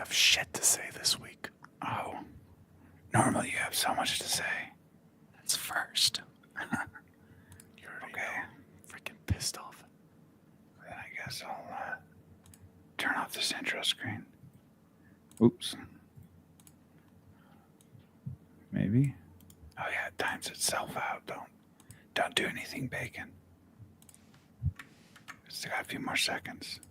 have shit to say this week. Oh. Normally you have so much to say. It's first. You already know. Freaking pissed off. Then I guess I'll turn off this intro screen. Oops. Maybe. Oh yeah, it times itself out. Don't do anything, Bacon. Still got a few more seconds.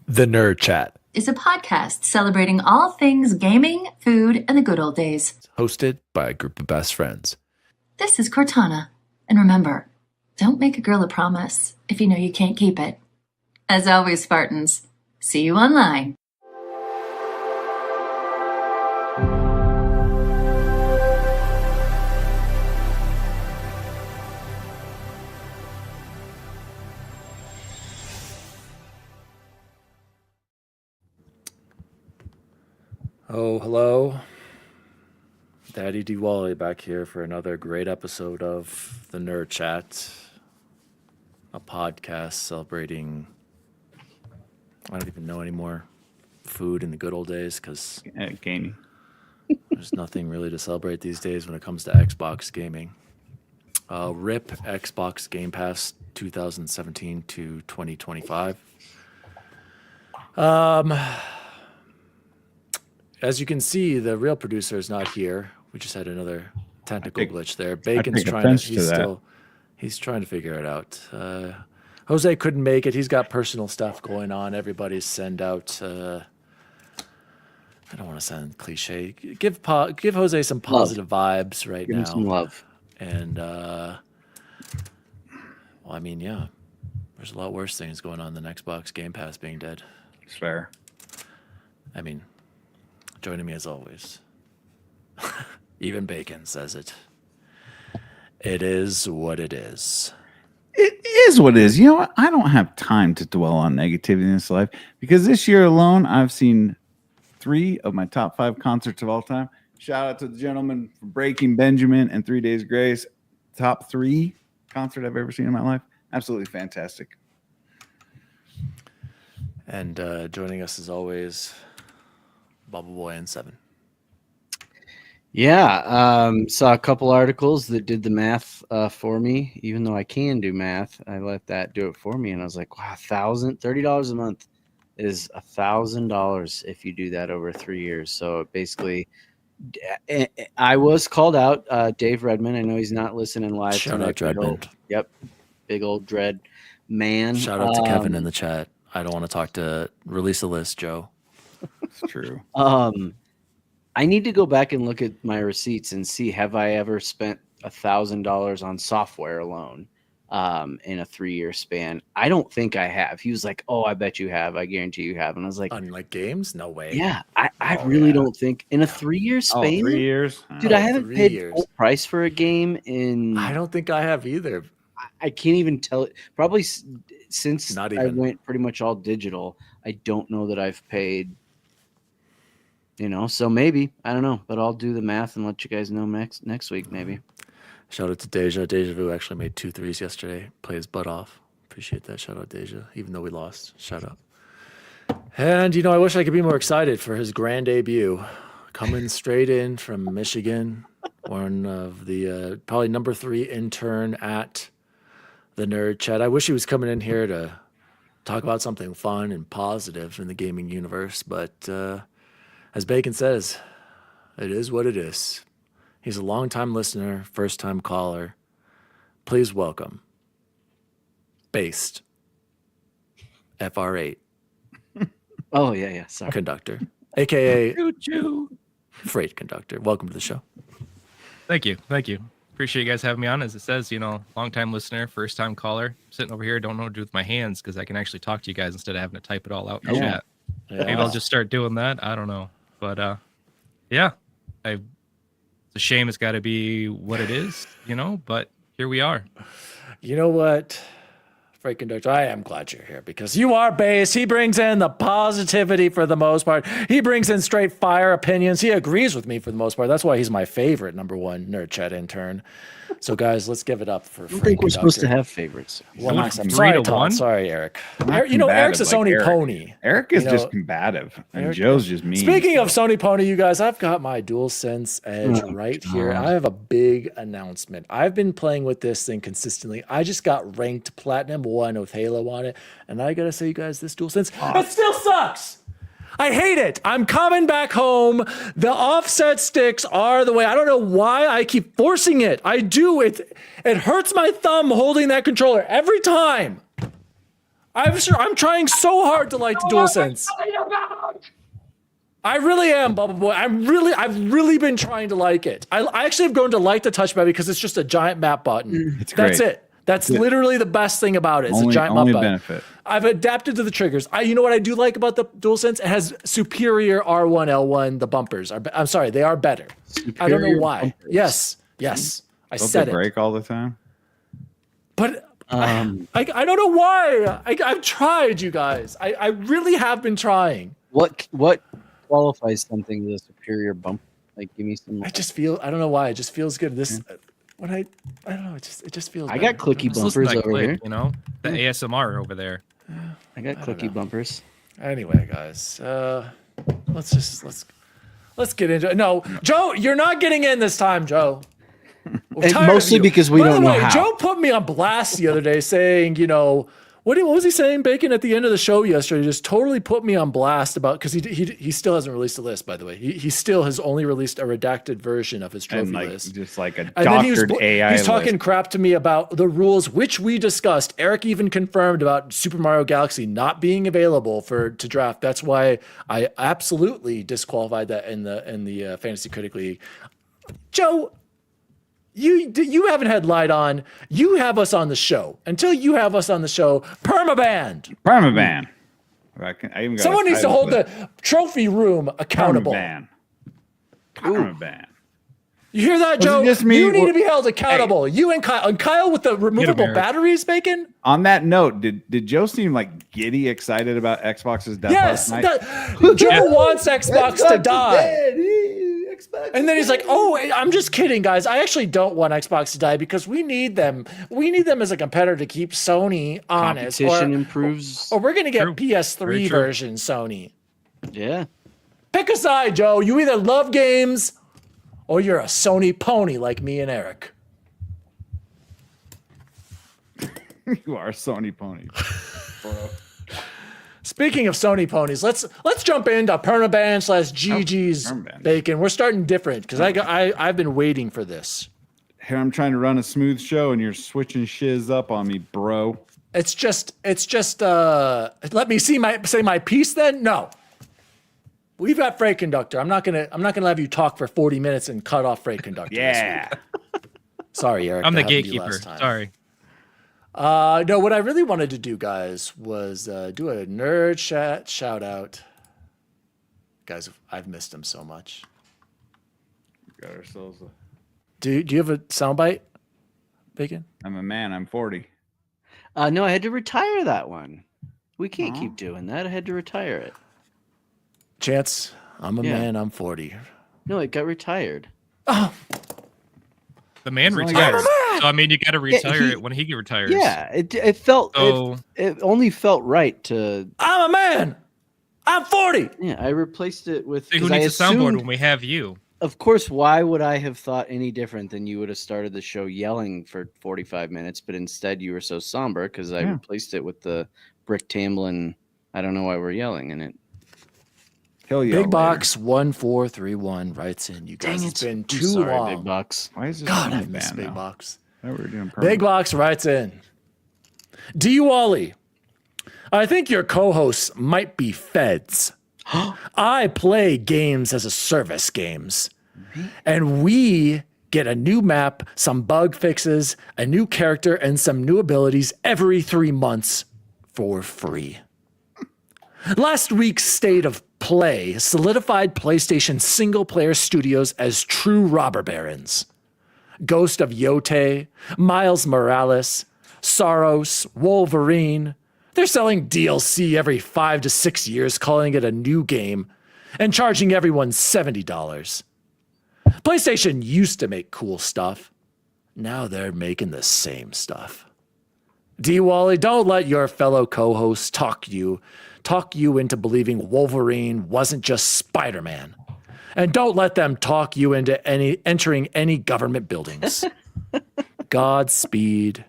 The Nerd Chat is a podcast celebrating all things gaming, food, and the good old days. hosted by a group of best friends. This is Cortana. And remember, don't make a girl a promise if you know you can't keep it. As always, Spartans, see you online. Oh, hello. Daddy D. Wally back here for another great episode of The Nerd Chat, a podcast celebrating, I don't even know anymore, food in the good old days, because Gaming. there's nothing really to celebrate these days when it comes to Xbox gaming. RIP Xbox Game Pass 2017 to 2025. As you can see, the real producer is not here. We just had another technical glitch there. Bacon's trying to. He's trying to figure it out. Jose couldn't make it. He's got personal stuff going on. Everybody's send out. I don't want to sound cliche. Give Jose some positive vibes right now. Give him some love. And well, I mean, yeah, there's a lot worse things going on than Xbox Game Pass being dead. It's fair. I mean, joining me as always, even Bacon says it. It is what it is. It is what it is. You know what? I don't have time to dwell on negativity in this life because this year alone, I've seen 3 of my top 5 concerts of all time. Shout out to the gentleman for Breaking Benjamin and 3 Days Grace. Top 3 concert I've ever seen in my life. Absolutely fantastic. And joining us as always, Bubble Boy and 7. Yeah, saw a couple articles that did the math for me. Even though I can do math, I let that do it for me, and I was like, "Wow, $30 a month is $1,000 if you do that over 3 years." So basically, I was called out. Dave Redmond. I know he's not listening live. Shout out Redmond. Yep, big old Dread man. Shout out to Kevin in the chat. I don't want to talk to release a list, Joe. It's true. I need to go back and look at my receipts and see, have I ever spent $1,000 on software alone in a 3-year span? I don't think I have. He was like, "Oh, I bet you have. I guarantee you have." And I was like, on like games? No way. Yeah, I really don't think in a 3-year span. 3 years? Dude, I haven't paid full price for a game in. I don't think I have either. I can't even tell it. Probably since Not I even. went pretty much all digital, I don't know that I've paid. So maybe, I don't know, but I'll do the math and let you guys know next week, maybe. Shout out to Deja. Deja Vu actually made 2 threes yesterday. Played his butt off. Appreciate that. Shout out Deja. Even though we lost. Shout out. And, I wish I could be more excited for his grand debut. Coming straight in from Michigan. One of the probably number 3 intern at the Nerd Chat. I wish he was coming in here to talk about something fun and positive in the gaming universe, but as Bacon says, it is what it is. He's a long-time listener, first-time caller. Please welcome Based FR8 Oh, yeah, sorry. conductor, a.k.a. Choo-choo. Freight Conductor. Welcome to the show. Thank you. Appreciate you guys having me on. As it says, long-time listener, first-time caller. Sitting over here, don't know what to do with my hands because I can actually talk to you guys instead of having to type it all out in chat. Yeah. Maybe I'll just start doing that. I don't know. But, yeah. It's a shame it's got to be what it is, but here we are. You know what? Freaking Doctor, I am glad you're here because you are based. He brings in the positivity for the most part. He brings in straight fire opinions. He agrees with me for the most part. That's why he's my favorite #1 Nerd Chat intern. So, guys, let's give it up for I don't think we're supposed to have favorites. Well, Not I'm 3 sorry, to Todd. 1? Sorry, Eric. Not You know, Eric's a combative like Sony Eric. pony. Eric is You just know, combative, and Eric- Joe's just mean. Speaking of Sony Pony, you guys, I've got my DualSense Edge Oh, right here. God. I have a big announcement. I've been playing with this thing consistently. I just got ranked Platinum 1 with Halo on it. And I got to say, you guys, this DualSense, it still sucks. I hate it. I'm coming back home. The offset sticks are the way. I don't know why I keep forcing it. I do. It hurts my thumb holding that controller every time. I'm trying so hard to like the DualSense. I really am, Bubble Boy. I've really been trying to like it. I actually have grown to like the touchpad because it's just a giant map button. It's That's great. it. That's literally the best thing about it. It's a giant map Only button. benefit. I've adapted to the triggers. You know what I do like about the DualSense? It has superior R1, L1. The bumpers are. I'm sorry, they are better. I don't know Superior why. bumpers. Yes. I Don't said they it. break all the time? But I don't know why. I've tried, you guys. I really have been trying. What qualifies something as a superior bump? Like, give me some. I don't know why. It just feels good. This when I don't know. It just feels. I better. got clicky Just listen to bumpers that over click, here. you know, the ASMR over there. I got clicky bumpers. Anyway, guys, let's get into it. No, Joe, you're not getting in this time, Joe. We're And tired of mostly you. because we By the don't know way, how. Joe put me on blast the other day saying, what was he saying, Bacon, at the end of the show yesterday? Just totally put me on blast about, because he still hasn't released a list, by the way. He still has only released a redacted version of his trophy And like list. just like a And then doctored AI he's talking list. crap to me about the rules, which we discussed. Eric even confirmed about Super Mario Galaxy not being available to draft. That's why I absolutely disqualified that in the Fantasy Critic League. Joe, you haven't had light on. You have us on the show. Until you have us on the show, permabanned. Permaban. I even got Someone a needs to title hold for the trophy room accountable. Permaban. Permaban. You hear that, Was it Joe? just me? You need to be held accountable. You and Kyle. And Kyle with the removable Eric. batteries, Bacon? On that note, did Joe seem like giddy excited about Xbox's death Yes. last night? Joe wants Xbox to die. And then he's like, "Oh, I'm just kidding, guys. I actually don't want Xbox to die because we need them. We need them as a competitor to keep Sony honest. Competition Or improves. we're going to get True. PS3 Very true. version Sony. Yeah. Pick a side, Joe. You either love games or you're a Sony pony like me and Eric." You are a Sony pony, bro. Speaking of Sony ponies, let's jump into permaban / GG's permaban. Bacon. We're starting different because I've been waiting for this. Here I'm trying to run a smooth show, and you're switching shiz up on me, bro. It's just let me say my piece then. No. We've got Freight Conductor. I'm not gonna have you talk for 40 minutes and cut off Freight Conductor. Yeah. Sorry, Eric. I'm the that happened to you gatekeeper. last time. Sorry. No, what I really wanted to do, guys, was do a nerd chat shout out. Guys, I've missed him so much. Got ourselves a... Do you have a soundbite, Bacon? I'm a man. I'm 40. No, I had to retire that one. We can't Aw. keep doing that. I had to retire it. Chance, I'm a Yeah. man. I'm 40. No, it got retired. The man only retired. got- So I mean, you got to retire he- it when he retires. Yeah, it felt So it only felt right to. I'm a man. I'm 40. Yeah, I replaced it with. see who 'cause I needs a soundboard assumed- when we have you? Of course, why would I have thought any different than you would have started the show yelling for 45 minutes, but instead you were so somber because I Yeah. replaced it with the Brick Tamlin. I don't know why we're yelling in it. He'll yell Big later. Box 1431 writes in. You guys, it's been I'm too sorry, long. Big Box. Why is this God, I Permaban miss Big now? Box. I thought we were doing Big Permaban. Box writes in. D. Wally, I think your co-hosts might be feds. I play games as a service games. And we get a new map, some bug fixes, a new character, and some new abilities every 3 months for free. Last week's State of Play solidified PlayStation single-player studios as true robber barons. Ghost of Yote, Miles Morales, Saros, Wolverine. They're selling DLC every 5 to 6 years, calling it a new game, and charging everyone $70. PlayStation used to make cool stuff. Now they're making the same stuff. D-Wally, don't let your fellow co-hosts talk you into believing Wolverine wasn't just Spider-Man. And don't let them talk you into entering any government buildings. Godspeed.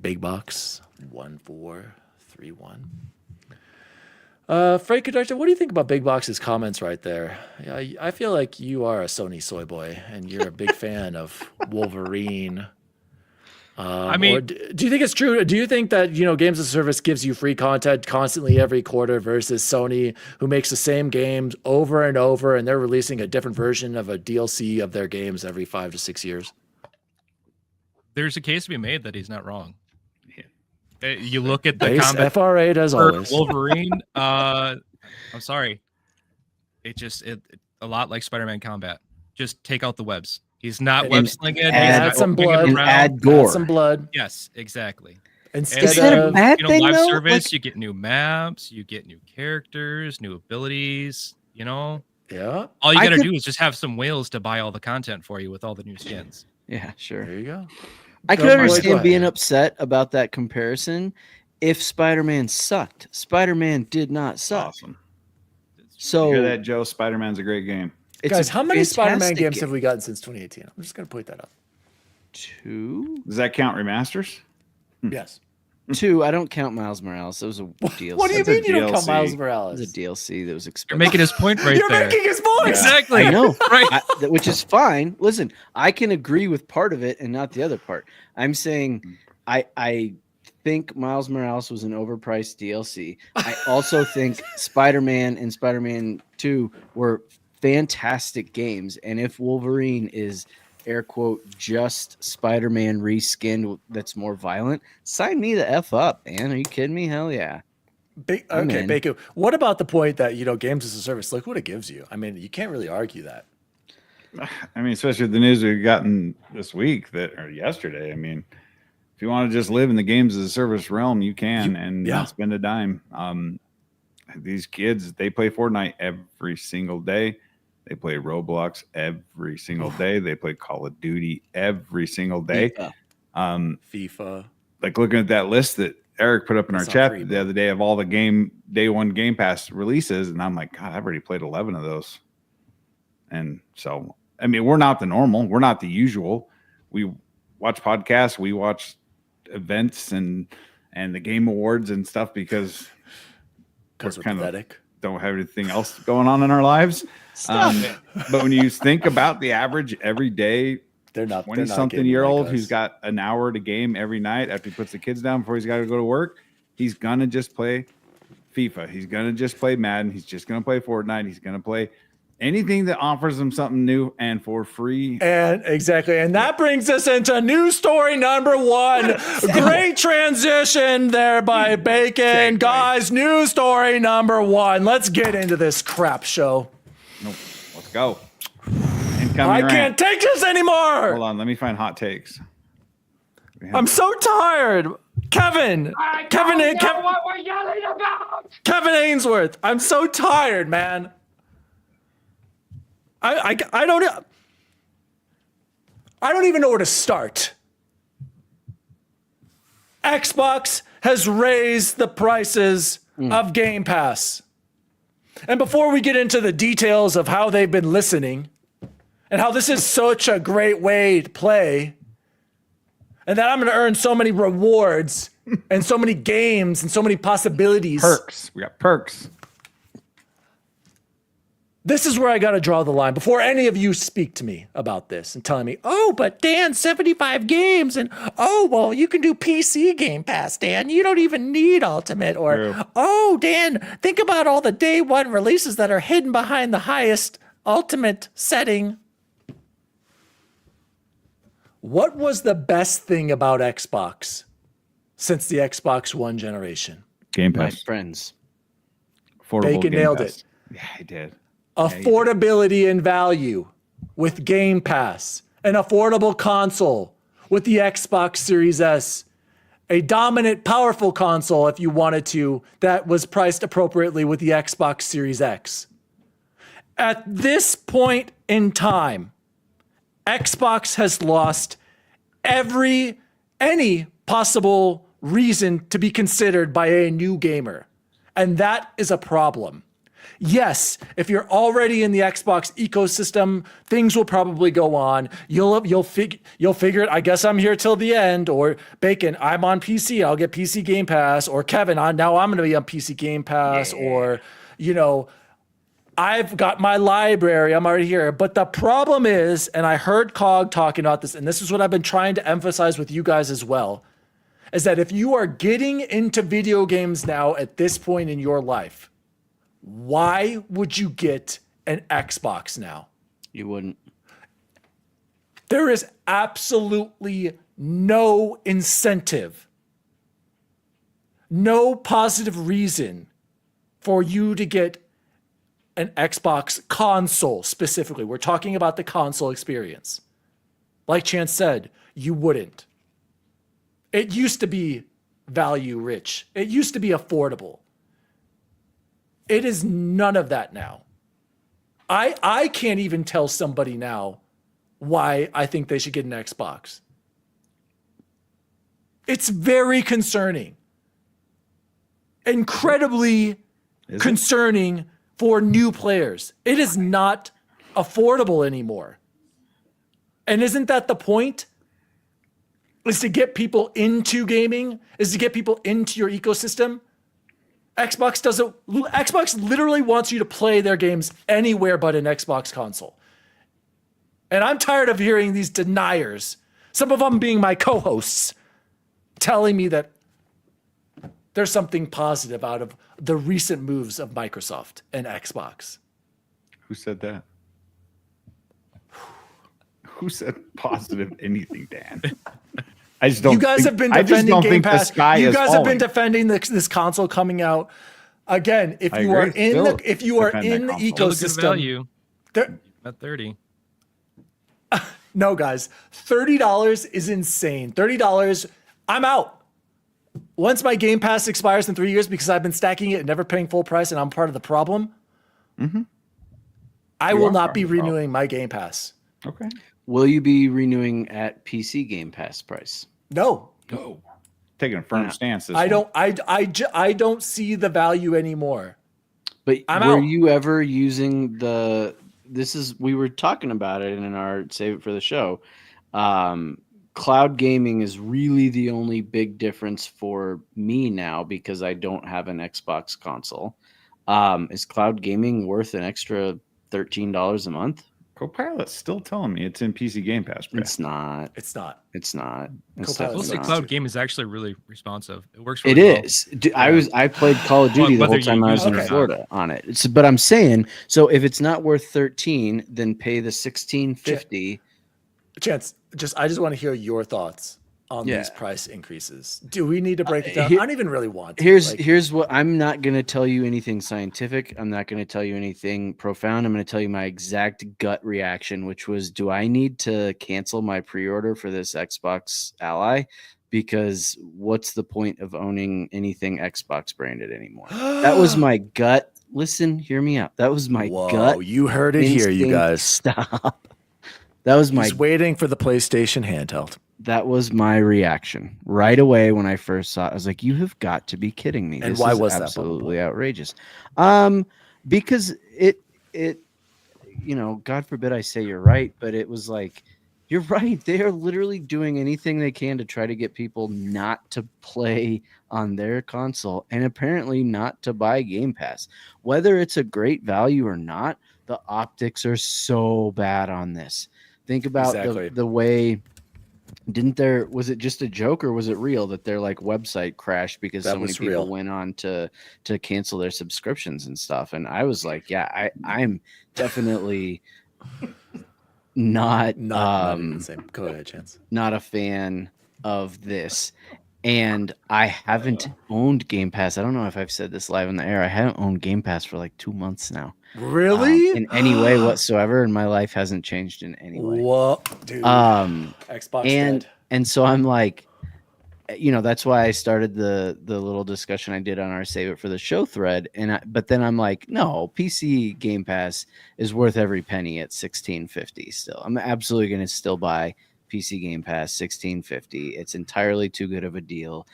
Big Box 1431. Frank Kadarcha, what do you think about Big Box's comments right there? I feel like you are a Sony soy boy and you're a big fan of Wolverine. I mean, do you think it's true? Do you think that, Games as a Service gives you free content constantly every quarter versus Sony, who makes the same games over and over, and they're releasing a different version of a DLC of their games every 5 to 6 years? there's a case to be made that he's not wrong. You look at the Base combat FR8 as for always. Wolverine. I'm sorry. A lot like Spider-Man combat. Just take out the webs. He's not And web slinging. He's add not some swinging blood. And around. add gore. Add some blood. Yes, exactly. Instead Is that a of bad thing, live though? service, Like- you get new maps, you get new characters, new abilities. yeah, All you I gotta could- do is just have some whales to buy all the content for you with all the new skins. Yeah, sure. there you go. I could Go ahead. understand being upset about that comparison if Spider-Man sucked. Spider-Man did not suck. Awesome. So Hear that, Joe? Spider-Man's a great game. it's Guys, a how many Spider-Man fantastic games game. have we gotten since 2018? I'm just going to point that up. 2? Does that count remasters? Yes. 2. I don't count Miles Morales. That was a DLC. What do you That's a mean you don't count DLC. Miles It was Morales? a DLC that was You're expensive. making his point right You're there. making his point. Exactly. I know. Right. Which is fine. Listen, I can agree with part of it and not the other part. I'm saying I think Miles Morales was an overpriced DLC. I also think Spider-Man and Spider-Man 2 were fantastic games. And if Wolverine is air quote just Spider-Man reskinned that's more violent, sign me the F up, man. Are you kidding me? Hell yeah. I'm Okay, in. Baku. What about the point that, Games as a Service, look what it gives you? I mean, you can't really argue that. I mean, especially the news we've gotten this week or yesterday. I mean, if you want to just live in the games as a service realm, you can and yeah. not spend a dime. These kids, they play Fortnite every single day. They play Roblox every single day. They play Call of Duty every single day. FIFA. FIFA. Like looking at that list that Eric put up in our That's not chat free, the bro. other day of all the day one Game Pass releases, and I'm like, God, I've already played 11 of those. And so, I mean, we're not the normal. We're not the usual. We watch podcasts. We watch events and the game awards and stuff because Because we're we're kind of pathetic. don't have anything else going on in our lives. Stop it. But when you think about the average every day They're not 20-something-year-old like who's us. got an hour to game every night after he puts the kids down before he's got to go to work, he's gonna just play FIFA. He's gonna just play Madden. He's just gonna play Fortnite. He's gonna play anything that offers him something new and for free. And exactly. And that brings us into news story number 1. Great transition there by Bacon. Segue. Guys, news story number 1. Let's get into this crap show. Nope. Let's go. Incoming I rant. can't take this anymore. Hold on. Let me find hot takes. I'm so tired. Kevin Ainsworth. I'm so tired, man. I don't even know where to start. Xbox has raised the prices of Game Pass. And before we get into the details of how they've been listening and how this is such a great way to play, and that I'm going to earn so many rewards and so many games and so many possibilities. Perks. We got perks. This is where I got to draw the line before any of you speak to me about this and telling me, oh, but Dan, 75 games. And oh, well, you can do PC Game Pass, Dan. You don't even need Ultimate. Or, True. oh, Dan, think about all the day one releases that are hidden behind the highest Ultimate setting. What was the best thing about Xbox since the Xbox One generation? Game My Pass. friends. Affordable Bacon Game nailed Pass. it. Yeah, he did. Affordability and value with Game Pass, an affordable console with the Xbox Series S, a dominant, powerful console if you wanted to, that was priced appropriately with the Xbox Series X. At this point in time, Xbox has lost any possible reason to be considered by a new gamer. And that is a problem. Yes, if you're already in the Xbox ecosystem, things will probably go on. You'll figure it. I guess I'm here till the end. Or Bacon, I'm on PC. I'll get PC Game Pass. Or Kevin, now I'm going to be on PC Game Pass. Yeah. Or I've got my library. I'm already here. But the problem is, and I heard Cog talking about this, and this is what I've been trying to emphasize with you guys as well, is that if you are getting into video games now at this point in your life, why would you get an Xbox now? You wouldn't. There is absolutely no incentive, no positive reason for you to get an Xbox console specifically. We're talking about the console experience. Like Chance said, you wouldn't. It used to be value rich. It used to be affordable. It is none of that now. I can't even tell somebody now why I think they should get an Xbox. It's very concerning. Incredibly concerning for new players. It is not affordable anymore. And isn't that the point? Is to get people into gaming, is to get people into your ecosystem. Xbox literally wants you to play their games anywhere but an Xbox console. And I'm tired of hearing these deniers, some of them being my co-hosts, telling me that there's something positive out of the recent moves of Microsoft and Xbox. Who said that? Who said positive anything, Dan? I just don't. You guys have been defending Game Pass. You guys have been defending this console coming out. Again, if you are in the ecosystem, value at 30. No, guys, $30 is insane. $30, I'm out. Once my Game Pass expires in 3 years because I've been stacking it and never paying full price, and I'm part of the problem. Mm-hmm. I will not be renewing my Game Pass. Okay. Will you be renewing at PC Game Pass price? No. Taking a firm stance. I don't see the value anymore. But were you ever using we were talking about it in our Save It for the Show. Cloud gaming is really the only big difference for me now because I don't have an Xbox console. Is cloud gaming worth an extra $13 a month? Copilot's still telling me it's in PC Game Pass. Bro. It's not. Mostly cloud game is actually really responsive. It works. Really well. I played Call of Duty the whole time I was in Florida on it. But I'm saying, so if it's not worth 13, then pay the $16.50. Chance, I just want to hear your thoughts on these price increases. Do we need to break it down? I don't even really want to. Here's what I'm not going to tell you anything scientific. I'm not going to tell you anything profound. I'm going to tell you my exact gut reaction, which was, do I need to cancel my pre-order for this Xbox Ally? Because what's the point of owning anything Xbox branded anymore? That was my gut. Listen, hear me out. That was my gut. You heard it here, you guys. Stop. That was He's waiting for the PlayStation handheld. That was my reaction right away when I first saw it. I was like, "You have got to be kidding me!" And this why is was that absolutely outrageous? Because it, God forbid I say you're right, but it was like, you're right. They are literally doing anything they can to try to get people not to play on their console and apparently not to buy Game Pass, whether it's a great value or not. The optics are so bad on this. Think about the way. Was it just a joke or was it real that their website crashed because so many people went on to cancel their subscriptions and stuff? And I was like, I'm definitely not the same. Go ahead, Chance. Not a fan of this. And I haven't owned Game Pass. I don't know if I've said this live on the air. I haven't owned Game Pass for 2 months now. Really? In any way whatsoever, and my life hasn't changed in any way. What, dude? Xbox dead. And so I'm like, that's why I started the little discussion I did on our Save It for the Show thread. But then I'm like, no, PC Game Pass is worth every penny at $16.50 still. I'm absolutely going to still buy PC Game Pass $16.50. It's entirely too good of a deal.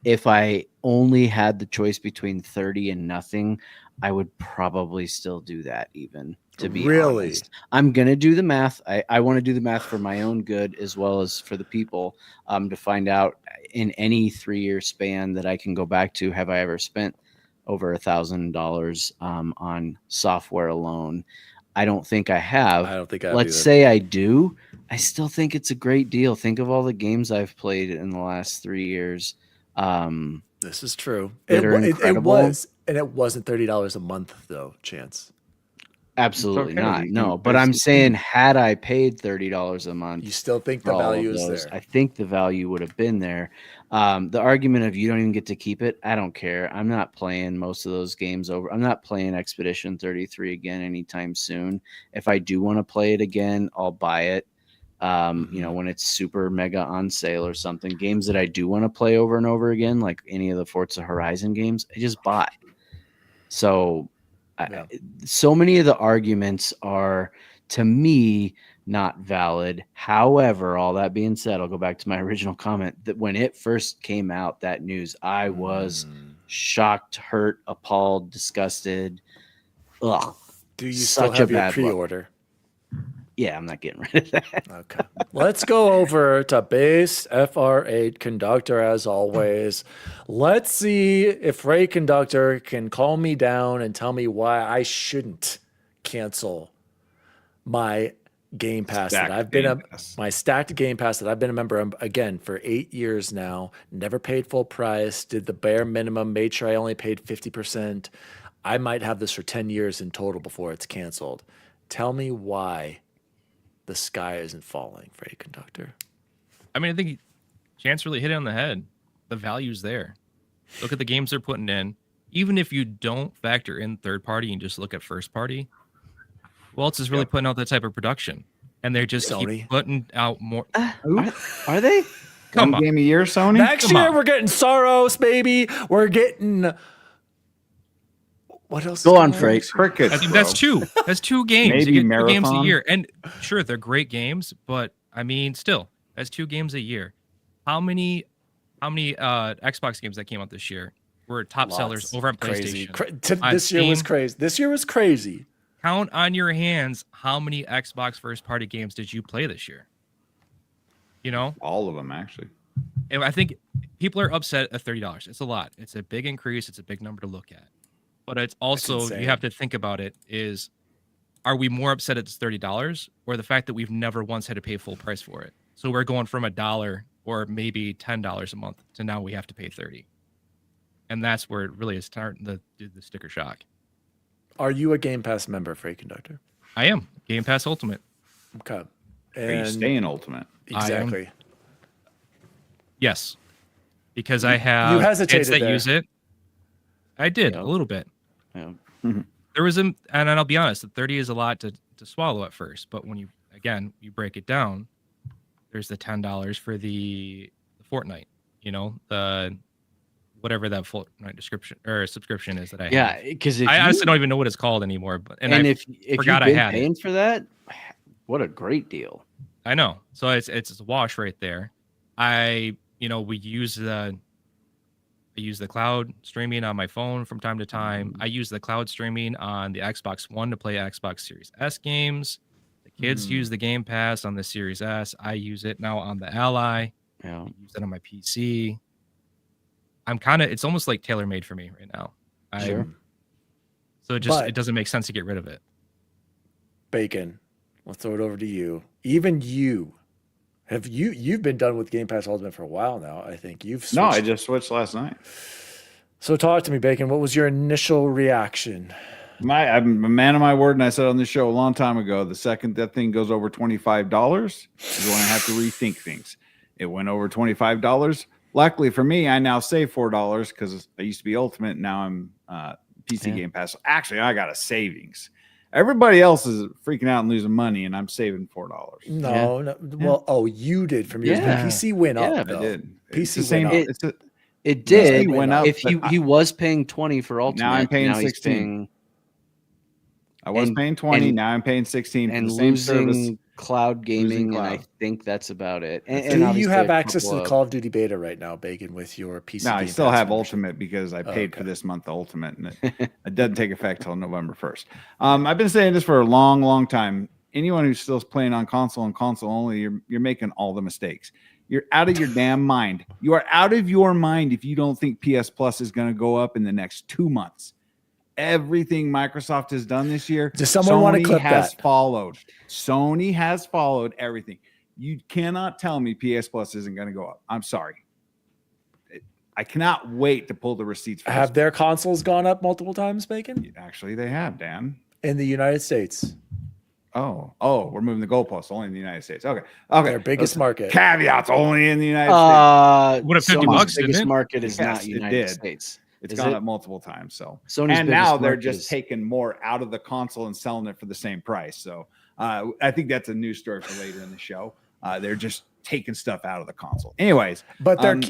If I only had the choice between 30 and nothing, I would probably still do that, even, to be Really? honest. I'm going to do the math. I want to do the math for my own good as well as for the people, to find out in any 3-year span that I can go back to, have I ever spent over $1,000 on software alone? I don't think I have. I don't think I have Let's either. say I do. I still think it's a great deal. Think of all the games I've played in the last 3 years. This is true. That are It incredible. was, and it wasn't $30 a month though. Chance. Absolutely okay. not. You No, can but I'm basically- saying, had I paid $30 a month, You still think for the all value of is those, there? I think the value would have been there. The argument of you don't even get to keep it, I don't care. I'm not playing most of those games over. I'm not playing Expedition 33 again anytime soon. If I do want to play it again, I'll buy it. When it's super mega on sale or something. Games that I do want to play over and over again, like any of the Forza Horizon games, I just bought. So, Yeah. so many of the arguments are, to me, not valid. However, all that being said, I'll go back to my original comment that when it first came out, that news, I was shocked, hurt, appalled, disgusted. Ugh. Do you Such still have a your bad look. pre-order? Yeah, I'm not getting rid of that. Okay. Let's go over to base FR8 Conductor as always. Let's see if Ray Conductor can calm me down and tell me why I shouldn't cancel my Game Pass that Stacked I've been Game Pass. my stacked Game Pass that I've been a member of again for 8 years now. Never paid full price, did the bare minimum, made sure I only paid 50%. I might have this for 10 years in total before it's canceled. Tell me why the sky isn't falling for a Conductor. I mean, I think Chance really hit it on the head. The value's there. Look at the games they're putting in. Even if you don't factor in third party and just look at first party, who else is really putting out that type of production? And they're just Sony. keep putting out more. Are they? Come One on. game a year, Sony. Next Come year on. we're getting Soros, baby. We're getting what else? Go is on, going Freight. Crickets, I think bro. that's two. That's 2 games. Maybe You get 2 games a Marathon. year. And sure, they're great games, but I mean, still, that's 2 games a year. How many Xbox games that came out this year were top sellers over on Crazy. PlayStation? On This year was Steam? crazy. This year was crazy. Count on your hands how many Xbox first party games did you play this year? You know? All of them, actually. And I think people are upset at $30. It's a lot. It's a big increase. It's a big number to look at. But it's also, insane. you have to think about it is, are we more upset at this $30 or the fact that we've never once had to pay full price for it? So we're going from $1 or maybe $10 a month to now we have to pay $30. And that's where it really is starting to do the sticker shock. Are you a Game Pass member, Freight Conductor? I am. Game Pass Ultimate. Okay. Are you staying Ultimate? Exactly. Yes. Because I have You hesitated kids that there. use it. I did Yeah. a little bit. Yeah. There was and I'll be honest, the 30 is a lot to swallow at first, but when you break it down, there's the $10 for the Fortnite, the whatever that Fortnite description or subscription is that I have. Yeah, because I honestly don't even know what it's called anymore, but I if forgot I you've been had it. paying for that, what a great deal. I know. So it's a wash right there. We use the cloud streaming on my phone from time to time. I use the cloud streaming on the Xbox One to play Xbox Series S games. The kids use the Game Pass on the Series S. I use it now on the Ally. Yeah. I use it on my PC. It's almost like tailor-made for me right now. Sure. So it doesn't make sense to get rid of it. Bacon. Let's throw it over to you. Even you've been done with Game Pass Ultimate for a while now. I think you've switched. No, I just switched last night. So talk to me, Bacon. What was your initial reaction? I'm a man of my word, and I said on this show a long time ago, the second that thing goes over $25, you're going to have to rethink things. It went over $25. Luckily for me, I now save $4 because I used to be Ultimate. Now I'm PC Game Pass. Actually, I got a savings. Everybody else is freaking out and losing money, and I'm saving $4. No. Well, you did from yours. Yeah. But PC went Yeah, up, though. I did. PC It's the went same. up. It did. went up, If but he was paying 20 for Ultimate, Now I'm paying now he's 16. paying I was and- paying 20. and- Now I'm paying 16 for and the same losing service. cloud gaming, and I cloud. think that's about it. And Do you obviously have a access to couple the of- Call of Duty beta right now, Bacon, with your PC? No, I Game still Pass have membership? Ultimate because I paid for okay. this month the Ultimate, and it doesn't take effect till November 1st. I've been saying this for a long, long time. Anyone who's still playing on console and console only, you're making all the mistakes. You're out of your damn mind. You are out of your mind if you don't think PS Plus is going to go up in the next 2 months. Everything Microsoft has done this year, Does someone want to clip has that? followed. Sony has followed everything. You cannot tell me PS Plus isn't going to go up. I'm sorry. I cannot wait to pull the receipts. For Have this. their consoles gone up multiple times, Bacon? Actually, they have, Dan. In the United States. Oh, we're moving the goalposts only in the United States. Okay. Their biggest Listen, market. Caveats only in the United States. What, at 50 Sony's bucks, didn't biggest it? market is Yes, not it United did. States. It's Is gone it? up multiple times. So, Sony's and biggest now they're market just is- taking more out of the console and selling it for the same price. So, I think that's a news story for later in the show. They're just taking stuff out of the console. Anyways, But they're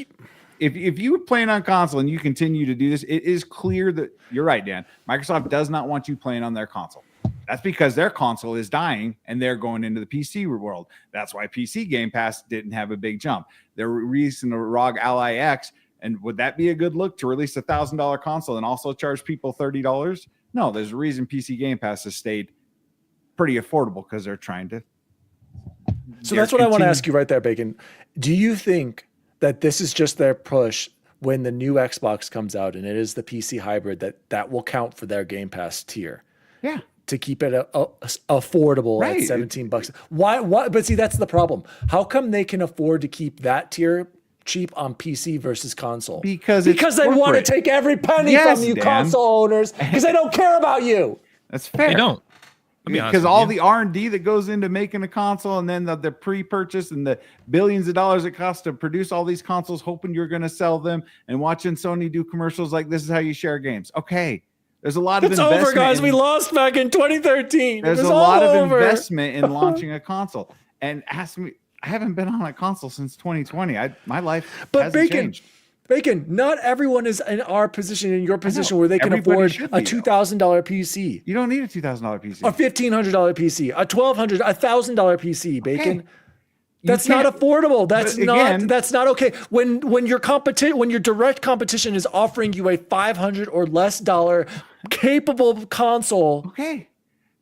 if you were playing on console and you continue to do this, it is clear that you're right, Dan. Microsoft does not want you playing on their console. That's because their console is dying and they're going into the PC world. That's why PC Game Pass didn't have a big jump. They're releasing a ROG Ally X. And would that be a good look to release $1,000 console and also charge people $30? No, there's a reason PC Game Pass has stayed pretty affordable because they're trying to. So that's what I want to ask you right there, Bacon. Do you think that this is just their push when the new Xbox comes out and it is the PC hybrid that will count for their Game Pass tier? Yeah. To keep it affordable Right. at $17. Why? But see, that's the problem. How come they can afford to keep that tier cheap on PC versus console? Because it's they want to corporate. take every penny Yes, from you Dan. console owners because they don't care about you. That's fair. They don't. I'll be honest Because with all you. the R&D that goes into making a console and then the pre-purchase and the billions of dollars it costs to produce all these consoles, hoping you're going to sell them, and watching Sony do commercials like this is how you share games. Okay. There's a lot of It's investment. over, guys. in- We lost back in 2013. There's It was a all lot of over. investment in launching a console. And ask me, I haven't been on a console since 2020. My life But hasn't Bacon, changed. Bacon, not everyone is in our position, in your position, where they can Everybody afford should a be, though. $2,000 PC, You don't need a $2,000 PC. a $1,500 PC, a $1,200, a $1,000 PC, Bacon. Okay. That's You not can't- affordable. That's but not. again- That's not okay. When your direct competition is offering you a $500 or less capable console Okay.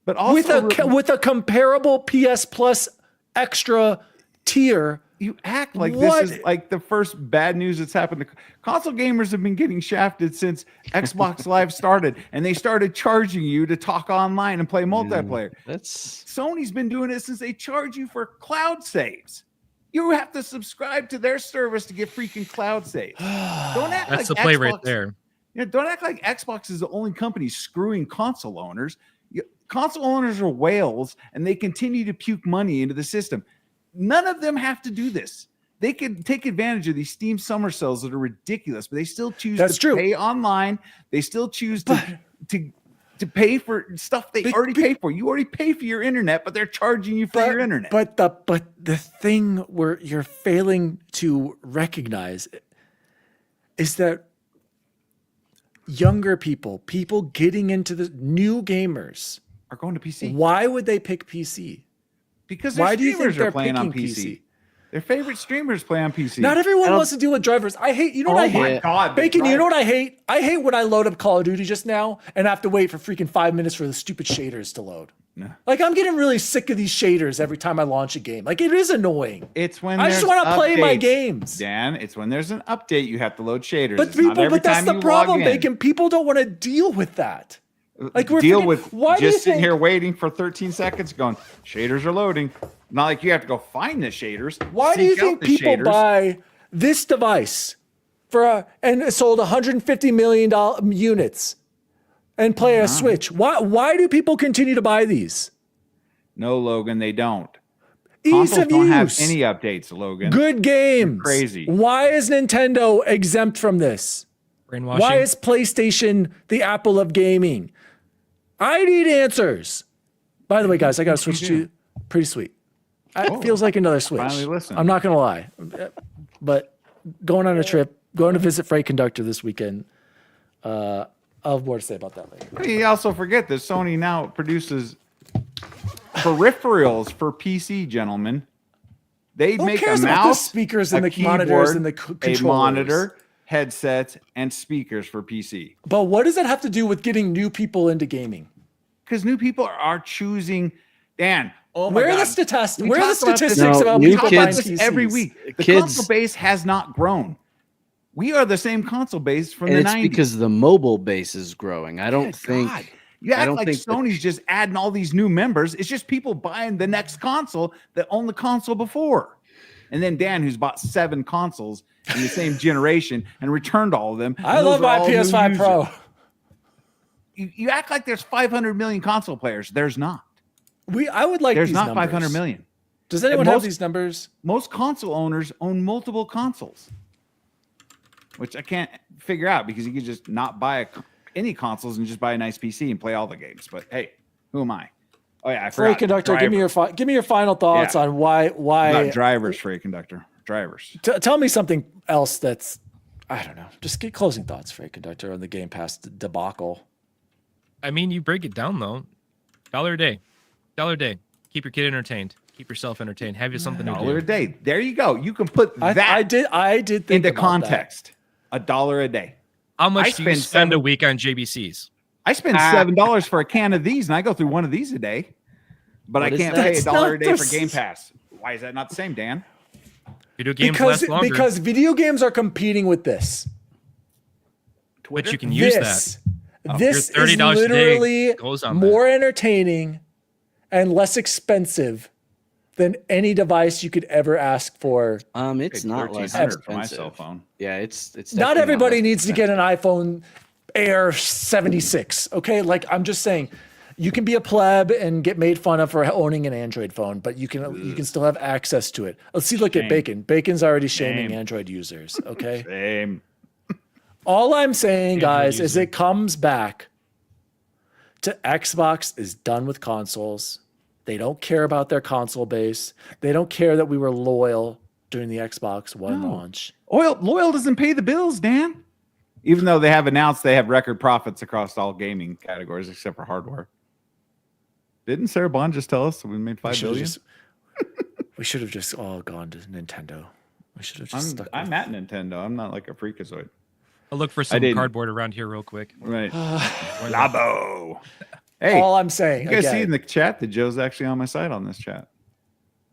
But also with a comparable PS Plus extra tier. you act like What? this is like the first bad news that's happened to console gamers. Have been getting shafted since Xbox Live started, and they started charging you to talk online and play multiplayer. That's Sony's been doing it since they charge you for cloud saves. You have to subscribe to their service to get freaking cloud saves. Don't act That's like the play right Xbox- there. Yeah, don't act like Xbox is the only company screwing console owners. Console owners are whales, and they continue to puke money into the system. None of them have to do this. They can take advantage of these Steam summer sales that are ridiculous, but they still choose That's to true. pay online. They still choose to pay for stuff they already pay for. You already pay for your internet, but they're charging you for your internet. But the thing where you're failing to recognize is that younger people getting into the new gamers, are going to PC why would they pick PC? because their Why do you think streamers they're are playing on picking PC. PC? Their favorite streamers play on PC. Not everyone don't- wants to deal with drivers. I hate. You know what I Oh my hate? God, the Bacon. You know driver. what I hate? I hate when I load up Call of Duty just now and have to wait for freaking 5 minutes for the stupid shaders to load. No. Like I'm getting really sick of these shaders every time I launch a game. Like it is annoying. It's when I just there's want to play my updates, games. Dan, it's when there's an update you have to load shaders. But It's not every that's time the you problem, log in. Bacon. People don't want to deal with that. Like we're Deal freaking- with why do you just sitting think- here waiting for 13 seconds going, shaders are loading. Not like you have to go find the shaders. Why do you seek out think the people shaders. buy this device and it sold 150 million units and play a Switch? Why do people continue to buy these? No, Logan, they don't. Ease Consoles of don't have use. any updates, Logan. Good games. crazy. Why is Nintendo exempt from this? Brainwashing. Why is PlayStation the Apple of gaming? I need answers. By the way, guys, I got to switch to pretty sweet. It feels like another Switch. Finally listen. I'm not going to lie. But going on a trip, going to visit Freight Conductor this weekend, I'll have more to say about that later. You also forget that Sony now produces peripherals for PC, gentlemen. They Who make cares a about the mouse, speakers and a the monitors and the keyboard, controllers? a monitor, headsets, and speakers for PC. But what does that have to do with getting new people into gaming? Because new people are choosing. Dan, oh my Where God. are the statistics? We Where are the talk about this- statistics No, about new people buying kids- PCs? every week? The Kids- console base has not grown. We are the same console base from And the it's 90s. because the mobile base is growing. I don't Good think. God. You act don't like think that- Sony's just adding all these new members. It's just people buying the next console that owned the console before. And then Dan, who's bought 7 consoles in the same generation and returned all of them. I and love those are my all new PS5 Pro. users. You act like there's 500 million console players. There's not. I would like There's these not numbers. 500 million. Does anyone have most- these numbers? Most console owners own multiple consoles, which I can't figure out because you could just not buy any consoles and just buy a nice PC and play all the games. But hey, who am I? Oh yeah, I Freight forgot. Conductor, give me your final thoughts Yeah. on why. Not drivers, Freight Conductor. Drivers. Tell me something else that's, I don't know. Just get closing thoughts, Freight Conductor, on the Game Pass debacle. I mean, you break it down though. $1 a day. Keep your kid entertained. Keep yourself entertained. Have you something to $1 a do. day. There you go. You can put that I did think into about context. $1 a day. How I much do you spend spend a 7 week on JBCs? I spend $7 for a can of these, and I go through one of these a day. But I What is can't that? pay That's $1 a not day the for Game Pass. Why is that not the same, Dan? Video that. games last longer, Because video games are competing with this. but you can use This that. is Your $30 a day literally goes on more entertaining and less expensive than any device you could ever ask for. It's Paid not less $1,300 for my expensive. cell phone. Yeah, it's Not definitely everybody less needs to get expensive. an iPhone Air 76. Okay, like I'm just saying, you can be a pleb and get made fun of for owning an Android phone, but you can still have access to it. Let's see. Look at Shame. Bacon. Bacon's already shaming Shame. Android users. Okay. Same. All I'm saying, guys, user. is it comes back to Xbox is done with consoles. They don't care about their console base. They don't care that we were loyal during the Xbox One No. launch. Loyal doesn't pay the bills, Dan. Even though they have announced they have record profits across all gaming categories except for hardware. Didn't Sarah Bond just tell us we made $5 billion? We should have just all gone to Nintendo. We should have just stuck I'm with- at Nintendo. I'm not like a freakazoid. I'll look for some didn't. cardboard around here real quick. Right. Labo. Hey, all I'm saying. you guys see again, in the chat that Joe's actually on my side on this chat.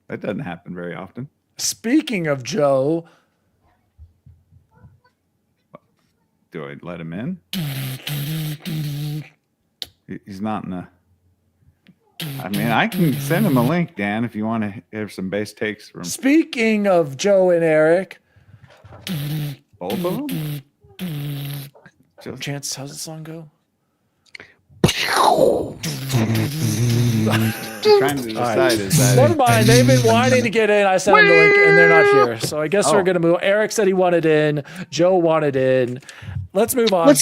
That doesn't happen very often. speaking of Joe, Do I let him in? He's not in the. I mean, I can send him a link, Dan, if you want to have some base takes from speaking of Joe and Eric, both of them. Just, Chance, how's the song go? trying to decide is that Never mind. They've been wanting to get in. I sent them the link, and they're not here. So I guess we're gonna move. Eric said he wanted in. Joe wanted in. Let's move on.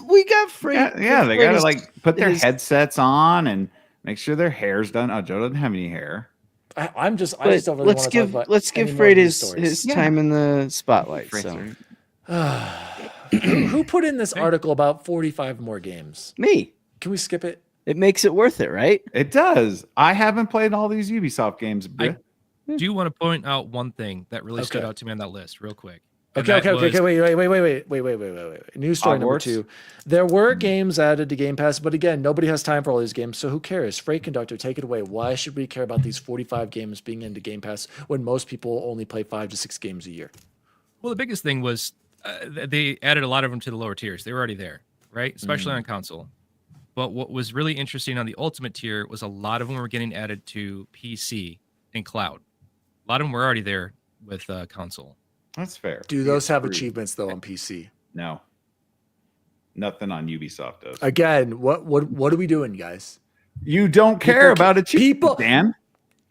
We got free. yeah, they gotta like put their it is- headsets on and make sure their hair's done. Oh, Joe doesn't have any hair. I just But don't really let's want to give talk about let's any give more Freight news his stories. time in the spotlight. Freight, So sorry. Who put in this article about 45 more games? me, Can we skip it? it makes it worth it, right? It does. I haven't played all these Ubisoft games. I Bruh. do want to point out one thing that really stood Okay. out to me on that list, real quick. And Okay, that was- wait. News story number Hogwarts? 2. There were games added to Game Pass, but again, nobody has time for all these games, so who cares? Freight Conductor, take it away. Why should we care about these 45 games being into Game Pass when most people only play 5 to 6 games a year? Well, the biggest thing was they added a lot of them to the lower tiers. They were already there, right? Especially on console. But what was really interesting on the Ultimate tier was a lot of them were getting added to PC and cloud. A lot of them were already there with console. That's fair. Do those have Agreed. achievements though on PC? No. Nothing on Ubisoft does. Again, what are we doing, guys? You don't care about achievements, people- Dan.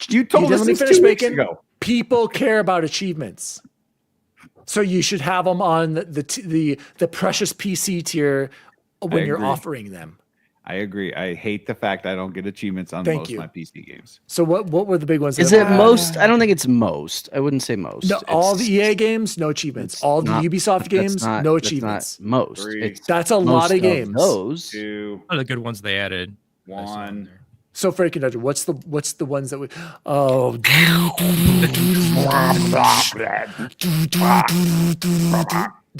You told us Let me this finish 2 weeks making. ago. People care about achievements, so you should have them on the precious PC tier when you're agree. offering them. I agree. I hate the fact I don't get achievements on Thank most you. of my PC games. So what were the big ones? Is that- it most? I don't think it's most. I wouldn't say most. No, all the It's- EA games, no achievements. it's All the not- Ubisoft that's games, not- no that's not achievements. most. 3. It's That's a lot most of games. Those. 2, One of the good ones they added. I saw on 1. there. So Frankie Nudger, what's the ones that we? Oh, do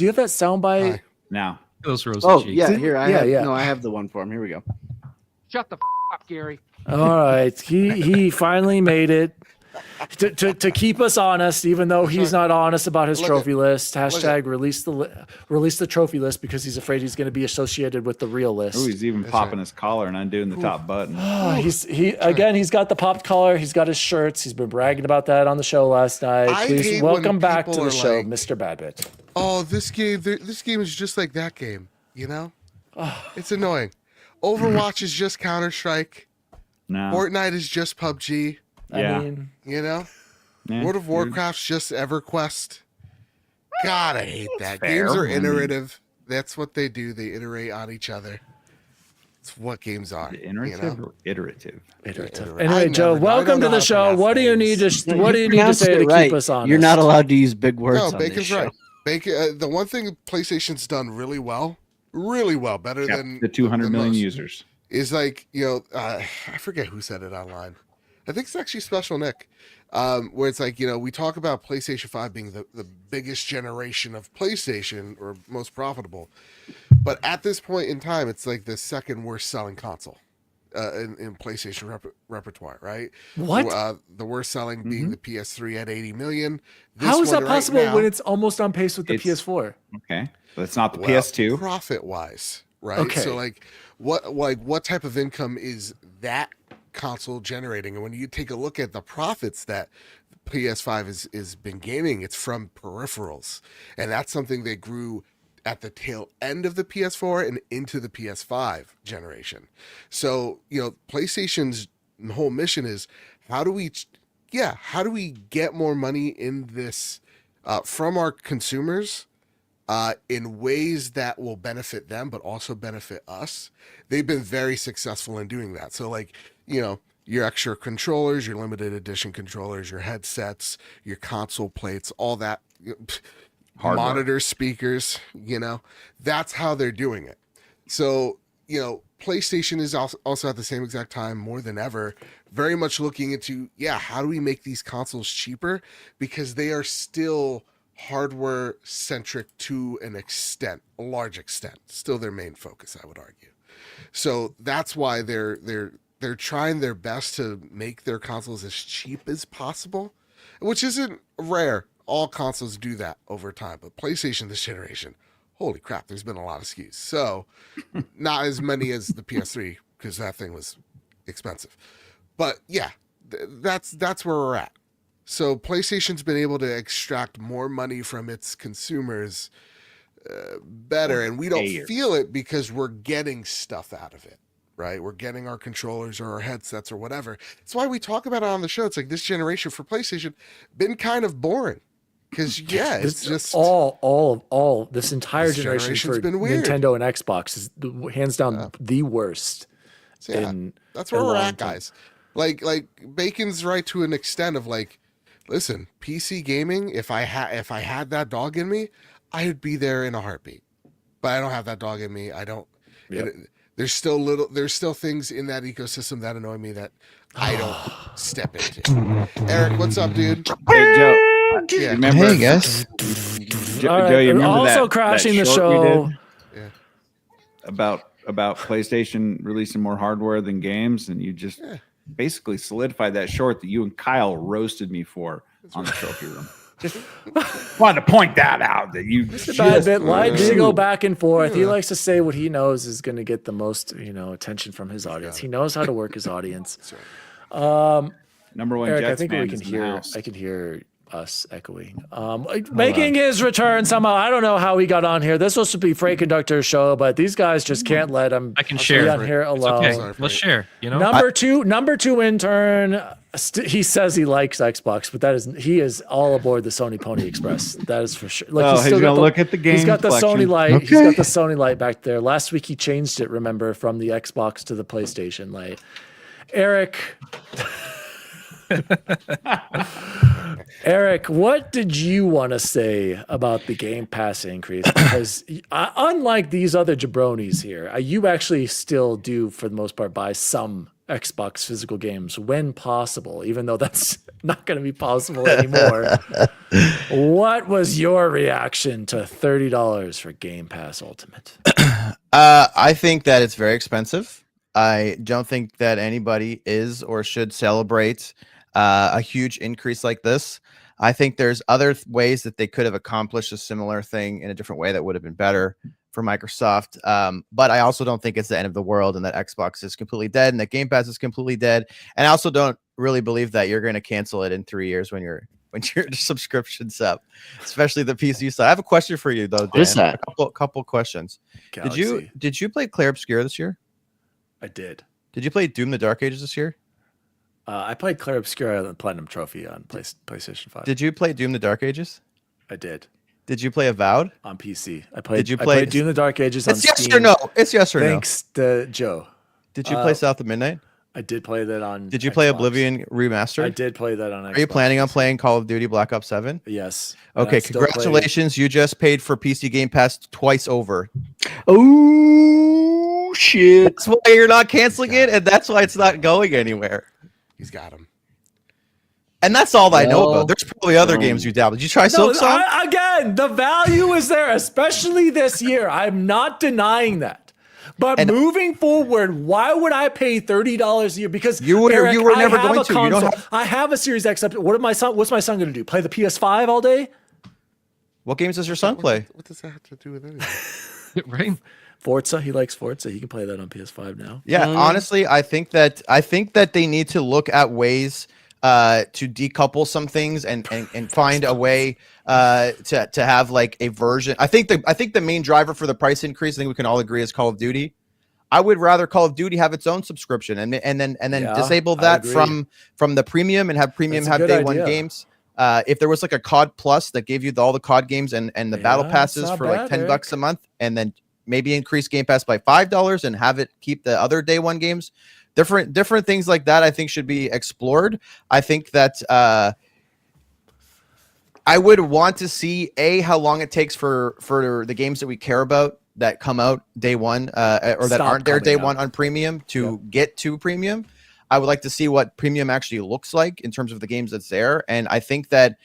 you have that soundbite? Hi. Now, Those rosy Oh cheeks. yeah, here I Yeah, have, yeah. No, I have the one for him. Here we go. Shut the up, Gary. All right, he finally made it to keep us honest, even though he's not honest about his Look trophy at- list. at- Hashtag release the trophy list because he's afraid he's going to be associated with the real list. oh, he's even popping his collar and undoing the top button. Oh, he's got the popped collar. He's got his shirts. He's been bragging about that on the show last night. I Please hate when welcome back to people the are show, like- Mr. Badbit. Oh, this game is just like that game. You know, it's annoying. Overwatch is just Counter Strike. No. Fortnite is just PUBG. Yeah. I mean, You know, Yeah, World of dude. Warcraft's just EverQuest. God, I hate that. fair. Games are I mean- iterative. That's what they do. They iterate on each other. It's what games are. Iterative You know? or iterative? iterative. I Anyway, never Joe, know. I welcome don't to know the how to show. pronounce What do you need names. to What do you need to pronounced say it to right. keep us honest? You're not allowed to use big words. No, on this Bacon's show. right. Bacon. The one thing PlayStation's done really well, better Yep, than the 200 than million most, users. is like, you know, I forget who said it online. I think it's actually Special Nick, where it's like, you know, we talk about PlayStation 5 being the biggest generation of PlayStation or most profitable, but at this point in time, it's like the second worst selling console in PlayStation repertoire, right? What? The worst selling being the PS3 at 80 million. How is one that right possible now- when it's almost on pace with the It's- PS4? Okay. But it's not the Well, PS2. profit wise, right? Okay. So like what type of income is that console generating? And when you take a look at the profits that PS5 is been gaining, it's from peripherals. And that's something they grew at the tail end of the PS4 and into the PS5 generation. So, you know, PlayStation's whole mission is how do we get more money in this from our consumers in ways that will benefit them, but also benefit us. They've been very successful in doing that. So, like, you know, your extra controllers, your limited edition controllers, your headsets, your console plates, all that, Hardware. monitor speakers, you know, that's how they're doing it. So, you know, PlayStation is also at the same exact time, more than ever, very much looking into, how do we make these consoles cheaper? Because they are still hardware centric to an extent, a large extent, still their main focus, I would argue. So that's why they're trying their best to make their consoles as cheap as possible, which isn't rare. All consoles do that over time, but PlayStation this generation, holy crap, there's been a lot of SKUs. So not as many as the PS3 because that thing was expensive. But yeah, that's where we're at. So PlayStation's been able to extract more money from its consumers better, and we don't Payers. feel it because we're getting stuff out of it, right? We're getting our controllers or our headsets or whatever. That's why we talk about it on the show. It's like this generation for PlayStation been kind of boring because it's just all this entire This generation generation's for been weird. Nintendo and Xbox is hands down the worst. yeah. in That's where a we're long at, time. guys. Like Bacon's right to an extent of like, listen, PC gaming. If I had that dog in me, I would be there in a heartbeat. But I don't have that dog in me. I don't. Yep. There's still things in that ecosystem that annoy me that I don't step into. Eric, what's up, dude? Hey, Joe. Yeah. Remember, Hey guys. Joe, All right, Joe, you remember also that crashing the short we show. did Yeah. about PlayStation releasing more hardware than games, and you just basically solidified that short that you and Kyle roasted me for on the trophy room. Just wanted to point that out that you Badbit likes to go back and forth. He Yeah. likes to say what he knows is going to get the most, attention from his audience. He knows how to work his audience. That's right. number one Eric, Jets I think fan we can is in the hear. house. I can hear us echoing. Making his return somehow. I don't know how he got on here. This was supposed to be Freight Conductor's show, but these guys just can't let him I can be share. on here It's alone. okay. Let's share. You know, Number two intern. He says he likes Xbox, but he is all aboard the Sony Pony Express. That is for sure. Like He's gonna look at the game. He's got the collection. Sony light. Okay. He's got the Sony light back there. Last week he changed it. Remember, from the Xbox to the PlayStation light. Eric. Eric, what did you want to say about the Game Pass increase? Because unlike these other jabronis here, you actually still do, for the most part, buy some Xbox physical games when possible, even though that's not going to be possible anymore. What was your reaction to $30 for Game Pass Ultimate? I think that it's very expensive. I don't think that anybody is or should celebrate a huge increase like this. I think there's other ways that they could have accomplished a similar thing in a different way that would have been better for Microsoft. But I also don't think it's the end of the world and that Xbox is completely dead and that Game Pass is completely dead. And I also don't really believe that you're going to cancel it in 3 years when your subscription's up, especially the PC side. I have a question for you though, Dan. What is that? A couple questions. Galaxy. Did you play Clair Obscur this year? I did. Did you play Doom: The Dark Ages this year? I played Clair Obscura on the Platinum Trophy on PlayStation 5. Did you play Doom: The Dark Ages? I did. Did you play Avowed? On PC. I played. Did you I play- played Doom: The Dark Ages on It's yes Steam. or no. It's yes or Thanks to Joe. no. Did you play South of Midnight? I did play that on. Did you play Xbox. Oblivion Remastered? I did play that on Xbox. Are you planning on playing Call of Duty Black Ops 7? Yes. And Okay, I still play- congratulations. You just paid for PC Game Pass twice over. Oh shit! That's why you're not canceling it, and that's why it's not going anywhere. He's got him. And that's all I know Well, about. There's probably other games you downloaded. Did you try No, Silksong? again, the value is there, especially this year. I'm not denying that. But And- moving forward, why would I pay $30 a year? Because You were Eric, never I have going a to. You don't console. have- I have a Series X. What's my son going to do? Play the PS5 all day? What games does your son play? What does that have to do with anything? right? Forza. He likes Forza. He can play that on PS5 now. Yeah, honestly, I think that they need to look at ways to decouple some things and find a way to have like a version. I think the main driver for the price increase, I think we can all agree, is Call of Duty. I would rather Call of Duty have its own subscription and then Yeah, disable I that agree. from the premium and have premium That's a have good day one idea. games. If there was like a COD Plus that gave you all the COD games and the battle Yeah, passes it's not for like bad, $10 Eric. a month, and then maybe increase Game Pass by $5 and have it keep the other day one games. Different things like that I think should be explored. I think that I would want to see how long it takes for the games that we care about that come out day one or that Stop aren't there day coming out. one on premium to get to premium. I would like to see what premium actually looks like in terms of the games that's there. And I think that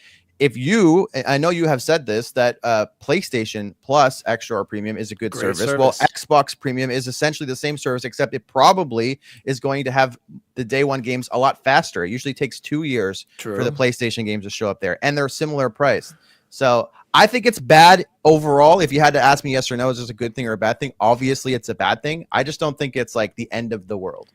I know you have said this, that PlayStation Plus Extra or Premium is a good Great service. Well, service. Xbox Premium is essentially the same service, except it probably is going to have the day one games a lot faster. It usually takes 2 years for the PlayStation games to show up there, and they're similar price. So I think it's bad overall. If you had to ask me yes or no, is this a good thing or a bad thing? Obviously, it's a bad thing. I just don't think it's like the end of the world.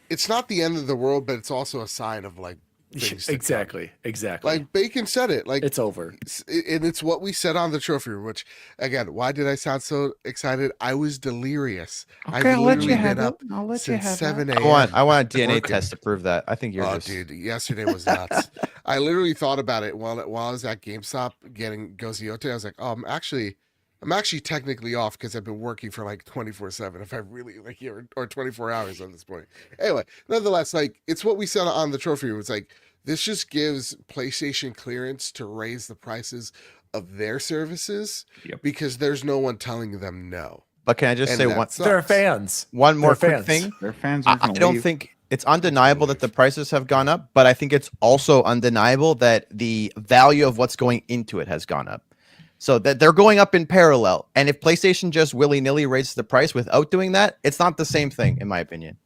It's not the end of the world, but it's also a sign of like things to come. Exactly. Like Bacon said it. Like It's over. and it's what we said on the trophy room. Which again, why did I sound so excited? I was delirious. I've literally been up since 7 a.m. I want a DNA working. test to prove that. I think you're Oh, just dude, yesterday was nuts. I literally thought about it while I was at GameStop getting Goziote. I was like, oh, I'm actually technically off because I've been working for like 24/7. If I really like here or 24 hours at this point. Anyway, nonetheless, like it's what we said on the trophy room. It's like this just gives PlayStation clearance to raise the prices of their services because there's no one telling them no. But can I just And say that one sucks. They're fans. more They're quick fans. thing? Their fans are I gonna don't leave. think it's undeniable that the prices have gone up, but I think it's also undeniable that the value of what's going into it has gone up. So that they're going up in parallel. And if PlayStation just willy-nilly raises the price without doing that, it's not the same thing, in my opinion.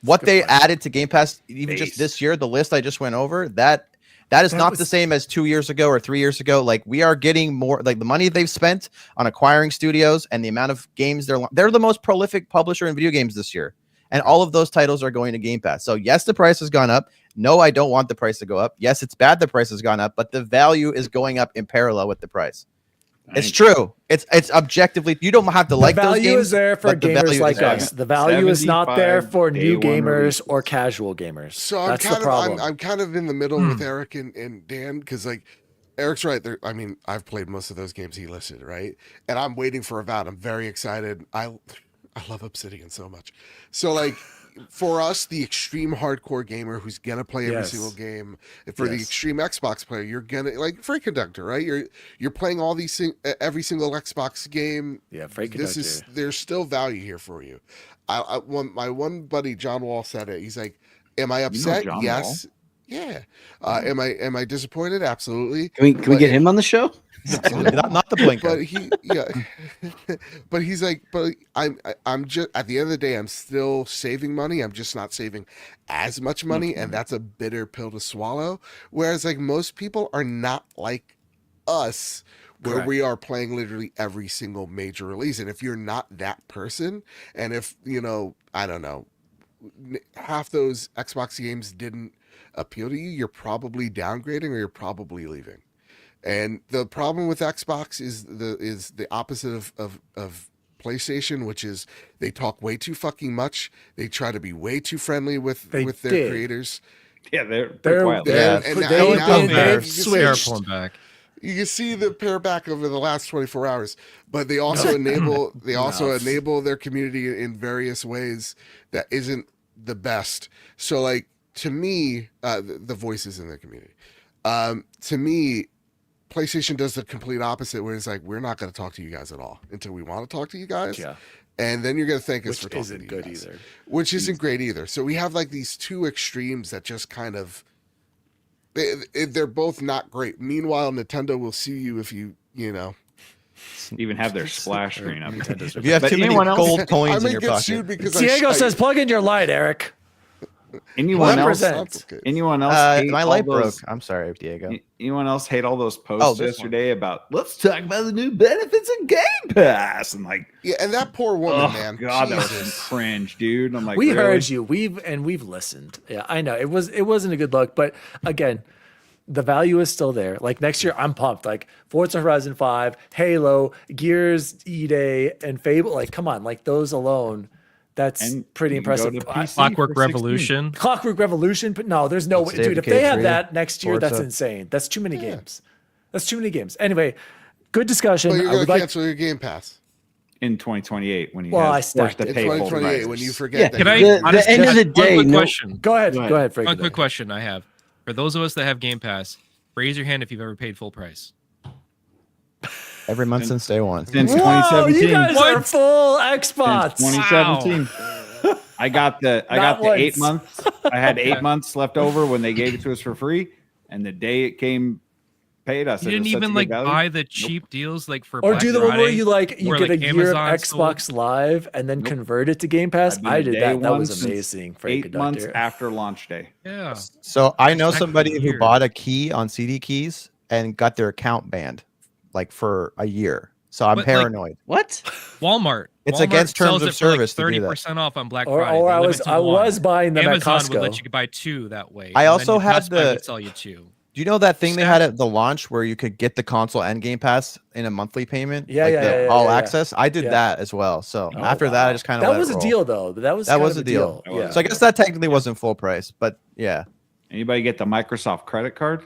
What they added to Game Pass, even just this year, the list I just went over, that is not the same as 2 years ago or 3 years ago. Like we are getting more, like the money they've spent on acquiring studios and the amount of games they're the most prolific publisher in video games this year. And all of those titles are going to Game Pass. So yes, the price has gone up. No, I don't want the price to go up. Yes, it's bad the price has gone up, but the value is going up in parallel with the price. It's true. It's objectively, you don't have to like those value games. is there for but the gamers value like is there. us. The value is not there 75 for day new one gamers releases. or casual gamers. So I'm That's kind the problem. of I'm kind of in the middle with Eric and Dan, because like Eric's right there. I mean, I've played most of those games he listed, right? And I'm waiting for Avowed. I'm very excited. I love Obsidian so much. So like for us, the extreme hardcore gamer who's gonna play every Yes. single game, for the Yes. extreme Xbox player, you're gonna like Freight Conductor, right? You're playing all these every single Xbox game. Yeah, Freight This is Conductor. there's still value here for you. My one buddy John Wall said it. He's like, "Am I upset? John Yes." Yeah. Am I disappointed? Absolutely. Can we get him on the show? not the blinker. But but he's like, but I'm just at the end of the day, I'm still saving money. I'm just not saving as much money, and that's a bitter pill to swallow. Whereas like most people are not like us, where Correct. we are playing literally every single major release. And if you're not that person, and if I don't know, half those Xbox games didn't appeal to you, you're probably downgrading or you're probably leaving. And the problem with Xbox is the opposite of PlayStation, which is they talk way too fucking much. They try to be way too friendly with They their did. creators. Yeah, they're They're, quiet. they're, And they've now been- they're they've switched. pulling back. You can see the pair back over the last 24 hours, but they also enable enable their community in various ways that isn't the best. So like to me, the voices in their community. To me, PlayStation does the complete opposite, where it's like, we're not going to talk to you guys at all until we want to talk to you guys. Yeah. And then you're going to thank us Which for talking isn't to you good guys. either. Which isn't great either. So we have like these two extremes that just kind of, they're both not great. Meanwhile, Nintendo will sue you if you Even have their splash screen up. Nintendo's If you have But too many anyone else- gold I coins in may your get pocket. sued because Diego says, plug in your light, Eric. Anyone else? 100%. Anyone else? hate My all light broke. those- I'm sorry, Diego. Anyone else hate all those posts this one. yesterday about let's talk about the new benefits of Game Pass and like, Yeah, and that poor woman, oh man. god, that was Jesus. some cringe, dude. I'm like, We really? heard you. We've listened. Yeah, I know. It wasn't a good look, but again, the value is still there. Like next year, I'm pumped. Like Forza Horizon 5, Halo, Gears, E-Day, and Fable. Like, come on, like those alone, that's And pretty you can go impressive. to PC Clockwork for 16. Revolution. Clockwork Revolution, but no, there's no way, State dude. of If they have Decay that next year, that's Forza. insane. That's too many games. That's too many games. Anyway, good discussion. But you're I going would to like. cancel your Game Pass in 2028 when he Well, I has forced stacked to it. in pay full 2028 price. when you forget Yeah, that. Can you- I? The honestly, end of the day, One quick no- question. Go ahead. Go ahead. Go ahead, Frank. One quick question I have for those of us that have Game Pass. Raise your hand if you've ever paid full price. Every month since day one. Since Whoa, 2017. you guys are What? full Since Xbox. 2017. I got the Not 8 once. months. I had 8 months left over when they gave it to us for free, and the day it came paid us. You didn't even like buy the cheap deals like for Or Black do the one where Friday, you like you where, get like, a year of Amazon Xbox sold? Live and then Nope. convert it to Game Pass? I've been I a did day that. That one was since amazing. Frank 8 months Conductor. after launch day. Yeah. So I know That's somebody actually who weird. bought a key on CD keys and got their account banned, like for a year. So I'm But, like, paranoid. What? Walmart. It's Walmart against terms sells of it for, like, service to do that. 30% off on Black Or, Friday. or They I limit was to I one. was buying them Amazon at would let Costco. you buy two that way. I and also then had Best Buy the- would sell you two. Do you know that thing they had Stack. at the launch where you could get the console and Game Pass in a monthly payment? Yeah, like yeah, the yeah, all yeah, yeah. access. I did Yeah. that as well. So Oh, after that, I wow. just kind of That was a deal though. That was That kind was of a deal. That was a Yeah. So I guess that technically wasn't full price, but yeah, Anybody get the Microsoft credit card?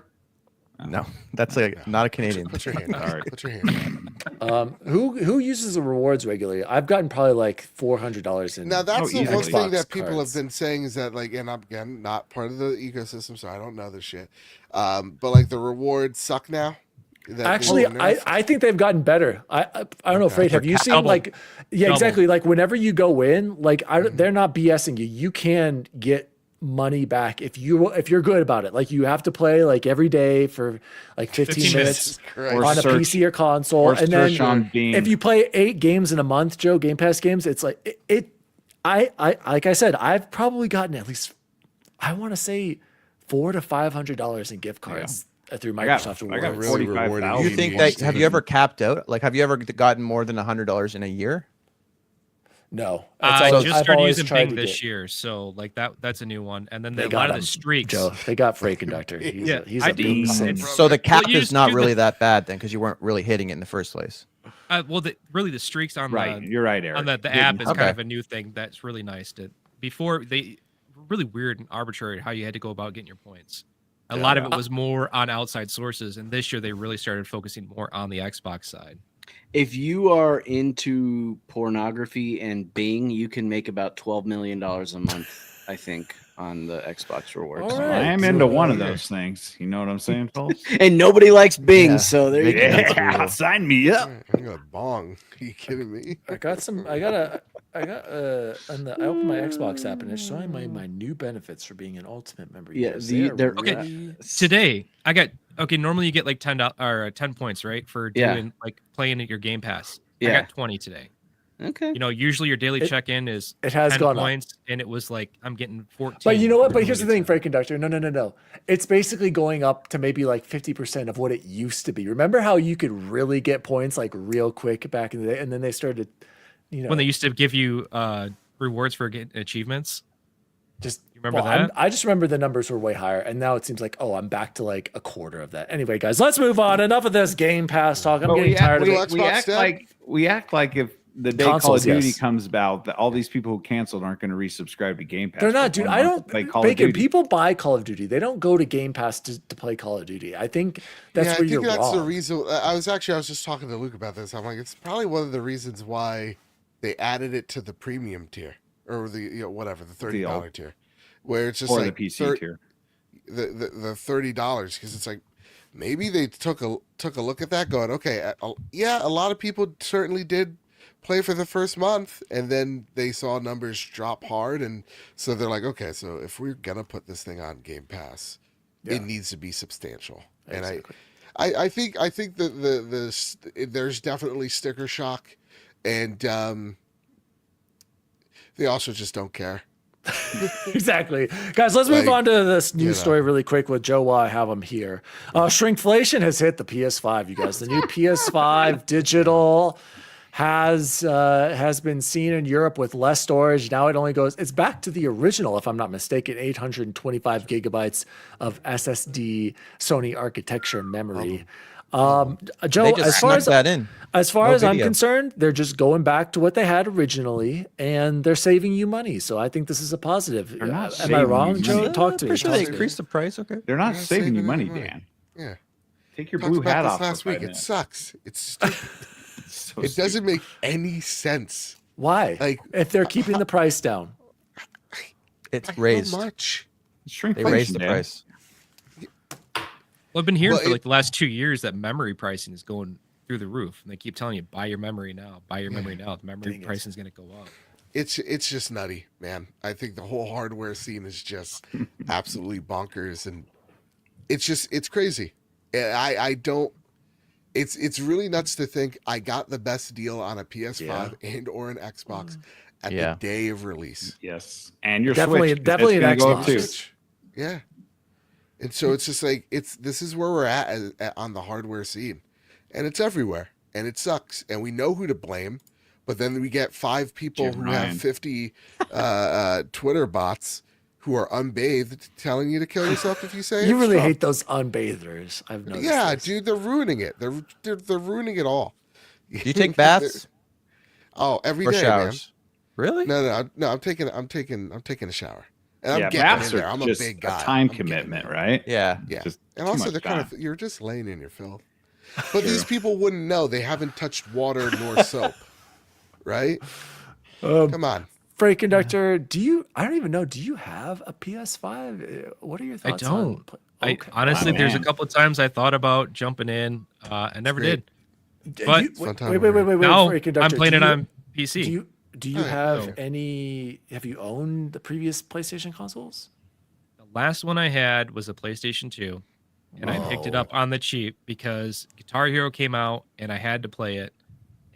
no, that's like not a Canadian. Put your hand Sorry. up. Put your hand up. Who uses the rewards regularly? I've gotten probably like $400 in. Now that's the easily. one thing Xbox that people cards. have been saying is that like, and I'm again not part of the ecosystem, so I don't know this shit. But like the rewards suck now. That Actually, they were nerfed. I think they've gotten better. I don't know, Okay. Freight. Have you seen Double. like, yeah, Double. exactly. Like whenever you go in, like they're not BSing you. You can get money back if you're good about it. Like you have to play like every day for like 15 15 minutes Jesus Christ. Or on a search- PC or console, or and then search on Bing. if you play 8 games in a month, Joe, Game Pass games, it's like I like I said, I've probably gotten at least I want to say $400 to $500 in gift cards through I got Microsoft I got Rewards. Really 45,000. rewarding. You think games that? Have you ever capped out? Like, have you ever gotten more than $100 in a year? No, I always- just I've started always using tried Bing to this get- year, so like that's a new one. And then They a got lot of him, the streaks. Joe. They got Freight Conductor. He's Yeah, he's I a do- Bing Oh, sim. bro. So the cap you is just not do the- really that bad then, because you weren't really hitting it in the first place. Well, really the streaks on Right. the You're right, Eric. on the Didn't- app is Okay. kind of a new thing that's really nice. Before they were really weird and arbitrary how you had to go about getting your points. A lot of it was more on outside sources, and this year they really started focusing more on the Xbox side. If you are into pornography and Bing, you can make about $12 million a month, I think, on the Xbox rewards. All I right. am into one of those things. You know what I'm saying, folks? And nobody likes Bing, Yeah. so there you Make go. it Yeah, sign me up. I got a bong. Are you kidding me? I got I opened my Xbox app and it's showing my new benefits for being an Ultimate member. You Yeah, guys, the- they are they're- Okay. really- Today I got normally you get like $10 or 10 points, right, for Yeah. doing like playing at your Game Pass. I Yeah. got 20 today. Okay. You know, usually your daily It- check-in is It has 10 gone up. points, and it was like I'm getting 14. But you know what? for But here's the doing thing, it. Freight Conductor. No. It's basically going up to maybe like 50% of what it used to be. Remember how you could really get points like real quick back in the day, and then they started, When they used to give you rewards for getting achievements. just You remember that? I just remember the numbers were way higher, and now it seems like I'm back to like a quarter of that. Anyway, guys, let's move on. Enough of this Game Pass talk. I'm But getting tired of we it. act- we Xbox act Dev? like if the day Consoles, Call of Duty yes. comes about, that all these people who canceled aren't going to resubscribe to Game Pass. They're for not, dude. 1 I month don't. to play Call of Bacon, Duty. people buy Call of Duty. They don't go to Game Pass to play Call of Duty. I think that's yeah, where I you're think that's the wrong. reason. I was just talking to Luke about this. I'm like, it's probably one of the reasons why they added it to the premium tier or the whatever the $30 tier, where it's just or like the PC tier. the $30 because it's like maybe they took a look at that going, okay, yeah, a lot of people certainly did play for the first month and then they saw numbers drop hard, and so they're like, okay, so if we're gonna put this thing on Game Pass, Yeah. it needs to be substantial. Exactly. And I think that there's definitely sticker shock, and they also just don't care. Exactly. Guys, let's move Like, on to this you news know. story really quick with Joe while I have him here. Shrinkflation has hit the PS5, you guys. The new PS5 digital has been seen in Europe with less storage. Now it's back to the original, if I'm not mistaken, 825 gigabytes of SSD Sony architecture memory. Joe, They just snuck that in. as far No as I'm video. concerned, they're just going back to what they had originally, and they're saving you money. So I think this is a positive. They're not Am saving I you wrong, money. Joe? Talk to me. Pretty sure talk they to me. increased the price. Okay. They're not They're not saving you saving money, any money. Dan. Yeah, Take your talked blue about hat this off. last for week. 5 It minutes. sucks. It's stupid. So It doesn't make any sense. Why? Like- if they're keeping the price down. It's By raised. How much? stupid. They raised the Dan. price. Well, I've been hearing Well, for it- like the last 2 years that memory pricing is going through the roof, and they keep telling you buy your memory now, buy your memory now. The memory Dang it. pricing is going to go up. It's just nutty, man. I think the whole hardware scene is just absolutely bonkers, and it's crazy. I don't. It's really nuts to think I got the best deal on a PS5 and or an Xbox at Yeah. the day of release. Yes, and your Definitely- Switch. definitely That's an gonna go up Xbox. too. Switch. Yeah. And so it's just like this is where we're at on the hardware scene, and it's everywhere, and it sucks, and we know who to blame, but then we get 5 people Jim who Ryan. have 50 Twitter bots who are unbathed telling you to kill yourself if you say You it's really Trump. hate those unbathers. I've noticed. Yeah, this. dude, they're ruining it. They're ruining it all. Do you take baths Oh, every or day, showers? Really? man. No. I'm taking a shower, and I'm Yeah, getting baths in there. are I'm a just big guy. a time I'm getting commitment, there. right? Yeah. Yeah, Just and too also much they're kind time. of you're just laying in your filth. But these people wouldn't know. They haven't touched water nor soap, right? Come on. Freight Conductor, I don't even know. Do you have a PS5? What are your I thoughts don't. on? I honestly, Wow, there's a man. couple of times I thought about jumping in. I never great. did. But- wait, Fun time wait, wait, over wait, wait, Now Freight Conductor. I'm playing do it you- on PC. Do you Oh, yeah. have Oh. any? Have you owned the previous PlayStation consoles? The last one I had was a PlayStation 2, and I picked it up on the cheap because Guitar Hero came out and I had to play it.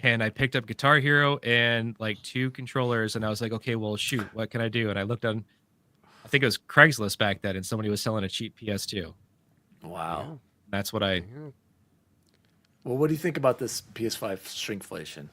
And I picked up Guitar Hero and like 2 controllers, and I was like, okay, well, shoot, what can I do? And I looked on, I think it was Craigslist back then, and somebody was selling a cheap PS2. Wow. That's what I. Yeah. Well, what do you think about this PS5 shrinkflation?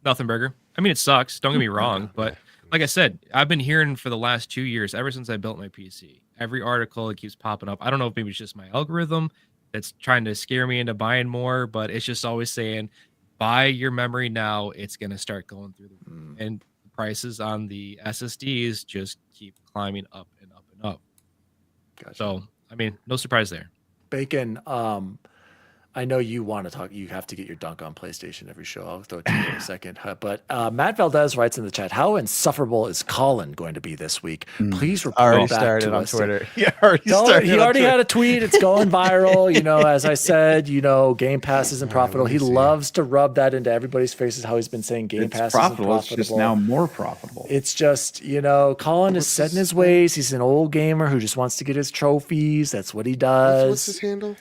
Nothing burger. I mean, it sucks. Don't get me wrong, but like I said, I've been hearing for the last 2 years, ever since I built my PC, every article it keeps popping up. I don't know if maybe it's just my algorithm that's trying to scare me into buying more, but it's just always saying, buy your memory now. It's going to start going through the roof. And the prices on the SSDs just keep climbing up and up and up. Gotcha. So, I mean, no surprise there. Bacon, I know you want to talk. You have to get your dunk on PlayStation every show. I'll throw it to you in a second. But Matt Valdez writes in the chat, how insufferable is Colin going to be this week? Please report Already back started to on us. Twitter. He already had a tweet. It's going viral. As I said, Game Pass isn't profitable. He loves to rub that into everybody's faces, how he's been saying Game Pass isn't profitable. It's just now more profitable. It's just, Colin is set in his ways. He's an old gamer who just wants to get his trophies. That's what he does. What's his handle?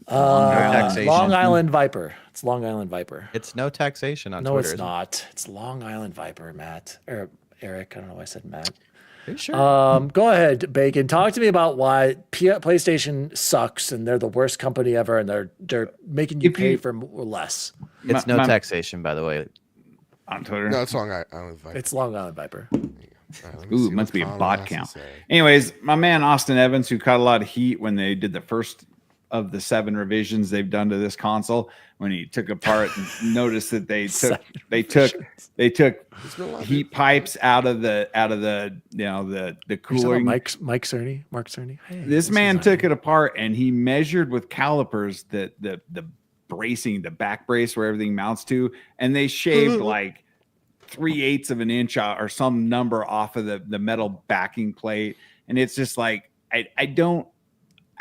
taxation. Long Island Viper. It's Long Island Viper. It's no taxation on No, Twitter. it's not. It's Long Island Viper, Matt. Or Eric. I don't know why I said Matt. Are you sure? Go ahead, Bacon. Talk to me about why PlayStation sucks and they're the worst company ever, and they're making you pay for less. It's no taxation, by the way. On Twitter. No, it's Long Island Viper. It's Long Island Viper. Ooh, it must be a bot count. Anyways, my man Austin Evans, who caught a lot of heat when they did the first of the 7 revisions they've done to this console, when he took apart and noticed that they took heat pipes out of the cooling. Mark Cerny. Hey, this man took it apart and he measured with calipers the bracing, the back brace where everything mounts to, and they shaved like 3/8 of an inch or some number off of the metal backing plate. And it's just like, I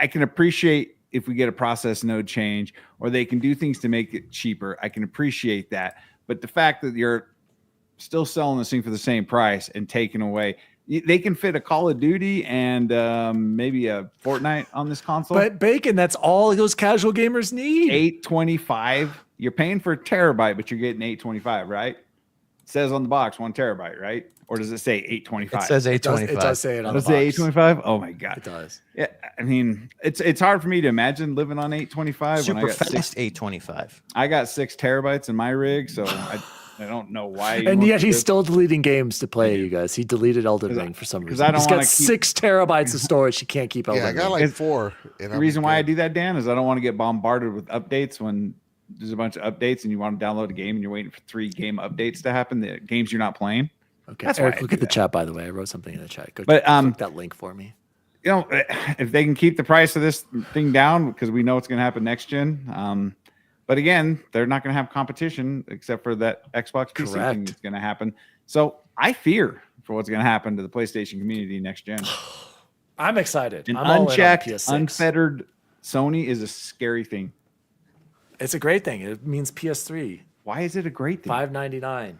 can appreciate if we get a process node change or they can do things to make it cheaper. I can appreciate that. But the fact that you're still selling this thing for the same price and taking away, they can fit a Call of Duty and maybe a Fortnite on this console. But Bacon, that's all those casual gamers need. 825. You're paying for a terabyte, but you're getting 825, right? It says on the box 1 terabyte, right? Or does it say 825? It says 825. It does say it on Does the it box. say 825? Oh my god. It does. Yeah, I mean, it's hard for me to imagine living on 825 when I Super got fast 825. I got 6 terabytes in my rig, so I don't know why. And yet he's still deleting games to play, you guys. He deleted Elden Ring for some reason. I don't He's got wanna keep- 6 terabytes of storage. He can't keep Elden Yeah, I got Ring. like 4. The reason why I do that, Dan, is I don't want to get bombarded with updates when there's a bunch of updates and you want to download a game and you're waiting for 3 game updates to happen. The games you're not playing. Okay, That's why Eric, I look do at the that. chat, by the way. I wrote something in the chat. Go But, click that link for me. If they can keep the price of this thing down, because we know it's going to happen next gen. But again, they're not going to have competition except for that Xbox PC thing Correct. that's going to happen. So I fear for what's going to happen to the PlayStation community next gen. I'm excited. An I'm all in on the unchecked, PS6. unfettered Sony is a scary thing. It's a great thing. It means PS3, Why is it a great thing? $5.99.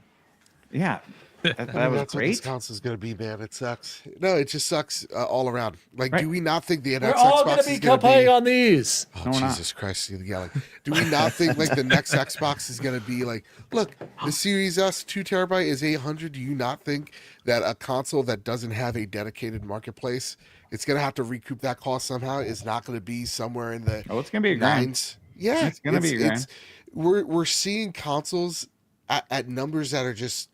Yeah, that I mean, was that's what this great. console is going to be, man. It sucks. No, it just sucks all around. Like, Right. do we not think the We're next all Xbox going to be is going to playing be? on these. Oh, No, we're not. Jesus Christ! Yeah, like, do we not think like the next Xbox is going to be like, look, the Series S 2 terabyte is 800. Do you not think that a console that doesn't have a dedicated marketplace, it's going to have to recoup that cost somehow? Is not going to be somewhere in the Oh, it's going to be a grind. nines. Yeah, It's gonna be a grind. We're seeing consoles at numbers that are just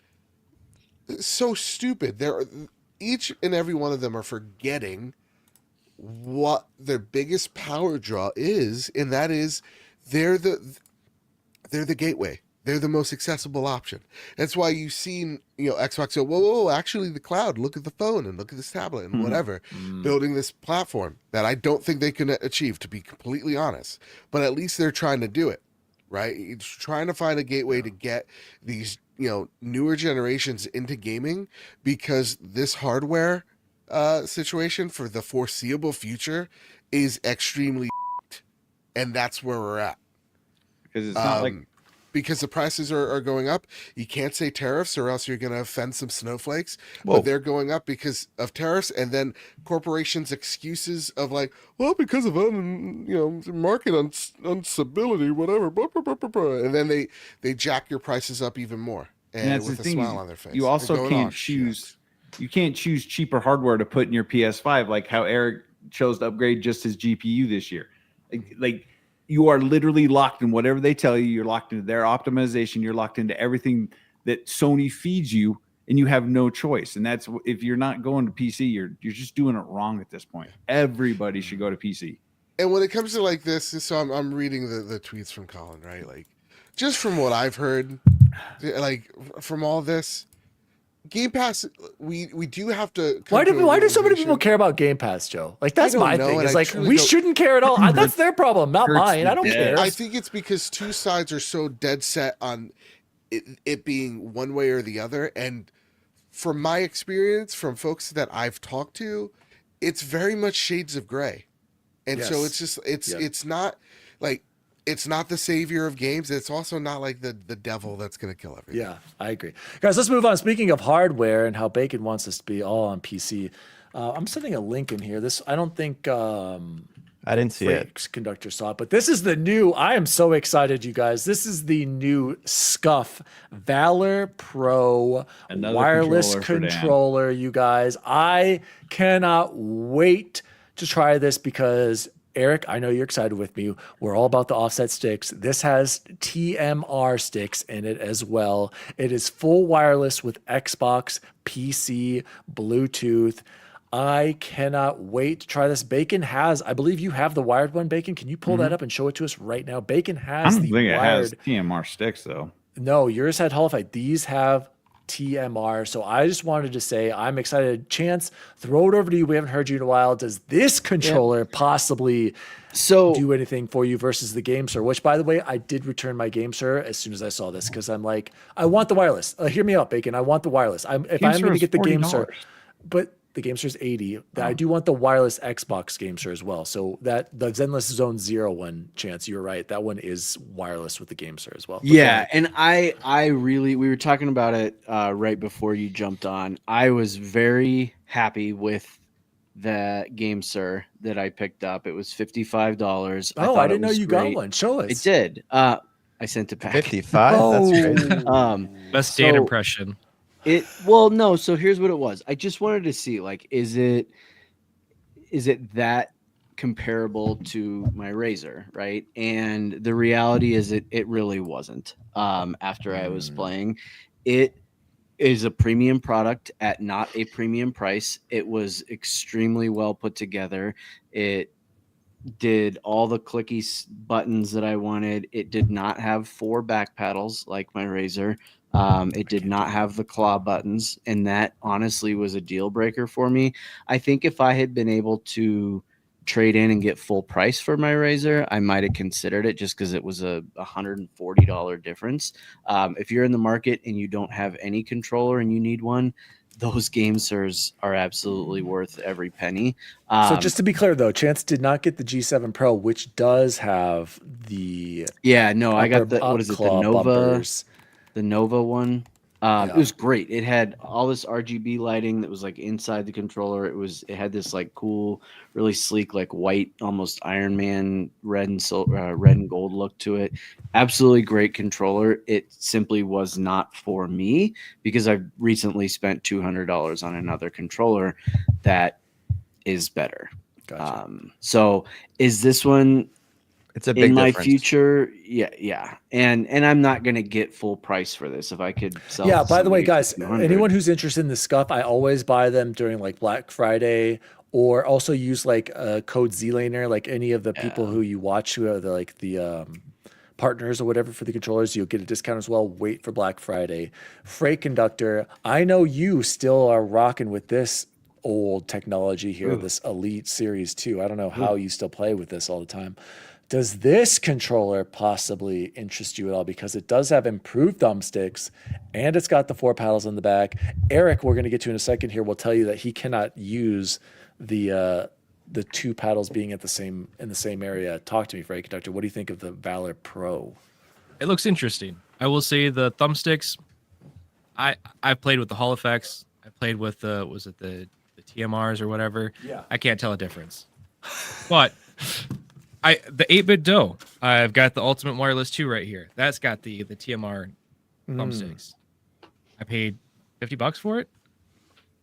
so stupid. Each and every one of them are forgetting what their biggest power draw is, and that is they're the gateway. They're the most accessible option. That's why you've seen, Xbox go, whoa, actually the cloud, look at the phone and look at this tablet and whatever, building this platform that I don't think they can achieve, to be completely honest. But at least they're trying to do it, right? It's trying to find a gateway to get these, newer generations into gaming, because this hardware situation for the foreseeable future is extremely and that's where we're at. Because it's not like Because the prices are going up. You can't say tariffs or else you're going to offend some snowflakes. Whoa. But they're going up because of tariffs, and then corporations' excuses of like, well, because of market instability, whatever. Blah, blah, blah, blah, blah. And then they jack your prices up even more, and that's with the a thing, smile on their face. you They're also going, can't "Oh, choose. You can't choose cheaper hardware to put in your PS5, like how Eric chose to upgrade just his GPU this year. Like you are literally locked in whatever they tell you. You're locked into their optimization. You're locked into everything that Sony feeds you, and you have no choice. And that's, if you're not going to PC, you're just doing it wrong at this point. Everybody should go to PC. And when it comes to like this, so I'm reading the tweets from Colin, right? Like, just from what I've heard, like from all this, Game Pass, we do have to. Why do so many people care about Game Pass, Joe? Like, that's my thing. It's like, we shouldn't care at all. That's their problem, not mine. I don't care. I think it's because two sides are so dead set on it being one way or the other. And from my experience, from folks that I've talked to, it's very much shades of gray. And so it's just, it's not like, it's not the savior of games. It's also not like the devil that's going to kill everything. Yeah, I agree. Guys, let's move on. Speaking of hardware and how Bacon wants us to be all on PC, I'm sending a link in here. This, I don't think I didn't see it. Conductor saw it, but this is the new, I am so excited, you guys. This is the new SCUF Valor Pro Another wireless controller, you guys. I cannot wait to try this because Eric, I know you're excited with me. We're all about the offset sticks. This has TMR sticks in it as well. It is full wireless with Xbox, PC, Bluetooth. I cannot wait to try this. Bacon has, I believe you have the wired one, Bacon. Can you pull that up and show it to us right now? Bacon has I don't the think it wired. has TMR sticks though. No, yours had Hall of Fight. These have TMR. So I just wanted to say I'm excited. Chance, throw it over to you. We haven't heard you in a while. Does this controller possibly do anything for you versus the GameSir? Which, by the way, I did return my GameSir as soon as I saw this because I'm like, I want the wireless. Hear me out, Bacon. I want the wireless. If I'm going to get the GameSir, but the GameSir is $80. I do want the wireless Xbox GameSir as well. So that the Zenless Zone Zero one, Chance, you're right. That one is wireless with the GameSir as well. But yeah, and I really, we were talking about it right before you jumped on. I was very happy with the GameSir that I picked up. It was $55. Oh, I didn't know you got one. Show us. It did. I sent it back. 55. That's crazy. Best date impression. No, so here's what it was. I just wanted to see, like, is it that comparable to my Razer, right? And the reality is it really wasn't. After I was playing, it is a premium product at not a premium price. It was extremely well put together. It did all the clicky buttons that I wanted. It did not have 4 back paddles like my Razer. It did not have the claw buttons, and that honestly was a deal breaker for me. I think if I had been able to trade in and get full price for my Razer, I might have considered it just because it was a $140 difference. If you're in the market and you don't have any controller and you need one, those GameSirs are absolutely worth every penny. So just to be clear, though, Chance did not get the G7 Pro, which does have the I got the what is it, the Nova bumpers. The Nova one. It was great. It had all this RGB lighting that was like inside the controller. It had this like cool, really sleek, like white, almost Iron Man red and gold look to it. Absolutely great controller. It simply was not for me because I've recently spent $200 on another controller that is better. Gotcha. So is this one? It's a big in my difference. future, yeah, and I'm not gonna get full price for this if I could sell. Yeah. By the way, guys, 200. anyone who's interested in the SCUF, I always buy them during like Black Friday, or also use like code ZLaner, like any of the people who you watch who are the partners or whatever for the controllers. You'll get a discount as well. Wait for Black Friday. Freight Conductor, I know you still are rocking with this old technology here, this Elite Series 2. I don't know how you still play with this all the time. Does this controller possibly interest you at all? Because it does have improved thumbsticks and it's got the 4 paddles on the back. Eric, we're going to get to in a second here, will tell you that he cannot use the 2 paddles being in the same area. Talk to me, Freight Conductor. What do you think of the Valor Pro? It looks interesting. I will say the thumbsticks. I played with the Hall effects. I played with the TMRs or whatever. Yeah. I can't tell a difference. But the 8Bitdoe, I've got the Ultimate Wireless 2 right here. That's got the TMR thumbsticks. I paid $50 for it.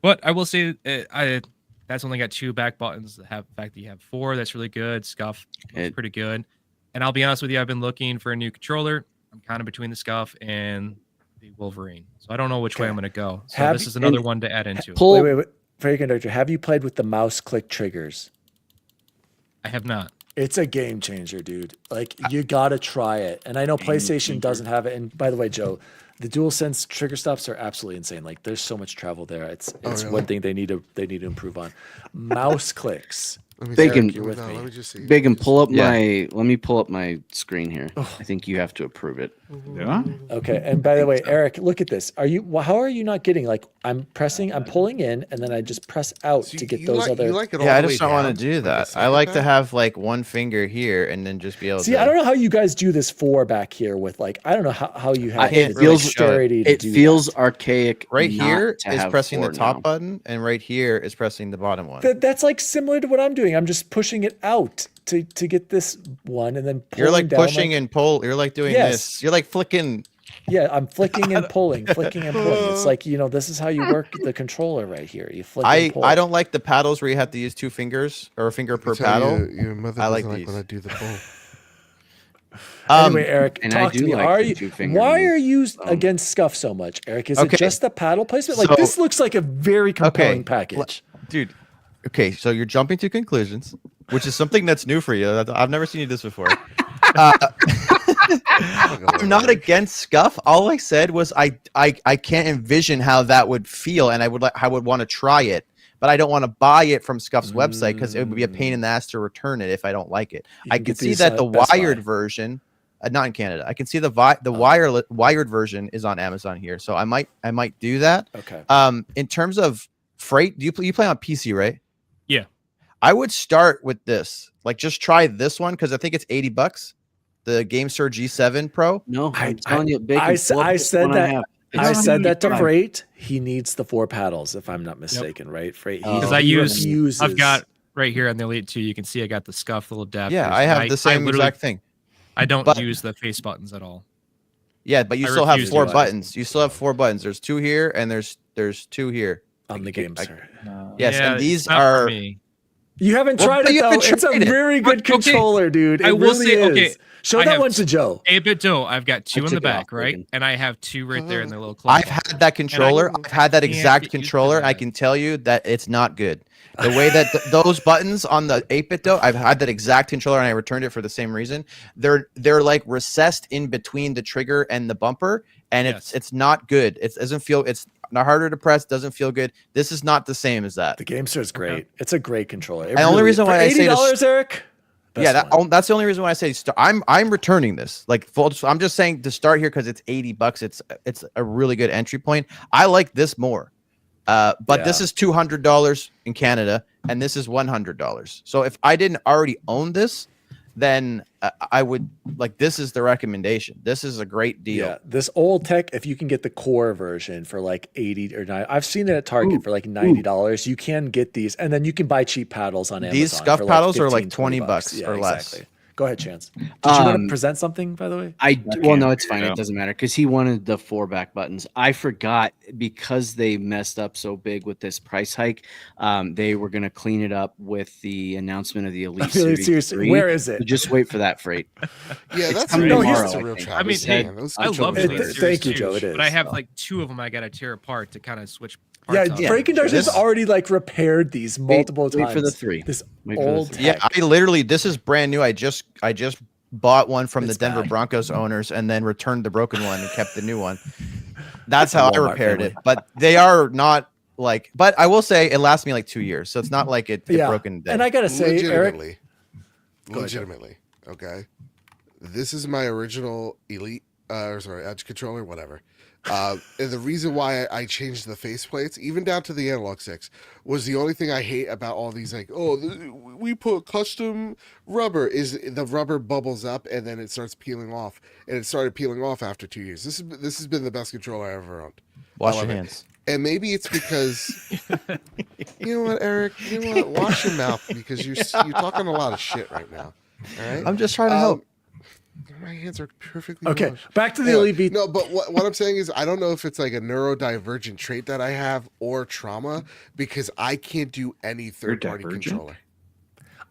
But I will say that's only got 2 back buttons. The fact that you have 4, that's really good. SCUF looks pretty good. And I'll be honest with you, I've been looking for a new controller. I'm kind of between the Scuff and the Wolverine, so I don't know which way I'm going to go. So this is another one to add into it. Wait. Freight Conductor, have you played with the mouse click triggers? I have not. It's a game changer, dude. Like, you gotta try it. And I know PlayStation doesn't have it. And by the way, Joe, the DualSense trigger stops are absolutely insane. Like, there's so much travel there. It's really? one thing they need to improve on. Mouse clicks. Bacon, You're with me. Let me just see. Bacon, pull up Yeah. let me pull up my screen here. I think you have to approve it. Yeah. Okay. And by the way, Eric, look at this. How are you not getting, like, I'm pulling in, and then I just press out So to get you those like, other. You like it all Yeah, I the just way don't want down, to do like a that. I like to psychopath? have like one finger here and then just be able See, to. I don't know how you guys do this 4 back here with, like, I don't know how you have can't the really dexterity to It do feels that. archaic. Right not here to is have pressing the 4 top now. button, and right here is pressing the bottom one. That's like similar to what I'm doing. I'm just pushing it out to get this one, and then pulling You're like down, pushing and pull. You're like doing Yes. this. You're like flicking. Yeah, I'm flicking and pulling, flicking and pulling. It's like, this is how you work the controller right here. You flick and pull. I don't like the paddles where you have to use 2 fingers or a finger per paddle. Your mother I doesn't like like these. when I do the pull. Anyway, Eric, and I talk to do me. like Are the you, two-finger why move. are you against Scuff so much, Eric? Is Okay. it just the paddle placement? Like, So- this looks like a very compelling Okay. package. Dude. Okay, so you're jumping to conclusions, which is something that's new for you. I've never seen you do this before. I'm not against Scuff. All I said was I can't envision how that would feel, and I would want to try it, but I don't want to buy it from Scuff's website because it would be a pain in the ass to return it if I don't like it. You I can can get see these that at the Best Buy. wired version, not in Canada. I can see the wired version is on Amazon here, so I might do that. Okay. In terms of freight, you play on PC, right? Yeah. I would start with this. Like, just try this one because I think it's $80. The GameSir G7 Pro. No, I- I'm telling you, Bacon. I pull up I this said one that. have. I It's said that to $75. Freight. He needs the 4 paddles, if I'm not mistaken, right? Freight. Because I he use- refuses. I've got right here on the Elite 2, you can see I got the Scuff little adapters. Yeah, I have the same literally- exact thing. I don't But- have the face buttons at all. Yeah, but you I still have refuse to 4 use it. buttons. You still have 4 buttons. There's 2 here and there's 2 here. on the game, sir. Yes, Yeah, and these it's not for are. me. You haven't Well, tried but it you though. haven't It's a tried it. very good Okay, controller, dude. It I will really say, is. okay, Show I that have one to Joe. Episdoe, I've got 2 in took the it back, off, right? Bacon. And I have 2 right there in the little club. I've had that controller. I've had that can't exact get used to controller. I that. can tell you that it's not good. The way that those buttons on the 8-bit I've had that exact controller and I returned it for the same reason. They're like recessed in between the trigger and the bumper, and Yes. it's not good. It doesn't feel. It's not harder to press. Doesn't feel good. This is not the same as that. The GameStar is great. It's a great controller. It The only reason for why I say to $80, Eric. Yeah, best one. that's the only reason why I say I'm returning this. Like, I'm just saying to start here because it's $80. It's a really good entry point. I like this more, but this Yeah. is $200 in Canada, and this is $100. So if I didn't already own this, then I would like. This is the recommendation. This is a great deal. Yeah, this old tech, if you can get the core version for like 80 or 90, I've seen it at Target for like $90. You can get these, and then you can buy cheap paddles on Amazon. These Scuff for paddles are 15, like 20 bucks Yeah, or less. Go ahead, Chance. Did you want to Um, present something, by the way? Well, no, it's fine. figure it It out. doesn't matter because he wanted the 4 back buttons. I forgot because they messed up so big with this price hike. They were going to clean it up with the announcement of the Elite Really Series seriously, 3. where is it? So just wait for that freight. Yeah, It's that's coming a real, tomorrow, that's a I real think. I mean, travesty, hey, man. Those I love controllers the It- are- Elite thank Series you, 2, Joe, it is. But I have like 2 of them I got to tear apart to kind of switch Yeah, parts out. Frank and Darcy's This- already like repaired these multiple wait times. for the 3. This Wait for the old 3. tech. Yeah, I literally. This is brand new. I just bought one from It's the Denver bad. Broncos owners and then returned the broken one and kept the new one. That's how I Walmart repaired family. it. But they are not like. But I will say it lasts me like 2 years, so it's not like it yeah, broken. Dead. and I gotta say, Eric, legitimately, Go ahead, Joe. legitimately, okay. This is my original Elite, Edge controller, whatever. And the reason why I changed the faceplates, even down to the analog sticks, was the only thing I hate about all these. Like, we put custom rubber. Is the rubber bubbles up and then it starts peeling off, and it started peeling off after 2 years. This has been the best controller I ever owned. Wash I your love it. hands. And maybe it's because, you know what, Eric? You know what? Wash your mouth because you're talking a lot of shit right now. All right. I'm just trying to help. My hands are perfectly okay, washed. back to the Anyway, Elite V. no, but what I'm saying is I don't know if it's like a neurodivergent trait that I have or trauma because I can't do any third-party divergent? controller.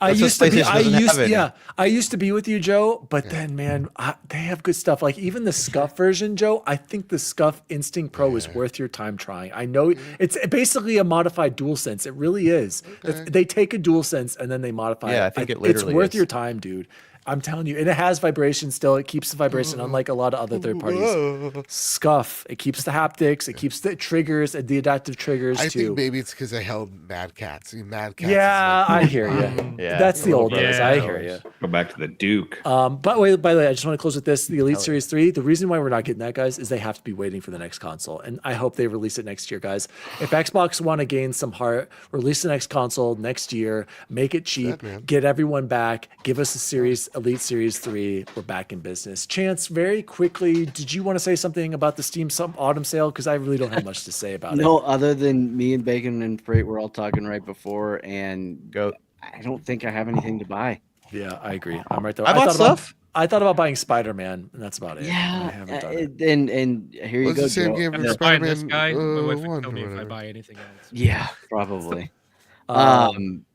I That's what used to be. PlayStation doesn't have any. I used to be with you, Joe. But then, man, they have good stuff. Like even the Scuff version, Joe. I think the Scuff Instinct Pro is worth your time trying. I know it's basically a modified DualSense. It really is. They take a DualSense and then they modify it. Yeah, I think it It's literally worth is. your time, dude. I'm telling you, and it has vibration still. It keeps the vibration, unlike a lot of other third parties. Scuff. It keeps the haptics. It keeps the triggers and the adaptive triggers I too. think maybe it's because I held Mad Cats. Mad Cats. Yeah, I hear you. Yeah, That's the old bit. days. Yeah. I hear you. Go back to the Duke. By the way, I just want to close with this. The Elite Series 3, the reason why we're not getting that, guys, is they have to be waiting for the next console. And I hope they release it next year, guys. If Xbox want to gain some heart, release the next console next year, make it cheap, Sad, man. get everyone back, give us a Elite Series 3. We're back in business. Chance, very quickly, did you want to say something about the Steam autumn sale? Because I really don't have much to say about it. No, other than me and Bacon and Freight were all talking right before, and I don't think I have anything to buy. Yeah, I agree. I'm right there. I bought thought stuff. I thought about buying Spider-Man, and that's about it. I Yeah, haven't done it. and here you Well, go. it's the same Joe. game After for buying this Spider-Man guy, my wife would 1 kill or me if I whatever. buy anything else. Yeah, probably.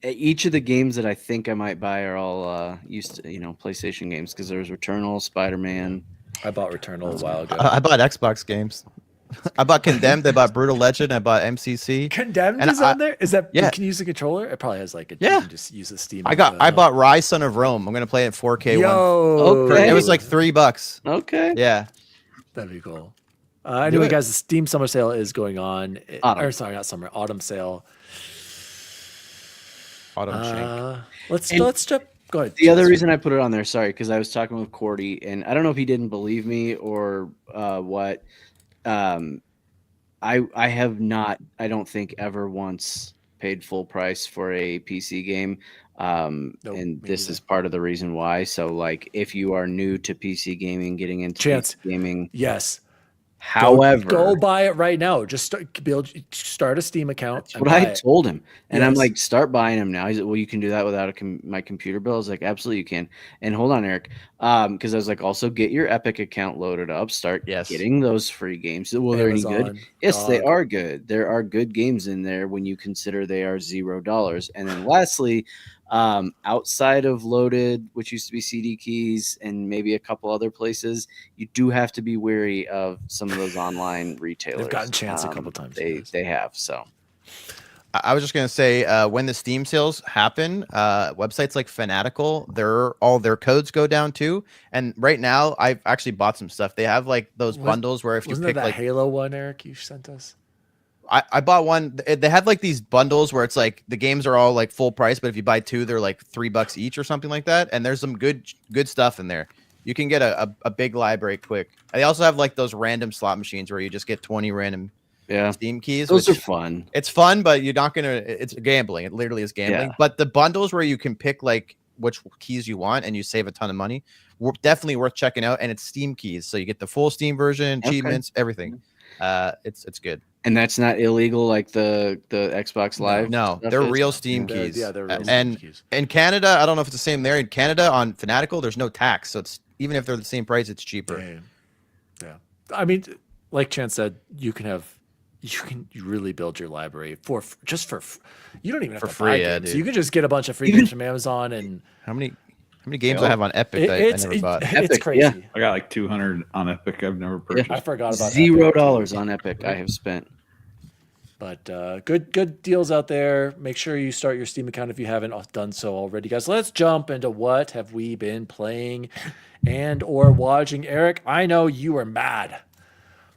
Each of the games that I think I might buy are all PlayStation games because there's Returnal, Spider-Man. I bought Returnal a while ago. I bought Xbox games. I bought Condemned. I bought Brutal Legend. I bought MCC. Condemned And is on there? Is that yeah. you can use the controller? It probably has like a Yeah. you can just use the Steam. I bought Rise Son of Rome. I'm gonna play it 4K. Yo, Okay. It was like $3. Okay. Yeah. that'd be cool. Anyway, it. guys, the Steam summer sale is going on. Autumn. Or sorry, not summer, autumn sale. Autumn Shank. Let's jump. Go ahead. The other Chance. reason I put it on there, sorry, because I was talking with Cordy, and I don't know if he didn't believe me or what. I have not, I don't think, ever once paid full price for a PC game. And me this neither. is part of the reason why. So, like, if you are new to PC gaming, getting into Chance. PC gaming, Yes. however, go buy it right now. Just start a Steam account. that's and what I buy it. told him. And I'm Yes. like, start buying them now. He's like, well, you can do that without my computer bill. I was like, absolutely you can. And hold on, Eric. Because I was like, also get your Epic account loaded up. Start Yes. getting those free games. Well, they're any good? Amazon, Yes, they GOG. are good. There are good games in there when you consider they are $0. And then lastly, outside of Loaded, which used to be CD Keys and maybe a couple other places, you do have to be wary of some of those online retailers. gotten Chance a couple times, yes. They have. So I was just gonna say when the Steam sales happen, websites like Fanatical, all their codes go down too. And right now, I've actually bought some stuff. They have like those bundles where if you Wasn't pick that like Halo one, Eric, you sent us? I bought one. They have like these bundles where it's like the games are all like full price, but if you buy two, they're like $3 each or something like that. And there's some good stuff in there. You can get a big library quick. They also have like those random slot machines where you just get 20 random yeah, Steam keys. those are which- fun. It's fun, but you're not gonna. It's gambling. It literally is gambling. Yeah. But the bundles where you can pick like which keys you want and you save a ton of money, definitely worth checking out. And it's Steam keys, so you get the full Steam version, Okay. achievements, everything. It's good. And that's not illegal like the Xbox Live. No, stuff they're is? real Steam They're- keys. yeah, they're real Steam and keys. in Canada, I don't know if it's the same there. In Canada, on Fanatical, there's no tax, so it's even if they're the same price, it's cheaper. Damn. Yeah. I mean, like Chance said, you can really build your library you don't even have For to free, buy yeah, games. dude. You can just get a bunch of free games from Amazon and How many games I have on Epic that I never bought? it's Epic, crazy. yeah. I got like 200 on Epic. I've never purchased. I forgot about $0 Epic. on Epic I have spent. But good deals out there. Make sure you start your Steam account if you haven't done so already, guys. Let's jump into what have we been playing and or watching. Eric, I know you are mad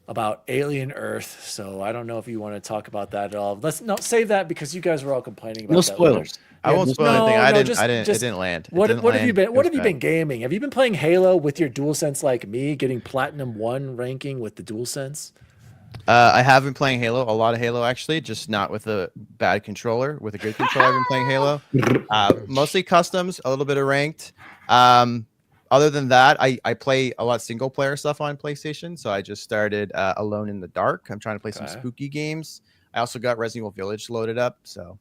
about Alien Earth, so I don't know if you want to talk about that at all. Let's save that because you guys were all complaining about No that. spoilers. I won't spoil No, anything. no, I didn't. just- I didn't. just- It didn't land. It What didn't have you land. been? It What was have you bad. been gaming? Have you been playing Halo with your DualSense like me, getting Platinum 1 ranking with the DualSense? I have been playing Halo, a lot of Halo actually, just not with a bad controller. With a good controller, I've been playing Halo. Mostly customs, a little bit of ranked. Other than that, I play a lot of single player stuff on PlayStation. So I just started Alone in the Dark. I'm trying to play some Okay. spooky games. I also got Resident Evil Village loaded up. So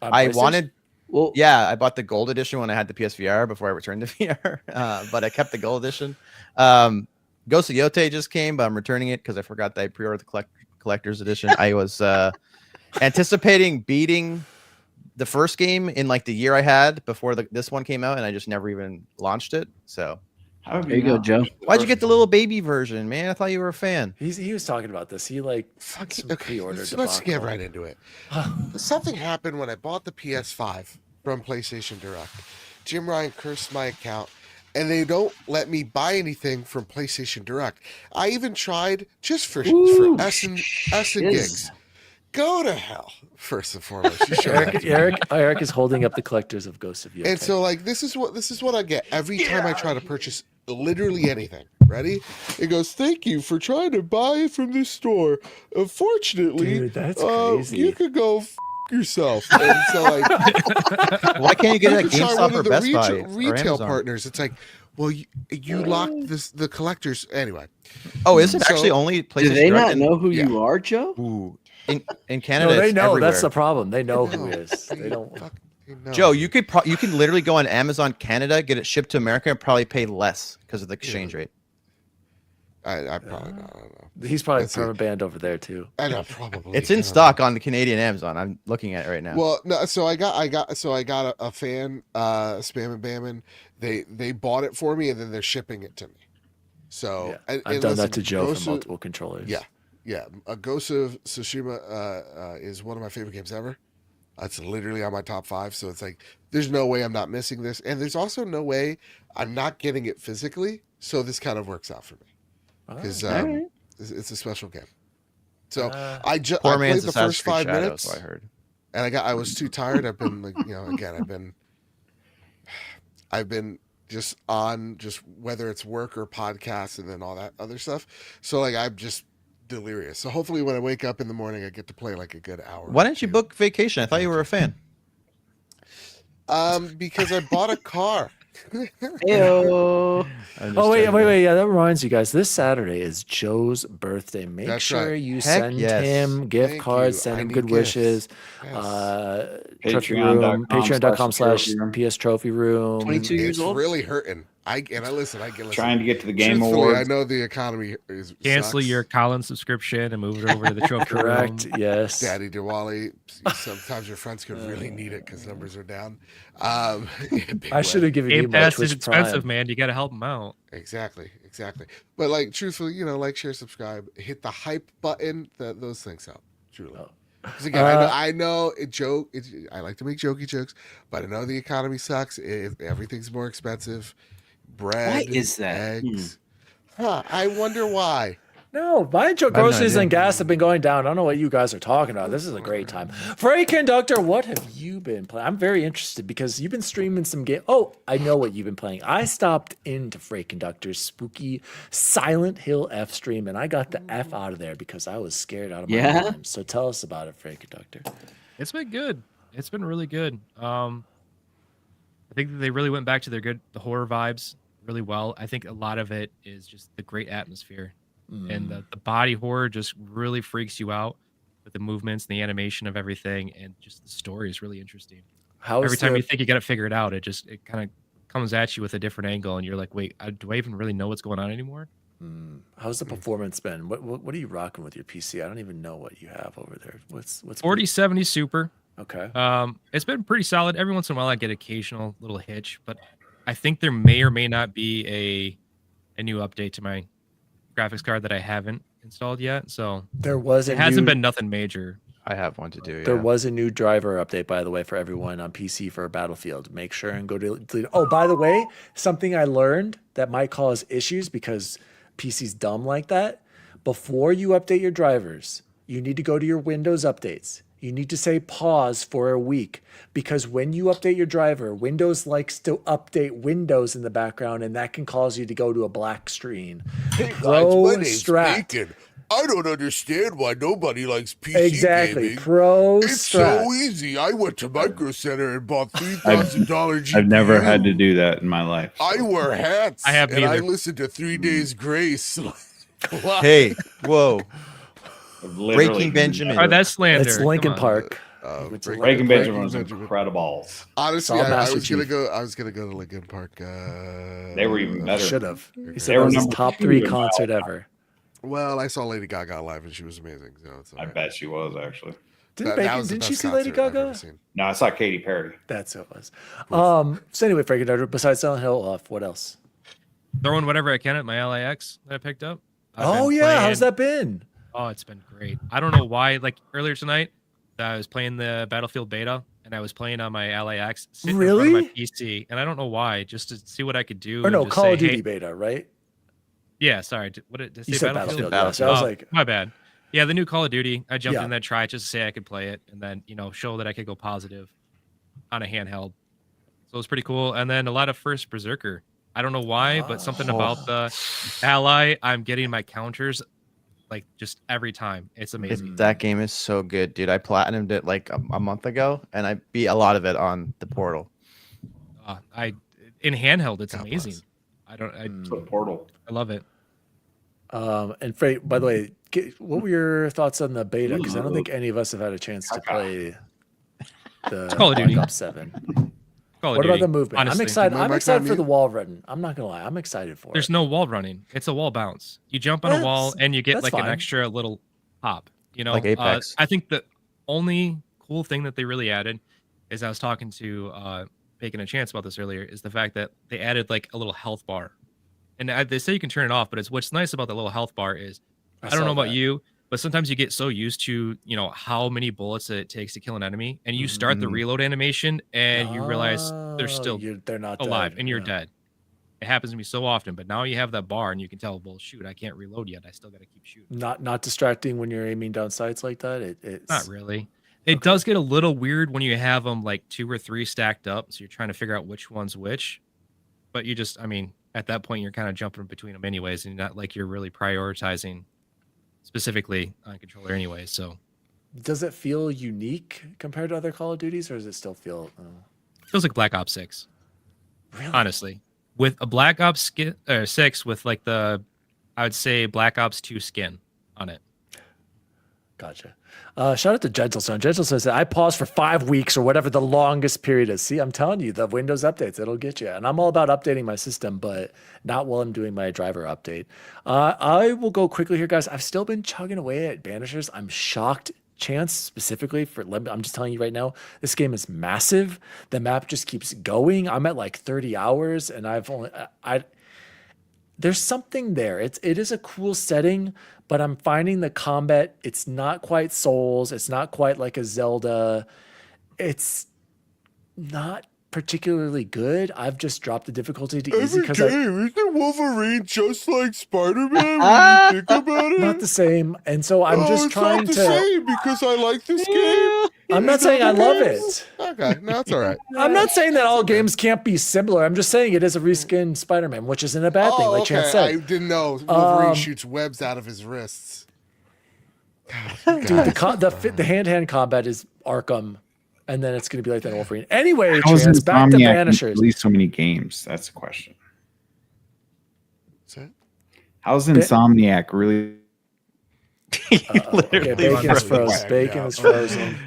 On I PlayStation? wanted, Well, yeah, I bought the gold edition when I had the PSVR before I returned to VR, but I kept the gold edition. Ghost of Yote just came, but I'm returning it because I forgot that I pre-ordered the collector's edition. I was anticipating beating the first game in like the year I had before this one came out, and I just never even launched it. So How have There you go, not- Joe. why'd you get the little baby version, man? I thought you were a fan. He was talking about this. He like Fuck, some okay, pre-order let's get debacle. right into it. Something happened when I bought the PS5 from PlayStation Direct. Jim Ryan cursed my account, and they don't let me buy anything from PlayStation Direct. I even tried just for S and gigs. Go to hell, first and foremost. You should have. Eric is holding up the collectors of Ghost of Yotei. And so, like, this is what I get every time I try to purchase literally anything. Ready? It goes, "Thank you for trying to buy from this store. Unfortunately, Dude, that's crazy. you could go yourself." And so, like, Why can't you get it you at could try GameStop one or of the Best Buy or retail Amazon? partners. It's like, well, you locked the collectors anyway. Oh, is it So- actually only PlayStation? Do they Direct not know who Yeah. you are, Joe? Ooh, in no, Canada, they it's know. everywhere. That's the problem. They know who he is. They don't. Fucking know. Joe, you could you can literally go on Amazon Canada, get it shipped to America, and probably pay less because of the exchange rate. I probably not. I don't know. He's probably That's it. perma banned over there too. I know, probably. It's I in don't know. stock on the Canadian Amazon. I'm looking at it right now. Well, no, so I got a fan, Spam and Bammin. They bought it for me and then they're shipping it to me. So Yeah. and I've done listen, that to Joe Ghost for of- multiple controllers. Yeah, a Ghost of Tsushima is one of my favorite games ever. It's literally on my top 5. So it's like there's no way I'm not missing this, and there's also no way I'm not getting it physically. So this kind of works out for me because Alright. it's a special game. So Uh, I Poor played man's the Assassin's first Creed 5 Shadows, minutes. so I heard. And I was too tired. I've been like, again, I've been just whether it's work or podcasts and then all that other stuff. So like I'm just delirious. So hopefully when I wake up in the morning, I get to play like a good hour. Why or didn't you two. book vacation? I thought you were a fan. Because I bought a car. Heyo. Oh wait. Yeah, that reminds you guys. This Saturday is Joe's birthday. Make That's sure right. you Heck send yes. him gift Thank cards, you. send I him need good gifts. wishes. Yes. Trophy room, Patreon.com/PS patreon.com/PS Trophy Room. 22 years It's old. really hurting. I listen. Trying to get to the Game Truthfully, Awards. I know the economy is Cancel sucks. your Collins subscription and move it over to the trophy Correct. room. Yes. Daddy Diwali. Sometimes your friends could really need it because numbers are down. Big I should way. have given you Game my Pass is Twitch expensive, Prime. man. You got to help them out. Exactly. But like, truthfully, like, share, subscribe, hit the hype button. Those things help. Truly. Oh. 'Cause again, I know it joke. I like to make jokey jokes, but I know the economy sucks. Everything's more expensive. Bread. Why is that? Eggs. Huh? I wonder why. No, buying no groceries idea. and gas have been going down. I don't know what you guys are talking about. This is a great time. Frey Conductor, what have you been playing? I'm very interested because you've been streaming some game. Oh, I know what you've been playing. I stopped into Frey Conductor's spooky Silent Hill F stream and I got the F out of there because I was scared out of my Yeah? mind. So tell us about it, Frey Conductor. It's been good. It's been really good. I think that they really went back to the horror vibes really well. I think a lot of it is just the great atmosphere. And the body horror just really freaks you out with the movements and the animation of everything, and just the story is really interesting. Every time you think you got it figured out, it kind of comes at you with a different angle, and you're like, wait, do I even really know what's going on anymore? How's the performance been? What are you rocking with your PC? I don't even know what you have over there. What's 4070 Super. Okay. It's been pretty solid. Every once in a while, I get occasional little hitch, but I think there may or may not be a new update to my graphics card that I haven't installed yet. So There was it hasn't been nothing major. I have one to do. There yeah. was a new driver update, by the way, for everyone on PC for Battlefield. Make sure and go to delete. Oh, by the way, something I learned that might cause issues because PC's dumb like that. Before you update your drivers, you need to go to your Windows updates. You need to say pause for a week because when you update your driver, Windows likes to update Windows in the background, and that can cause you to go to a black screen. Pro Strat. I don't understand why nobody likes PC Exactly. gaming. Pro It's Strat. so easy. I went to Micro Center and bought $3,000 GPU. I've never had to do that in my life. I wear hats. I have and I neither. listened to 3 Days Grace. Wow. Hey, whoa! I've literally- Breaking Benjamin. Oh, that's slander. It's Come Lincoln on. Park. Breaking Breaking Benjamin was Benjamin. incredible. Honestly, Saw I Master was gonna Chief. go. I was gonna go to Lincoln Park. They were even better. Should have. He They said that were was his number top 2 3 in my concert all-time. ever. Well, I saw Lady Gaga live and she was amazing. So it's all I right. bet she was actually. Didn't, That Bacon, was the didn't you best see Lady concert I've ever Gaga? seen. No, I saw Katy Perry. That's who it was. So anyway, Frankenheimer, besides Silent Hill, what else? Throwing whatever I can at my LAX that I picked up. Oh yeah, how's that been? Oh, it's been great. I don't know why. Like earlier tonight, I was playing the Battlefield beta, and I was playing on my LAX sitting in front of my PC, and I don't know why, just to see what I could do. Or no, and just Call say, of Duty hey, beta, right? Yeah, sorry. What did it You say? said Battlefield. Battlefield. Yeah, so I was Oh, like, my bad. Yeah, the new Call of Duty. I jumped Yeah. in that try just to say I could play it, and then show that I could go positive on a handheld. So it was pretty cool. And then a lot of first Berserker. I don't know why, but something about the ally, I'm getting my counters like just every time. It's amazing. That game is so good, dude. I platinumed it like a month ago, and I beat a lot of it on the Portal. In handheld, it's God amazing. bless. It's a Portal. I love it. and Frey, by the way, what were your thoughts on the beta? Because I don't think any of us have had a chance to play the Call of Duty. Black Ops 7. Call of What about Duty, the movement? honestly. I'm excited. Am I I'm mic excited on for the mute? wall running. I'm not gonna lie. I'm excited for There's it. no wall running. It's a wall bounce. You jump on a wall and you get that's like fine. an extra little hop. Like Apex. I think the only cool thing that they really added is I was talking to Bacon a Chance about this earlier, is the fact that they added like a little health bar. And they say you can turn it off, but it's what's nice about the little health bar is I don't saw know about that. you, but sometimes you get so used to how many bullets it takes to kill an enemy, and you start the reload animation and you realize they're still they're not alive dead. and you're Yeah. dead. It happens to me so often, but now you have that bar and you can tell, well, shoot, I can't reload yet. I still got to keep shooting. Not distracting when you're aiming down sights like that. It's Not really. It does get a little weird when you have them like 2 or 3 stacked up, so you're trying to figure out which one's which. But you just, at that point, you're kind of jumping between them anyways, and not like you're really prioritizing specifically on controller anyway. So Does it feel unique compared to other Call of Duties, or does it still feel? it feels like Black Ops 6, Really? honestly. With a Black Ops 6 with like I would say Black Ops 2 skin on it. Gotcha. Shout out to Gentlestone. Gentle says, I paused for 5 weeks or whatever the longest period is. See, I'm telling you, the Windows updates, it'll get you. And I'm all about updating my system, but not while I'm doing my driver update. I will go quickly here, guys. I've still been chugging away at Banishers. I'm shocked. Chance specifically I'm just telling you right now, this game is massive. The map just keeps going. I'm at like 30 hours and there's something there. It is a cool setting, but I'm finding the combat, it's not quite Souls. It's not quite like a Zelda. It's not particularly good. I've just dropped the difficulty to easy because isn't Wolverine just like Spider-Man when you think about it? not the same. And so I'm just it's trying not the to. same because I like this game. I'm not saying I love it. Okay, no, that's all right. I'm not saying that all games can't be similar. I'm just saying it is a reskinned Spider-Man, which isn't a bad thing, like Chance I said. didn't know Wolverine shoots webs out of his wrists. Dude, the hand-to-hand combat is Arkham, and then it's going to be like that in Wolverine. Anyway, How is Chance, back to Insomniac Banishers. release so many games? That's the question. What's that? How's Insomniac really? Okay, Bacon is frozen. Yeah. Bacon is frozen.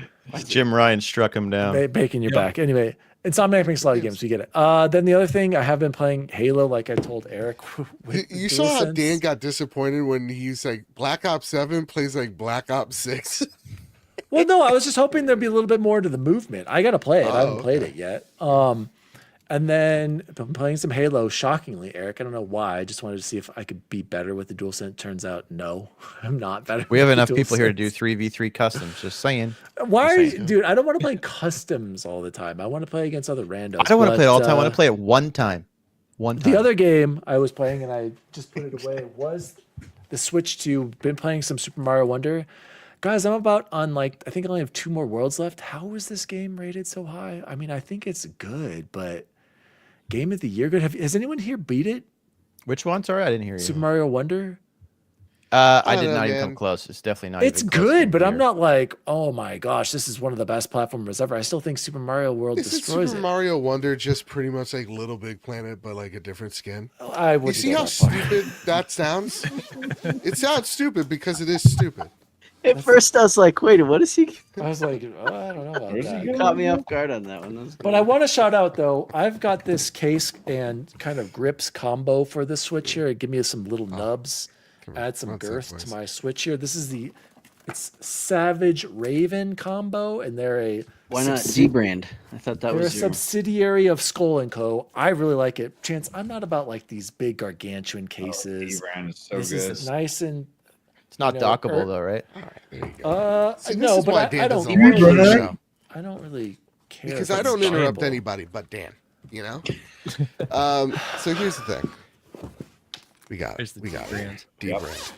Jim Ryan struck him down. Bacon, you're back. Anyway, Insomniac makes a lot of games. We get it. Then the other thing, I have been playing Halo, like I told Eric. with You the saw how DualSense. Dan got disappointed when he's like Black Ops 7 plays like Black Ops 6. Well, no, I was just hoping there'd be a little bit more to the movement. I got to play it. I haven't played it yet. And then I'm playing some Halo, shockingly, Eric. I don't know why. I just wanted to see if I could be better with the DualSense. Turns out, no, I'm not better. We have with the enough people here to do DualSense. 3v3 customs. Just saying. Why are Just you, saying. dude? I don't want to play customs all the time. I want to play against other randos. I don't want to play it all the time. I want but, to play it one time. One time. The other game I was playing and I just put it away was the Switch to. Been playing some Super Mario Wonder. Guys, I'm about on I think I only have 2 more worlds left. How is this game rated so high? I mean, I think it's good, but Game of the Year good. Has anyone here beat it? Which one? Sorry, I didn't hear you. Super Mario Wonder? I I did don't not know, even man. come close. It's definitely not. It's even close to good, but I'm here. not like, oh my gosh, this is one of the best platformers ever. I still think Super Mario World Isn't destroys Super it. Mario Wonder just pretty much like Little Big Planet, but like a different skin? I You wouldn't see go how that far. stupid that sounds? It sounds stupid because it is stupid. At first, I was like, "Wait, what is he?" I was like, oh, I don't know about Where's he that. going? Caught me off guard on that one. That was But I want to shout out though, I've got this case and kind of grips combo for the Switch here. Give me some little nubs, add some One sec, girth boys. to my Switch here. This is it's Savage Raven combo, and they're a Why not subsi- D-brand? I thought that They're a was your... subsidiary of Skull and Co. I really like it. Chance, I'm not about like these big gargantuan cases. D-brand is so this good. is nice and It's not you know, dockable though, right? All right, there you go. See, this no, is why but Dan I don't doesn't watch really, the show. I don't really care Because if I it's don't interrupt buyable. anybody but Dan. You know. So here's the thing. We got There's it. the We got it. D-brand. D-brand.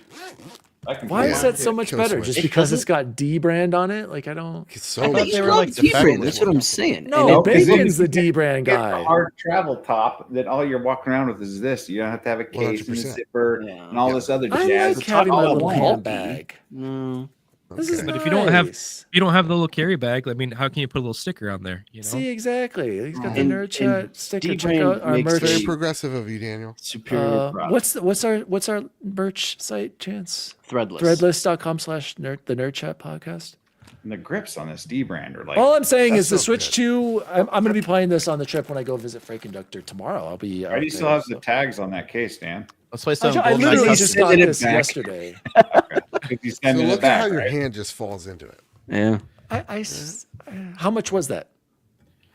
I can Why play is that. that so much Kill better? switch. Just It because doesn't- it's got D brand on it? Like I don't. It's I so thought much. they were love like defective. D-brand. That's what I'm saying. No, And No, 'cause then Bacon's you the D brand Get guy. the hard travel top that all you're walking around with is this. You don't have to have a case and a 100%. zipper Yeah. and all Yeah. this other I jazz. like It's having my all little bulky. handbag. No. This is Okay. But if you don't have- nice. You don't have the little carry bag. I mean, how can you put a little sticker on there? You know. See exactly. He's got the And- nerd and chat sticker. Check D-brand out our makes merch. Very a- progressive of you, Daniel. Superior product. What's our merch site, Chance? Threadless. Threadless.com/nerd the nerd chat podcast. And the grips on this D-brand are like. All I'm saying is That's the so Switch 2. I'm going to be playing this on the trip when I go visit Frank Conductor tomorrow. I'll be. Why do you still have the tags on that case, Dan? Let's play I, some. I Goldeneye literally Cuphead. just got Send it this back. yesterday. If you So send it look back, at how your right? hand just falls into it. Yeah. How much was that?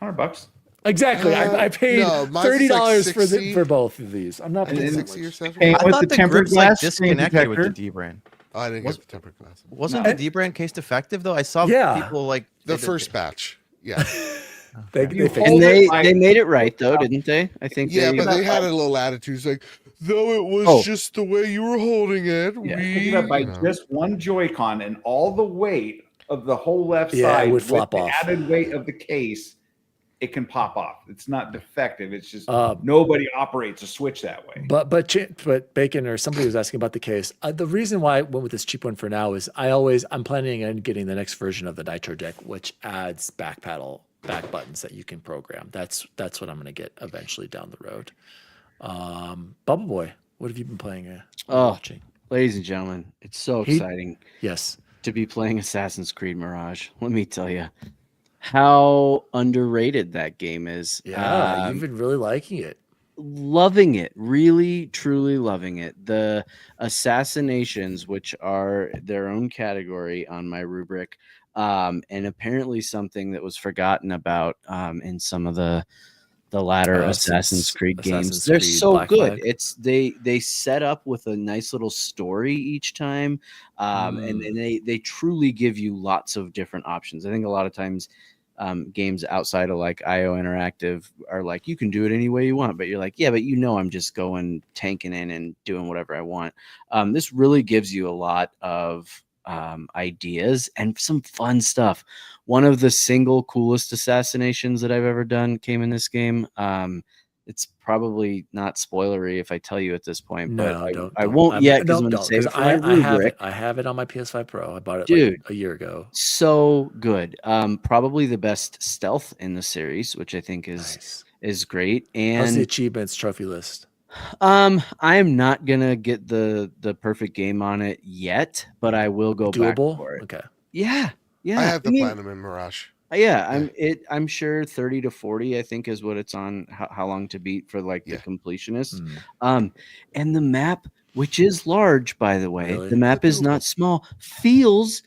$100. Exactly. I paid no, mine's $30 like for 60. for both of these. I'm not And paying then that 60 or much. 70? Came I with thought the the tempered grips like glass screen disconnected with the detector. D-brand. Oh, I didn't Was- get the tempered glass. Wasn't No. the D-brand case defective though? I saw Yeah. people like The they- first batch. Yeah. They You fixed hold it. it They made it right though, didn't they? I think. Yeah, they, but they had a little attitude. It's like, though it was Oh. just the way you were holding it. Yeah, we, pick it up by you know. just one Joy-Con and all the weight of the whole left Yeah, it side would with flop the off. added weight of the case, it can pop off. It's not defective. It's just Um, nobody operates a switch that way. But Bacon or somebody was asking about the case. The reason why I went with this cheap one for now is I'm planning on getting the next version of the Nitro deck, which adds back buttons that you can program. That's what I'm going to get eventually down the road. Bubble Boy, what have you been playing? Watching? ladies and gentlemen, it's so He- exciting Yes. to be playing Assassin's Creed Mirage. Let me tell you how underrated that game is. Yeah, you've been really liking it. Loving it, really truly loving it. The assassinations, which are their own category on my rubric, and apparently something that was forgotten about in some of the latter Assassin's Creed games. Assassin's They're Creed so Black good. Flag. It's they set up with a nice little story each time, and they truly give you lots of different options. I think a lot of times games outside of like IO Interactive are like, you can do it any way you want, but you're like, yeah, but I'm just going tanking in and doing whatever I want. This really gives you a lot of ideas and some fun stuff. One of the single coolest assassinations that I've ever done came in this game. It's probably not spoilery if I tell you at this point, but No, I won't yet because no, I'm going to don't, save it 'cause for my I have rubric. it. I have it on my PS5 Pro. I bought it Dude. like a year ago. So good. Probably the best stealth in the series, which I think Nice. is great. How's the And achievements trophy list? I am not gonna get the perfect game on it yet, but I will go back Doable? for it. Okay. Yeah. I have the mean, platinum in Mirage. Yeah, I'm sure 30 to 40, I think, is what it's on. How long to beat for like Yeah. the completionist. Mm. And the map, which is large, by the way, Really? the map is not small, feels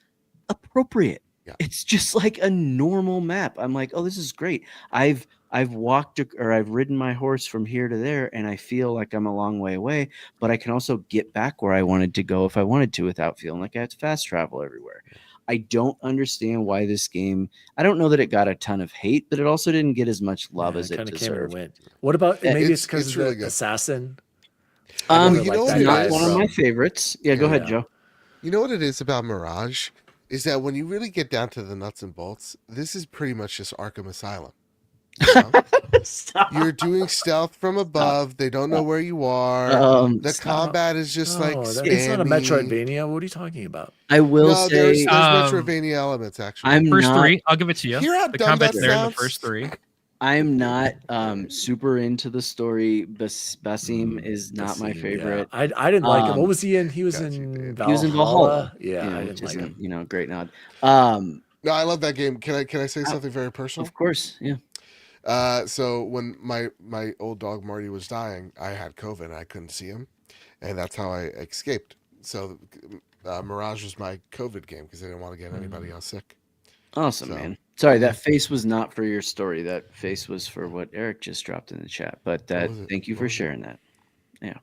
appropriate. Yeah. It's just like a normal map. I'm like, oh, this is great. I've walked or I've ridden my horse from here to there, and I feel like I'm a long way away, but I can also get back where I wanted to go if I wanted to without feeling like I have to fast travel everywhere. I don't understand why this game. I don't know that it got a ton of hate, but it also didn't get as much love as it kind of came and deserved. went. What about maybe it's because it's of the really good. assassin? Um, Like you know that what it guy is? One of from- my favorites. Yeah, go ahead, Yeah. Joe. You know what it is about Mirage? Is that when you really get down to the nuts and bolts, this is pretty much just Arkham Asylum. You know? You're doing stealth from above. They don't know where you are. The combat is just like it's not a spammy. Metroidvania. What are you talking about? I will No, there's say Metroidvania elements actually. I'm First not. three, I'll give it to you. Hear how The dumb combat's that there in the sounds? first three. I'm not super into the story. Basim is not my Basim, favorite. Yeah. I didn't like him. What Um, was he in? He was got you, in Dave. Valhalla. He was in Valhalla. Yeah, I which didn't like isn't, him. great nod. No, I love that game. Can I say something very personal? Of course, yeah. So when my old dog Marty was dying, I had COVID and I couldn't see him, and that's how I escaped. So Mirage was my COVID game because I didn't want to get anybody else sick. Awesome, So, man. Sorry, that face was not for your story. That face was for what Eric just dropped in the chat. But that, was it? thank you What for was it? sharing that. Yeah.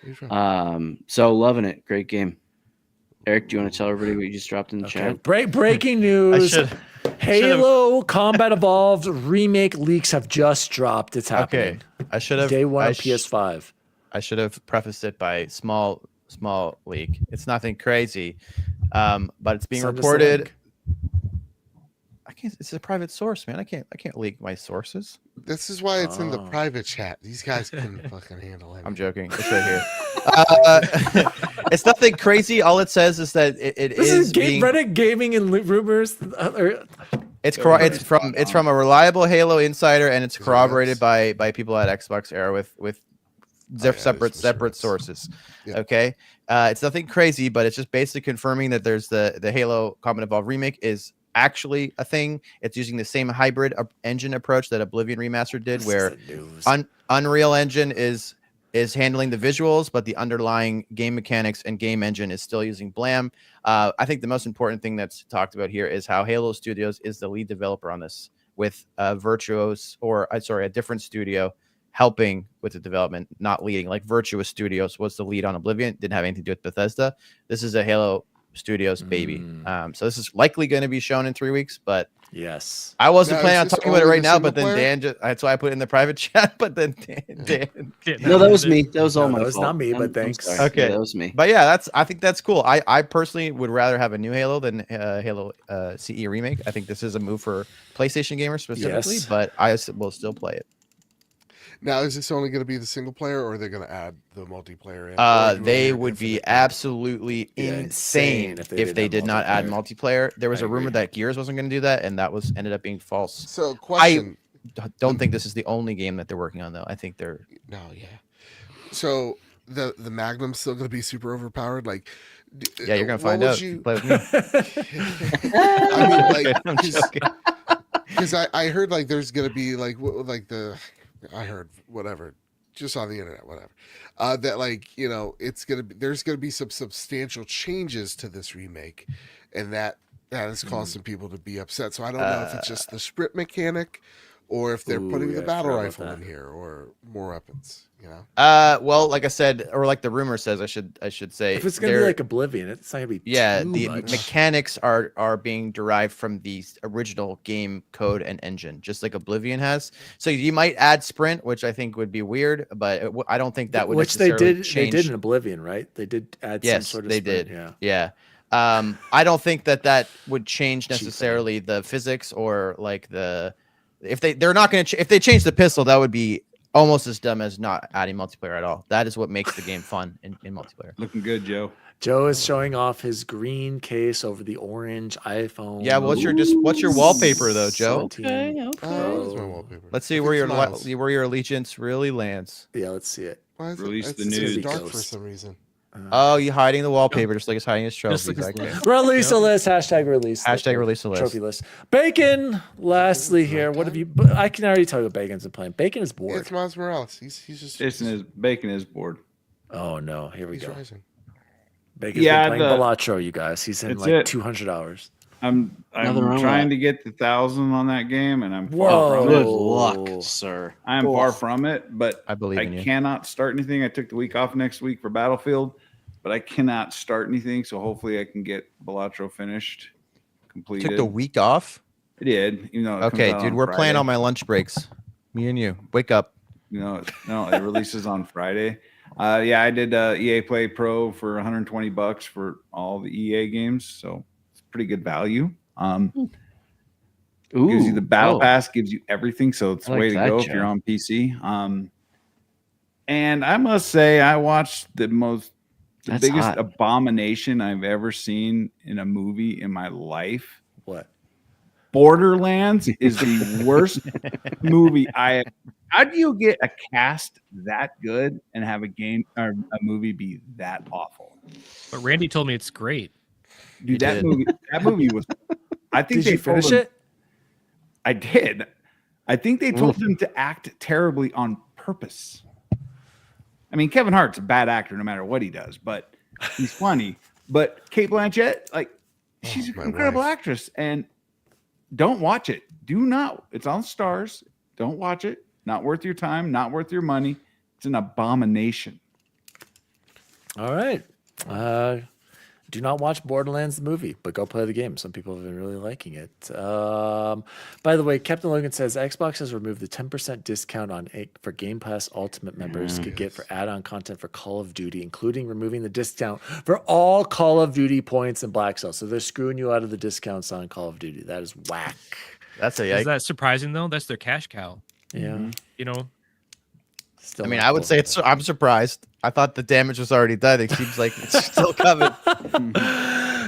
You're fine. So loving it. Great game. Eric, do you want to tell everybody what you just dropped in the chat? Breaking I news. should. Halo Combat Evolved remake leaks have just dropped. It's happening. Okay, I should have. Day one I on PS5. I should have prefaced it by small leak. It's nothing crazy, but it's being Send us the reported. link. I can't. It's a private source, man. I can't leak my sources. This is why it's in the Oh. private chat. These guys couldn't fucking handle it. I'm joking. It's right here. It's nothing crazy. All it says is that it This is is being. Reddit gaming and rumors. It's from a reliable Halo insider, and it's corroborated by people at Xbox Era with separate sources. Yeah. Okay, it's nothing crazy, but it's just basically confirming that there's the Halo Combat Evolved remake is actually a thing. It's using the same hybrid engine approach that Oblivion Remastered did, where Unreal Engine is handling the visuals, but the underlying game mechanics and game engine is still using Blam. I think the most important thing that's talked about here is how Halo Studios is the lead developer on this, with a different studio helping with the development, not leading. Like Virtuous Studios was the lead on Oblivion, didn't have anything to do with Bethesda. This is a Halo Studios baby. So this is likely going to be shown in 3 weeks, but Yes. I wasn't Now, planning is on this talking about it only right the now, but single then player? Dan just, that's why I put it in the private chat, but then Dan No, that was me. That was all No, my that was fault. not me, but I'm thanks. sorry. Okay. Yeah, that was me. But yeah, I think that's cool. I personally would rather have a new Halo than Halo CE remake. I think this is a move for PlayStation gamers specifically, Yes. but I will still play it. Now, is this only going to be the single player, or are they going to add the multiplayer in? Or do you They want would be Infinite? absolutely Yeah, insane insane if they did not add multiplayer. There was I a rumor agree. that Gears wasn't going to do that, and that ended up being false. So, question. Don't think this is the only game that they're working on, though. I think they're No, yeah. So the Magnum's still going to be super overpowered. Like, yeah, you're gonna what find would out. you- Play with me. I mean, like, I'm joking. because I heard like there's going to be like I heard whatever, just on the internet, whatever. That like there's going to be some substantial changes to this remake, and that has caused some people to be upset. So I don't know if it's just the sprint mechanic, or if they're Ooh, putting yeah, the I battle forgot about rifle that. in here, or more weapons. Well, like I said, or like the rumor says, I should say, If it's gonna be they're- like Oblivion, it's not gonna be yeah, too the much. mechanics are being derived from the original game code and engine, just like Oblivion has. So you might add sprint, which I think would be weird, but I don't think that would Which they necessarily did. change. They did in Oblivion, right? They did add Yes, some sort of. they sprint, did. Yeah. Yeah. I don't think that would change Cheaper. necessarily the physics or like if they're not going to if they change the pistol, that would be almost as dumb as not adding multiplayer at all. That is what makes the game fun in multiplayer. Looking good, Joe. Joe is showing off his green case over the orange iPhone. Yeah, what's your wallpaper though, Joe? 17 That's my Pro. wallpaper. Let's see I where think your it's Miles. where your allegiance really lands. Yeah, let's see it. Why is Release it, the it's nudes. dark for Ghost. some reason. Oh, you hiding the wallpaper just like it's hiding his Just trophies. like his Okay. Release a list. Hashtag release. Hashtag release a list. Trophy list. Bacon. Lastly, here. What have you? I can already tell you what Bacon's been playing. Bacon is bored. It's Miles Morales. He's just Bacon is bored. Oh no! Here we he's go. rising. Bacon's Yeah, been playing Balatro, you guys. He's in That's like it. 200 hours. I'm Nothing wrong with trying that. to get the 1,000 on that game, and I'm Whoa. far from Good it. luck, sir. I am far from it, but I believe in you. cannot start anything. I took the week off next week for Battlefield, but I cannot start anything. So hopefully I can get Balatro finished, completed. Took the week off. I did. You know. it comes Okay, out dude, on we're playing Friday. on my lunch breaks. Me and you. Wake up. No, it releases on Friday. Yeah, I did EA Play Pro for $120 for all the EA games, so it's pretty good value. Gives you the battle pass, gives you everything, so it's the I like way to that, go if Joe. you're on PC. And I must say, I watched the That's biggest hot. abomination I've ever seen in a movie in my life. What? Borderlands is the worst movie I. How do you get a cast that good and have a game or a movie be that awful? But Randy told me it's great. Dude, that movie was. I think Did you finish it? I did. I think they told him to act terribly on purpose. I mean, Kevin Hart's a bad actor no matter what he does, but he's funny. But Kate Blanchett, like, she's an my incredible wife. actress. And don't watch it. Do not. It's on Stars. Don't watch it. Not worth your time. Not worth your money. It's an abomination. All right. Do not watch Borderlands the movie, but go play the game. Some people have been really liking it. By the way, Captain Logan says Xbox has removed the 10% discount for Game Pass Ultimate members could get for add-on content for Call of Duty, including removing the discount for all Call of Duty points and Black Cell. So they're screwing you out of the discounts on Call of Duty. That is whack. That's a Is yike. that surprising though? That's their cash cow. Yeah. You know, Still I mean, not I would cool. say I'm surprised. I thought the damage was already done. It seems like it's still coming.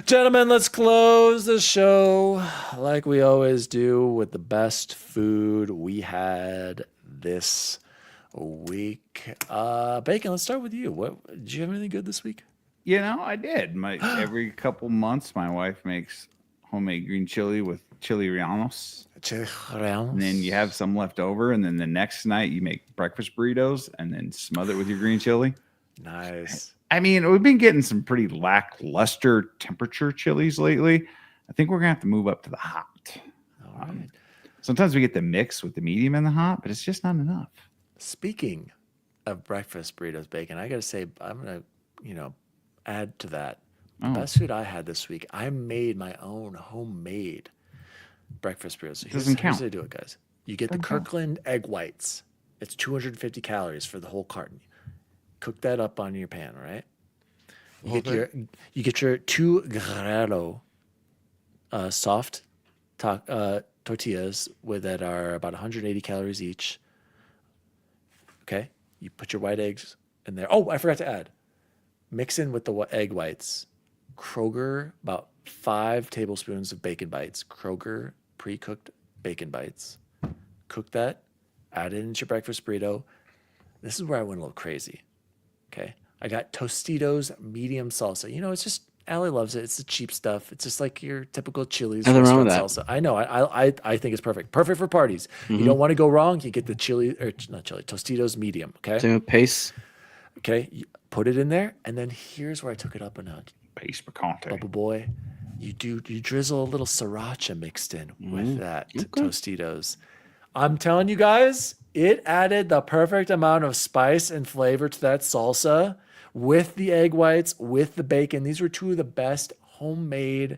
Gentlemen, let's close the show like we always do with the best food we had this week. Bacon, let's start with you. Did you have anything good this week? You know, I did. Every couple months, my wife makes homemade green chili with chili rellenos. And then you have some left over, and then the next night you make breakfast burritos and then smother it with your green chili. Nice. I mean, we've been getting some pretty lackluster temperature chilies lately. I think we're gonna have to move up to the hot. All right. Sometimes we get the mix with the medium and the hot, but it's just not enough. Speaking of breakfast burritos, Bacon, I gotta say, I'm gonna, add to that. The best food I had this week, I made my own homemade breakfast burritos. So Doesn't count. Here's how you do it, guys. You get the Kirkland egg whites. It's 250 calories for the whole carton. Cook that up on your pan, right? You get your 2 Guerrero soft tortillas that are about 180 calories each. Okay, you put your white eggs in there. Oh, I forgot to add. Mix in with the egg whites. Kroger, about 5 tablespoons of bacon bites. Kroger pre-cooked bacon bites. Cook that. Add it into your breakfast burrito. This is where I went a little crazy. Okay, I got Tostitos medium salsa. It's just Allie loves it. It's the cheap stuff. It's just like your typical Chili's Nothing wrong with restaurant salsa. I know. I think it's perfect. Perfect for parties. You don't want to go wrong. You get the Tostitos medium. Okay. Same with pace. Okay. You put it in there, and then here's where I took it up a notch. Pace picante. Bubba boy, you drizzle a little sriracha mixed in with that Tostitos. I'm telling you guys, it added the perfect amount of spice and flavor to that salsa with the egg whites, with the bacon. These were 2 of the best homemade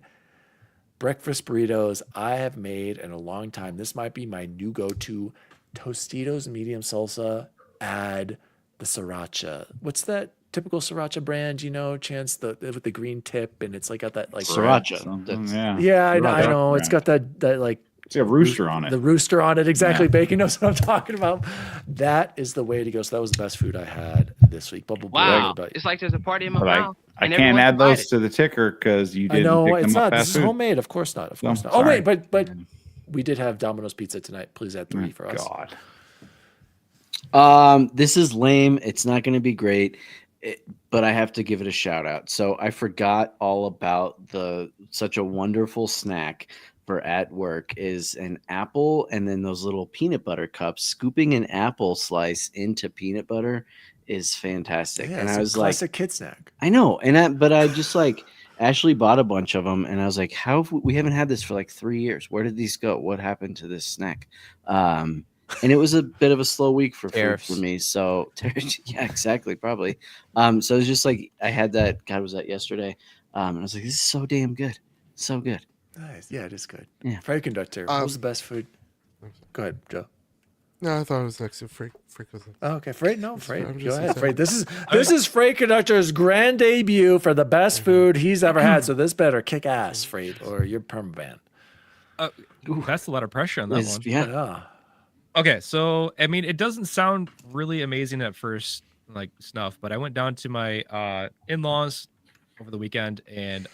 breakfast burritos I have made in a long time. This might be my new go-to. Tostitos medium salsa, add the sriracha. What's that typical sriracha brand, Chance, with the green tip, and it's like got that like Sriracha. Something, That's- Yeah, I Sriracha know. It's got that like It's a rooster on it. the rooster on it. Exactly. Yeah. Bacon knows what I'm talking about. That is the way to go. So that was the best food I had this week. Bubble Boy, Wow. what about you? It's like there's a party in my But mouth. I and can't everyone's add those invited. to the ticker because you I didn't know pick it's them up not. This fast is food. homemade. Of course not. Of course not. sorry. Oh wait, but we did have Domino's pizza tonight. Please add 3 for us. God. This is lame. It's not going to be great, but I have to give it a shout out. So I forgot all about such a wonderful snack for at work is an apple and then those little peanut butter cups. Scooping an apple slice into peanut butter is fantastic. Yeah, and it's I a was like, classic kid snack. I know, but I just like Ashley bought a bunch of them, and I was like, we haven't had this for like 3 years. Where did these go? What happened to this snack? And it was a bit of a slow week for food Tariffs. for me. So yeah, exactly, probably. So it was just like I had that. God, was that yesterday? And I was like, this is so damn good, so good. Nice. Yeah, it is good. Yeah. Freight conductor. What was the best food? Go ahead, Joe. No, I thought it was next to Freak was it. Oh, okay, Freight. No, Freight. I'm Go just ahead, excited. Freight. This is Freight Conductor's grand debut for the best food he's ever had. So this better kick ass, Freight, or you're permaban. That's a lot of pressure on that one. Yeah. Yeah. Okay, so I mean, it doesn't sound really amazing at first, like snuff, but I went down to my in-laws over the weekend, and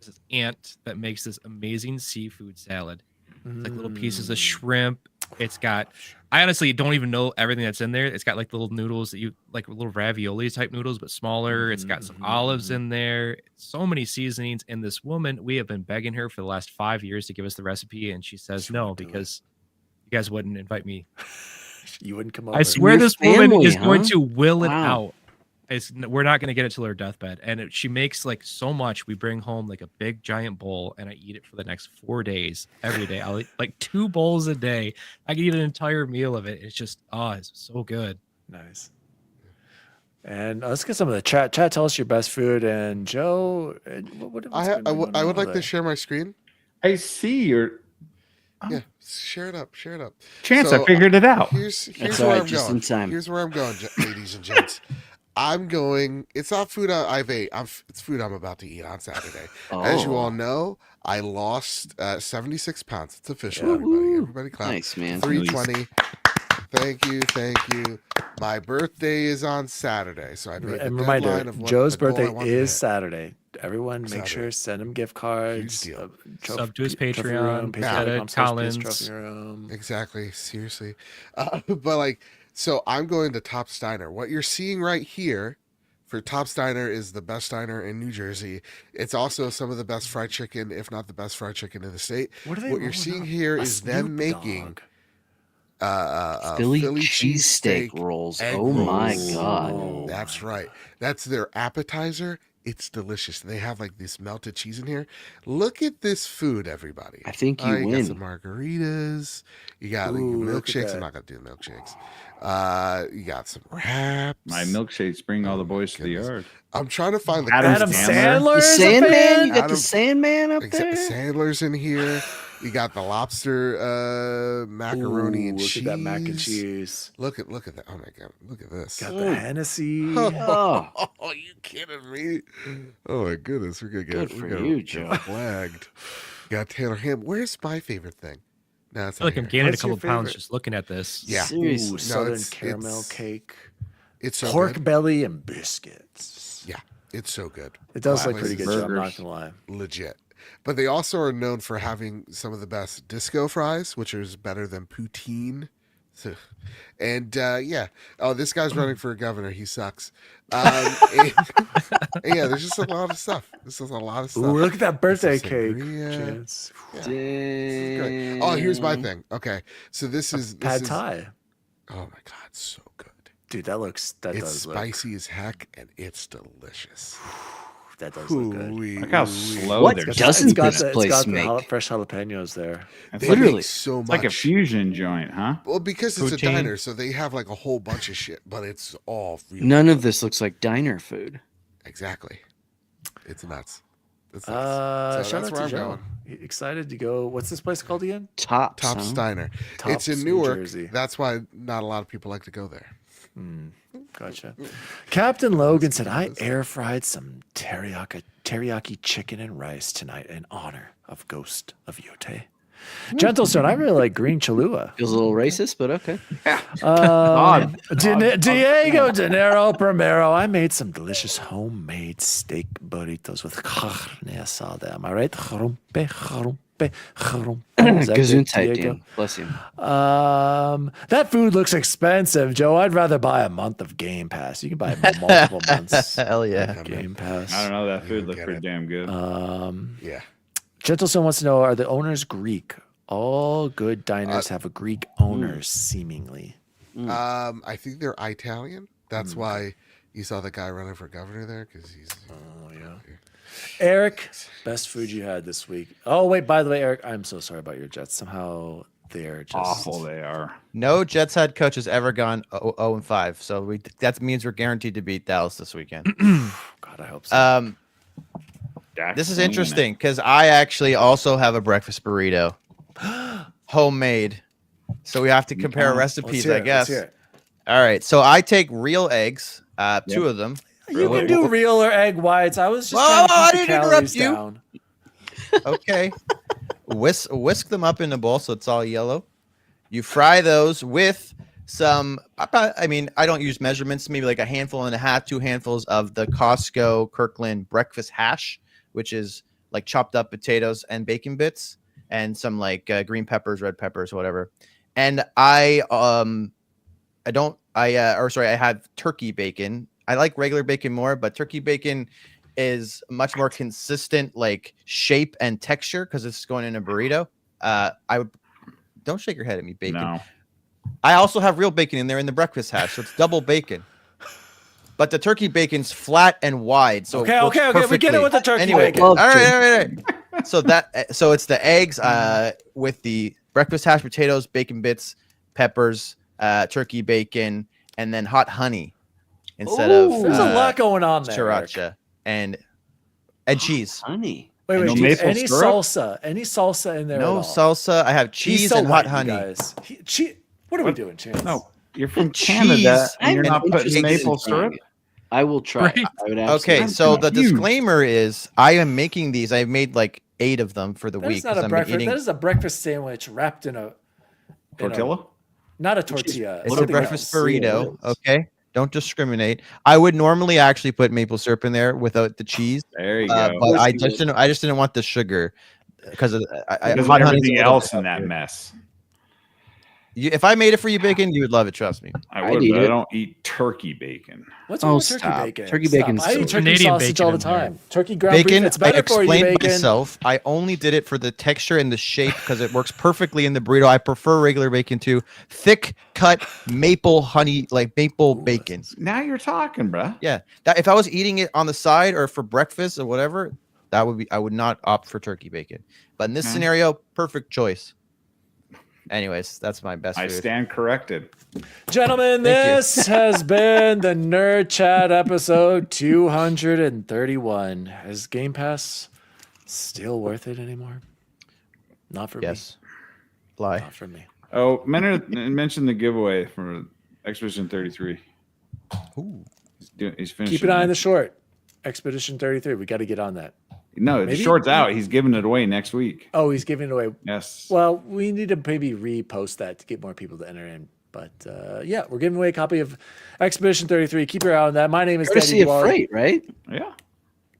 this aunt that makes this amazing seafood salad. It's like little pieces of shrimp. It's got, I honestly don't even know everything that's in there. It's got like little noodles that you like, little ravioli type noodles, but smaller. It's got some olives in there. So many seasonings. And this woman, we have been begging her for the last 5 years to give us the recipe, and she says no because you guys wouldn't invite me. You wouldn't come over. I swear Your this woman family, is going huh? to will it Wow. out. we're not going to get it till her deathbed. And she makes like so much. We bring home like a big giant bowl, and I eat it for the next 4 days every day. I'll eat like 2 bowls a day. I can eat an entire meal of it. It's just it's so good. Nice. And let's get some of the chat. Chat, tell us your best food. And Joe, what's I been going on would like today? to share my screen. I see your Yeah, share it up. chance. So, I figured it out. Here's That's where all right, I'm just going. in time. Here's where I'm going, ladies and gents. I'm going. It's not food I've ate. It's food I'm about to eat on Saturday. As you all know, I lost 76 pounds. It's official, everybody. Everybody clap. Nice, man. 320. Thank you. My birthday is on Saturday, so I made the And deadline reminder, of what Joe's the goal I birthday wanted to is hit. Saturday. Everyone, make Saturday. sure send him gift cards. deal. Sub to his Trophy Patreon, room, Peta patreon.com/PS Collins. Trophy room. Exactly. Seriously. But like, so I'm going to Top's Diner. What you're seeing right here for Top's Diner is the best diner in New Jersey. It's also some of the best fried chicken, if not the best fried chicken in the state. What are they What you're rolling seeing out? here A is them Snoop making Dogg. Philly cheesesteak cheesesteak rolls. egg Oh my rolls. god. Oh, That's right. That's their appetizer. It's delicious. They have like this melted cheese in here. Look at this food, everybody. I think you got win. some margaritas. You got like, Ooh, look at milkshakes. that. I'm not gonna do milkshakes. You got some wraps. My milkshakes bring all the boys to the goodness. yard. I'm trying to find the Adam Sandler. Sandler The is a Sandman? fan? You got the Adam- Sandman up there? Sandler's in here. You got the lobster macaroni Ooh, and look cheese. at that mac and cheese. Look at that. Oh my god. Look at this. Got the Hennessy. Oh. Oh, you kidding me? Oh my goodness, we're gonna get Good we're for gonna you, get Joe. flagged. Got Taylor Ham. Where's my favorite thing? No, it's I feel like not I'm here. gaining What's a your couple pounds favorite? just looking at this. Yeah. Seriously. Ooh, southern it's- caramel it's- cake. It's so Pork good. belly and biscuits. Yeah, it's so good. It does Wow. look pretty good, Places- Joe. I'm not burgers. gonna lie. Legit. But they also are known for having some of the best disco fries, which is better than poutine. So, and yeah. Oh, this guy's running for governor. He sucks. And yeah, there's just a lot of stuff. This is a lot of stuff. Ooh, look at that birthday Some cake. sangria. Chance. Yeah, this is great. Oh, here's my thing. Okay, so this is Pad Thai. Oh my god, so good. Dude, that It's does look. spicy as heck, and it's delicious. That does look good. Hoo-wee, Look how hoo-wee. slow What they're doesn't It's got this the, place it's got make? the fresh jalapenos there. It's They like, Literally. make so it's much. like a fusion joint, huh? Well, because it's a Poutine. diner, so they have like a whole bunch of shit, but it's all really None of this looks like diner food. exactly. It's nuts. It's nuts. Shout So that's out where to I'm Joe. going. Excited to go. What's this place called again? Tops. Top's huh? Diner. Tops, It's in New Newark. Jersey. That's why not a lot of people like to go there. Gotcha. Captain Logan said, I air fried some teriyaki chicken and rice tonight in honor of Ghost of Yote. Gentlestone, I really like green Cholula. Feels a little racist, but okay. Diego De Niro Primero, I made some delicious homemade steak burritos with carne asada. Am I right? Jarumpe, jarumpe, jarumpe. Is that good, Gesundheit, Diego? Dan. Bless you. That food looks expensive, Joe. I'd rather buy a month of Game Pass. You can buy multiple months Hell yeah. of Game Pass. I don't know. That food don't looked get pretty it. damn good. Yeah. Gentlestone wants to know, are the owners Greek? All good diners have a Greek owner, seemingly. I think they're Italian. That's why you saw the guy running for governor there, because he's Oh, yeah. Eric, best food you had this week. Oh, wait, by the way, Eric, I'm so sorry about your Jets. Somehow they're just Awful they are. No Jets head coach has ever gone 0-5. So that means we're guaranteed to beat Dallas this weekend. God, I hope so. Dak This is slinging it. interesting because I actually also have a breakfast burrito, homemade. So we have to compare Let's recipes, hear I it, let's guess. hear it. All right. So I take real eggs, 2 of them. You can do real or egg whites. I was just Whoa, trying I to keep the didn't calories interrupt you. down. Okay. Whisk them up in a bowl so it's all yellow. You fry those with some, I mean, I don't use measurements, maybe like a handful and a half, 2 handfuls of the Costco Kirkland breakfast hash, which is like chopped up potatoes and bacon bits and some like green peppers, red peppers, whatever. And I have turkey bacon. I like regular bacon more, but turkey bacon is much more consistent, like shape and texture, because it's going in a burrito. Don't shake your head at me, bacon. No. I also have real bacon in there in the breakfast hash, so it's double bacon. but the turkey bacon's flat and wide. So Okay, it works okay. We get it perfectly. with the turkey Anyway, bacon. all right. So it's the eggs with the breakfast hash potatoes, bacon bits, peppers, turkey bacon, and then hot honey instead of There's a lot going on there. Eric. sriracha and cheese. Honey. Wait, And do no you- maple any syrup? salsa? Any salsa in there? No at all? salsa. I have He's cheese so and white, hot you honey. guys. What are we doing, Chance? No, you're from Cheese Canada and you're and not putting interested maple in trying syrup. it. I will try. Right. I would Okay, absolutely so the confused. disclaimer is I am making these. I've made like 8 of them for the That week is not because a I'm breakfast. eating. That is a breakfast sandwich wrapped in a Tortilla? not a tortilla. It's a something breakfast else. burrito. Okay, don't discriminate. I would normally actually put maple syrup in there without the cheese, There you but go. I just didn't want the sugar because of Because of hot honey's a everything little else bit in that healthier. mess. If I made it for you, bacon, you would love it. Trust me. I I'd would, eat but I it. don't eat turkey bacon. What's wrong with stop. turkey bacon? Turkey Stop. bacon's I so eat turkey Canadian sausage all the bacon in there. time. Turkey ground beef. Bacon, It's I better for you, explained bacon. myself. I only did it for the texture and the shape because it works perfectly in the burrito. I prefer regular bacon to thick cut maple honey, like maple bacon. Now you're talking, bruh. Yeah, that if I was eating it on the side or for breakfast or whatever, that would be. I would not opt for turkey bacon. But in this scenario, perfect choice. Anyways, that's my best I food. stand corrected. Gentlemen, Thank you. this has been the Nerd Chat episode 231. Is Game Pass still worth it anymore? Not for Yes. me. Lie. Not for me. Oh, mention the giveaway for Expedition 33. Ooh. He's finishing. Keep an eye on it. the short. Expedition 33. We got to get on that. No, the Maybe- short's out. He's giving it away next week. Oh, he's giving it away. Yes. Well, we need to maybe repost that to get more people to enter in. But yeah, we're giving away a copy of Expedition 33. Keep your eye on that. My name is courtesy Daddy of Dwally. Freight, right? Yeah.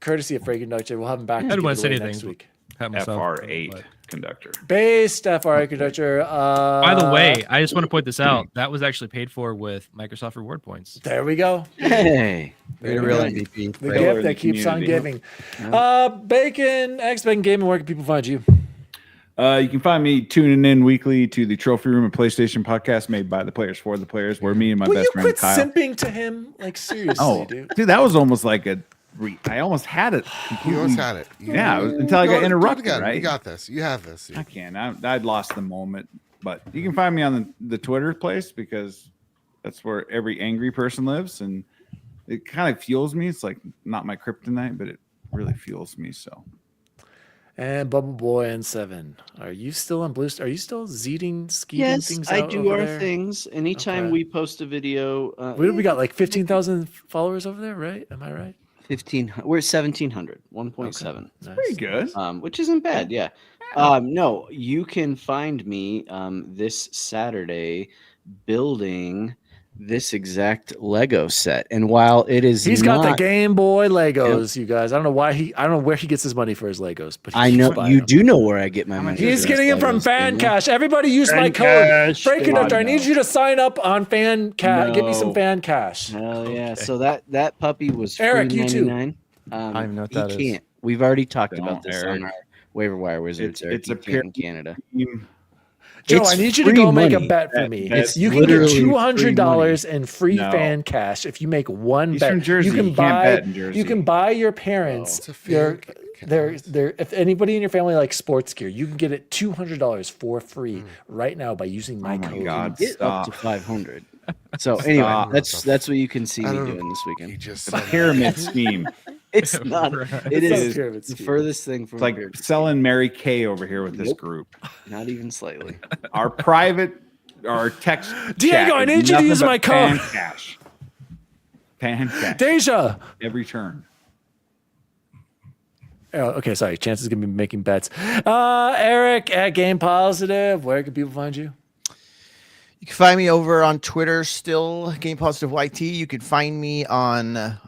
Courtesy of Freight Conductor. We'll have him back. I to didn't give want it to say away anything. next week. Pat myself, FR8 but- conductor. Based FRA Conductor. By the way, I just want to point this out. That was actually paid for with Microsoft Reward points. There we go. Hey. You're we real go. MVP. The Right. gift in that the keeps on community. giving. Bacon, X-Bacon Gaming, where can people find you? You can find me tuning in weekly to the Trophy Room, a PlayStation podcast made by the players for the players, where me and my Will best you friend quit Kyle. simping to him? Like, seriously, Oh, dude. dude, that was almost like I almost had it. You completely- almost had it. Yeah, it was- until I got Do it interrupted. again. Right? You got this. You have this. I can't. I'd lost the moment, but you can find me on the Twitter place because that's where every angry person lives, and it kind of fuels me. It's like not my kryptonite, but it really fuels me. So And Bubble Boy and 7. Are you still on Blue Star? Are you still zeeting, skeeting Yes, things I out do over our there? things. Anytime Okay. we post a video, We got like 15,000 followers over there, right? Am I right? 15. We're 1,700, 1.7. Nice. pretty good. Which isn't bad. Yeah. No, you can find me this Saturday building this exact Lego set. And while it is He's got the not- Game Boy Legos, you guys. I don't know where he gets his money for his Legos, but he I keeps know buying you them. do know where I get my money. He's for getting those it from Legos, Fan don't you? Cash. Everybody use my Fan code. Cash. Freight Conductor, I God, need no. you to sign up on Fan Cash. Give me some No. Fan Cash. Hell yeah! So that puppy was Eric, you too. $3.99. I don't even know what he that is. can't. We've already talked Don't, about this Eric. on our waiver wire wizards. Eric. It's You a can't in Canada. Joe, It's I need you to free go make a money. bet for me. That's You can get literally $200 in free No. Fan Cash if you make one He's bet. from Jersey. You can He can't buy. bet in Jersey. You can buy your It's parents a fan their if anybody in your family likes sports gear, you can get it $200 for free right now by using my Oh my code. God. Get up to Stop. 500. So anyway, Stop. that's what you can see I me don't know. doing this He weekend. just The said pyramid scheme. It's not. It It's not a is pyramid the scheme. furthest thing from It's like a pyramid. selling Mary Kay over here with this Nope. group. Not even slightly. Our private, our text. Diego, chat I is need you to nothing use but my code. Fan cash. Fan cash. Deja. Every turn. Oh, okay, sorry. Chance is gonna be making bets. Eric at Game Positive. Where can people find you? You can find me over on Twitter, still Game Positive YT. You can find me on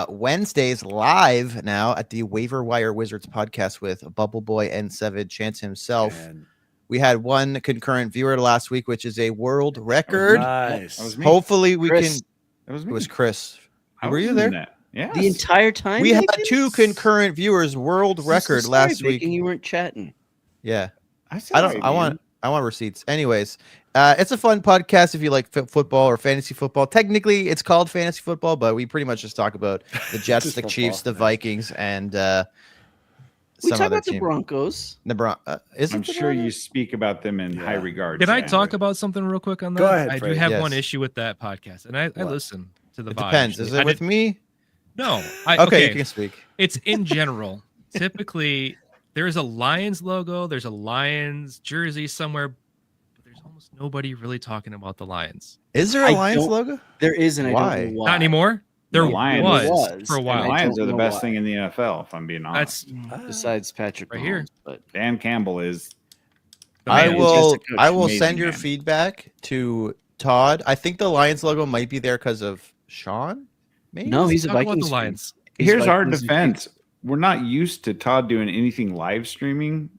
Wednesdays live now at the Waiver Wire Wizards podcast with Bubble Boy and Seven Chance himself. And We had one concurrent viewer last week, which is a world record. nice. That was me. Hopefully, we Chris. can. That was It me. was Chris. I Were was you in there? that. Yeah. The entire time We had Bacon? 2 concurrent viewers, world I'm so record sorry, last Bacon, week. You weren't chatting. Yeah, I said I don't. right, I man. want. I want receipts. Anyways, it's a fun podcast if you like football or fantasy football. Technically, it's called fantasy football, but we pretty much just talk about the Jets, Just the football, Chiefs, the nice. Vikings, and We some talk other about the team. Broncos. Is I'm it the sure you Broncos? speak about them in high Yeah. regard. Can I Sam. talk about something real quick on that? Go ahead, I do Frank. have one Yes. issue with that podcast, and I What? listen to the It vibe, depends. usually. Is I it with did- me? No. Okay, you can speak. It's in general. Typically, there's a Lions logo, there's a Lions jersey somewhere, but there's almost nobody really talking about the Lions. Is there a I Lions don't- logo? There is, and I Why? don't know why. Not anymore. There The Lions was for a and while. I Lions don't are the know best why. thing in the NFL, if I'm being honest. That's Besides Patrick Right Mahomes, here. but Dan Campbell is I man. will. Just a coach. I will Amazing send your man. feedback to Todd. I think the Lions logo might be there because of Sean. Maybe. no, he's a Talk about Vikings the fan. Lions. He's Here's our Vikings. defense. We're not used to Todd doing anything live streaming,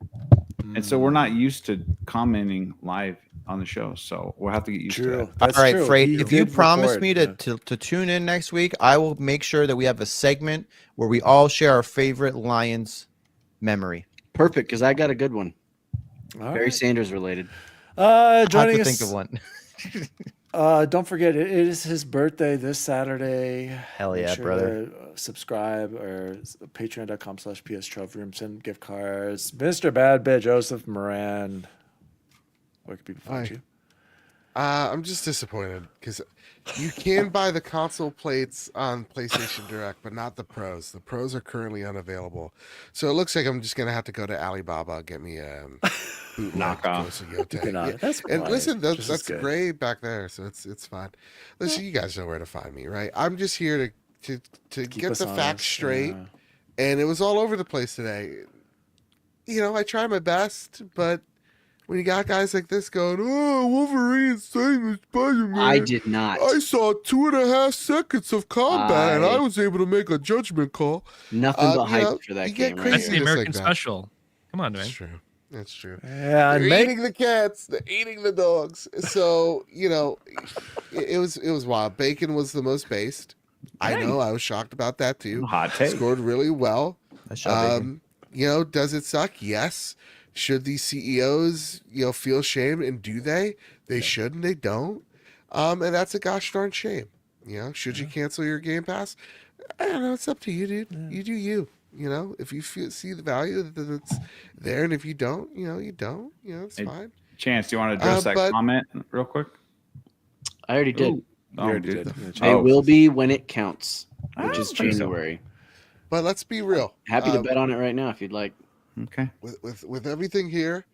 and so we're not used to commenting live on the show. So we'll have to get used to True. that. That's All right, true. Freight. He If you did promise record, me yeah. to tune in next week, I will make sure that we have a segment where we all share our favorite Lions memory. Perfect, because I got a good one. All Barry right. Sanders related. I have Joining to us. think of one. Don't forget, it is his birthday this Saturday. Hell Make yeah, sure brother. to, subscribe or patreon.com/PS Trophy Room. Send gift cards. Mr. Bad Bit Joseph Moran. Where can people find Hi. you? I'm just disappointed because you can buy the console plates on PlayStation Direct, but not the pros. The pros are currently unavailable, so it looks like I'm just gonna have to go to Alibaba get me a bootleg Knockoff. Ghost of Yotei. Good on Yeah. it. That's And fine. listen, Just as that's good. gray back there, so it's fine. Listen, you guys know where to find me, right? I'm just here to Keep get us the facts honest, straight, yeah. and it was all over the place today. You know, I try my best, but when you got guys like this going, "Oh, Wolverine's same as Spider-Man," I did not. I saw 2.5 seconds of combat, and I was able to make a judgment call. Nothing but you hype know, for that you get game. crazy. Right That's the Just like American that. special. Come on, man. That's true. That's true. Yeah, They're and make eating the cats. They're eating the dogs. So you know, it was wild. Bacon was the most based. I know. I was shocked about that too. Hot take. Scored really well. I shall be. You know, does it suck? Yes. Should these CEOs, feel shame, and do they? They should and they don't. And that's a gosh darn shame. Should you cancel your Game Pass? I don't know. It's up to you, dude. You do you. If you see the value, then it's there, and if you don't, you don't. It's Hey, fine. Chance, do you want to address that but- comment real quick? I already did. Ooh. You already dude. did. It Oh. will be when it counts, which I is think so. January. But let's be real. Happy to bet on it right now if you'd like. Okay. With everything here,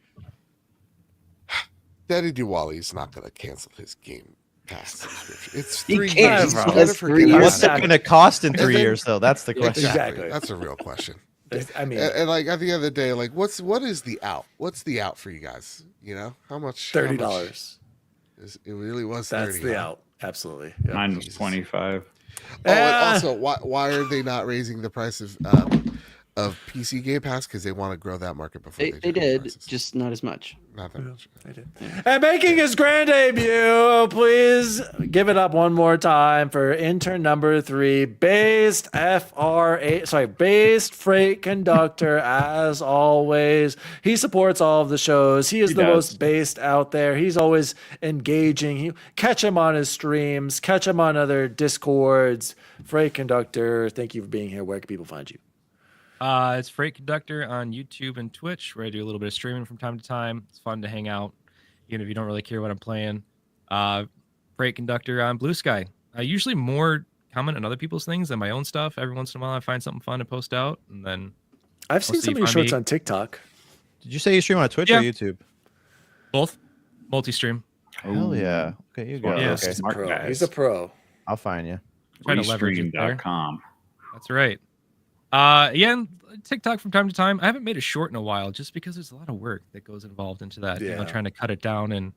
Daddy Diwali's not going to cancel his Game Pass subscription. It's He 3 can't. years. He He's says never 3 forget years. about What's that. it going to cost in And 3 then- years, though? That's the question. Exactly. Exactly. That's a real question. I mean, And like at the end of the day, like what is the out? What's the out for you guys? How much? how much $30. It really was That's 30. the huh? out. Absolutely. Yeah. Mine was Jesus. 25. Oh, and Ah. also, why are they not raising the price of PC Game Pass? Because they want to grow that market before They do did, prices. just not as much. Not that much. I did. And making his grand debut, please give it up one more time for intern number 3, based based freight conductor. As always, he supports all of the shows. He is the does. most based out there. He's always engaging. Catch him on his streams. Catch him on other Discords. Freight conductor, thank you for being here. Where can people find you? It's Freight Conductor on YouTube and Twitch, where I do a little bit of streaming from time to time. It's fun to hang out, even if you don't really care what I'm playing. Freight Conductor on Blue Sky. I usually more comment on other people's things than my own stuff. Every once in a while, I find something fun to post out, and then I've seen see some of your if I'm shorts me. on TikTok. Did you say you stream on Twitch or Yeah. YouTube? both multi-stream. Hell yeah. Okay, you go. Yeah. Okay. He's a Smart pro. guys. He's a pro. I'll find you. Trying to leverage it there. Restream.com. That's right. Yeah, and TikTok from time to time. I haven't made a short in a while, just because there's a lot of work that goes involved into that. Yeah. Trying to cut it down and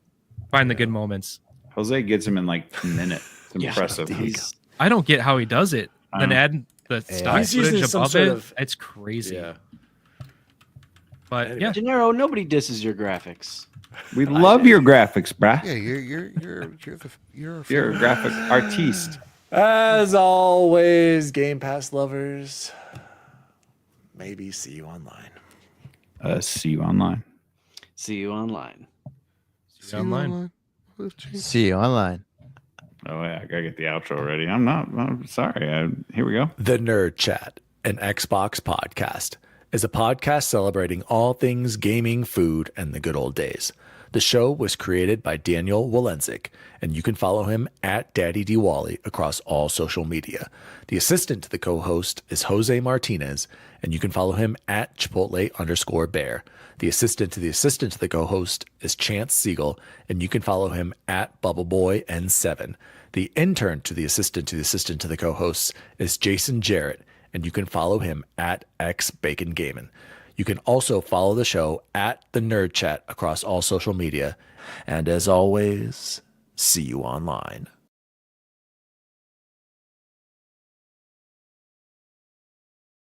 find the good moments. Jose gets him in like a minute. It's Yeah. impressive. He's- I don't get how he does it. Then Um, add the stock He's using footage some above sort it. of- It's crazy. Yeah. But Anyway. yeah, Gennaro, nobody disses your graphics. We love your graphics, bruh. Yeah, you're a You're a graphic artiste. As always, Game Pass lovers, maybe see you online. See you online. See you online. See you online. See you online. Oh, yeah, I gotta get the outro ready. I'm sorry. Here we go. The Nerd Chat, an Xbox podcast, is a podcast celebrating all things gaming, food, and the good old days. The show was created by Daniel Walenzik, and you can follow him at Daddy Diwali across all social media. The assistant to the co-host is Jose Martinez, and you can follow him at Chipotle_bear. The assistant to the co-host is Chance Siegel, and you can follow him at BubbleBoyN7. The intern to the assistant to the co-hosts is Jason Jarrett, and you can follow him at XBaconGaming. You can also follow the show at The Nerd Chat across all social media. And as always, see you online.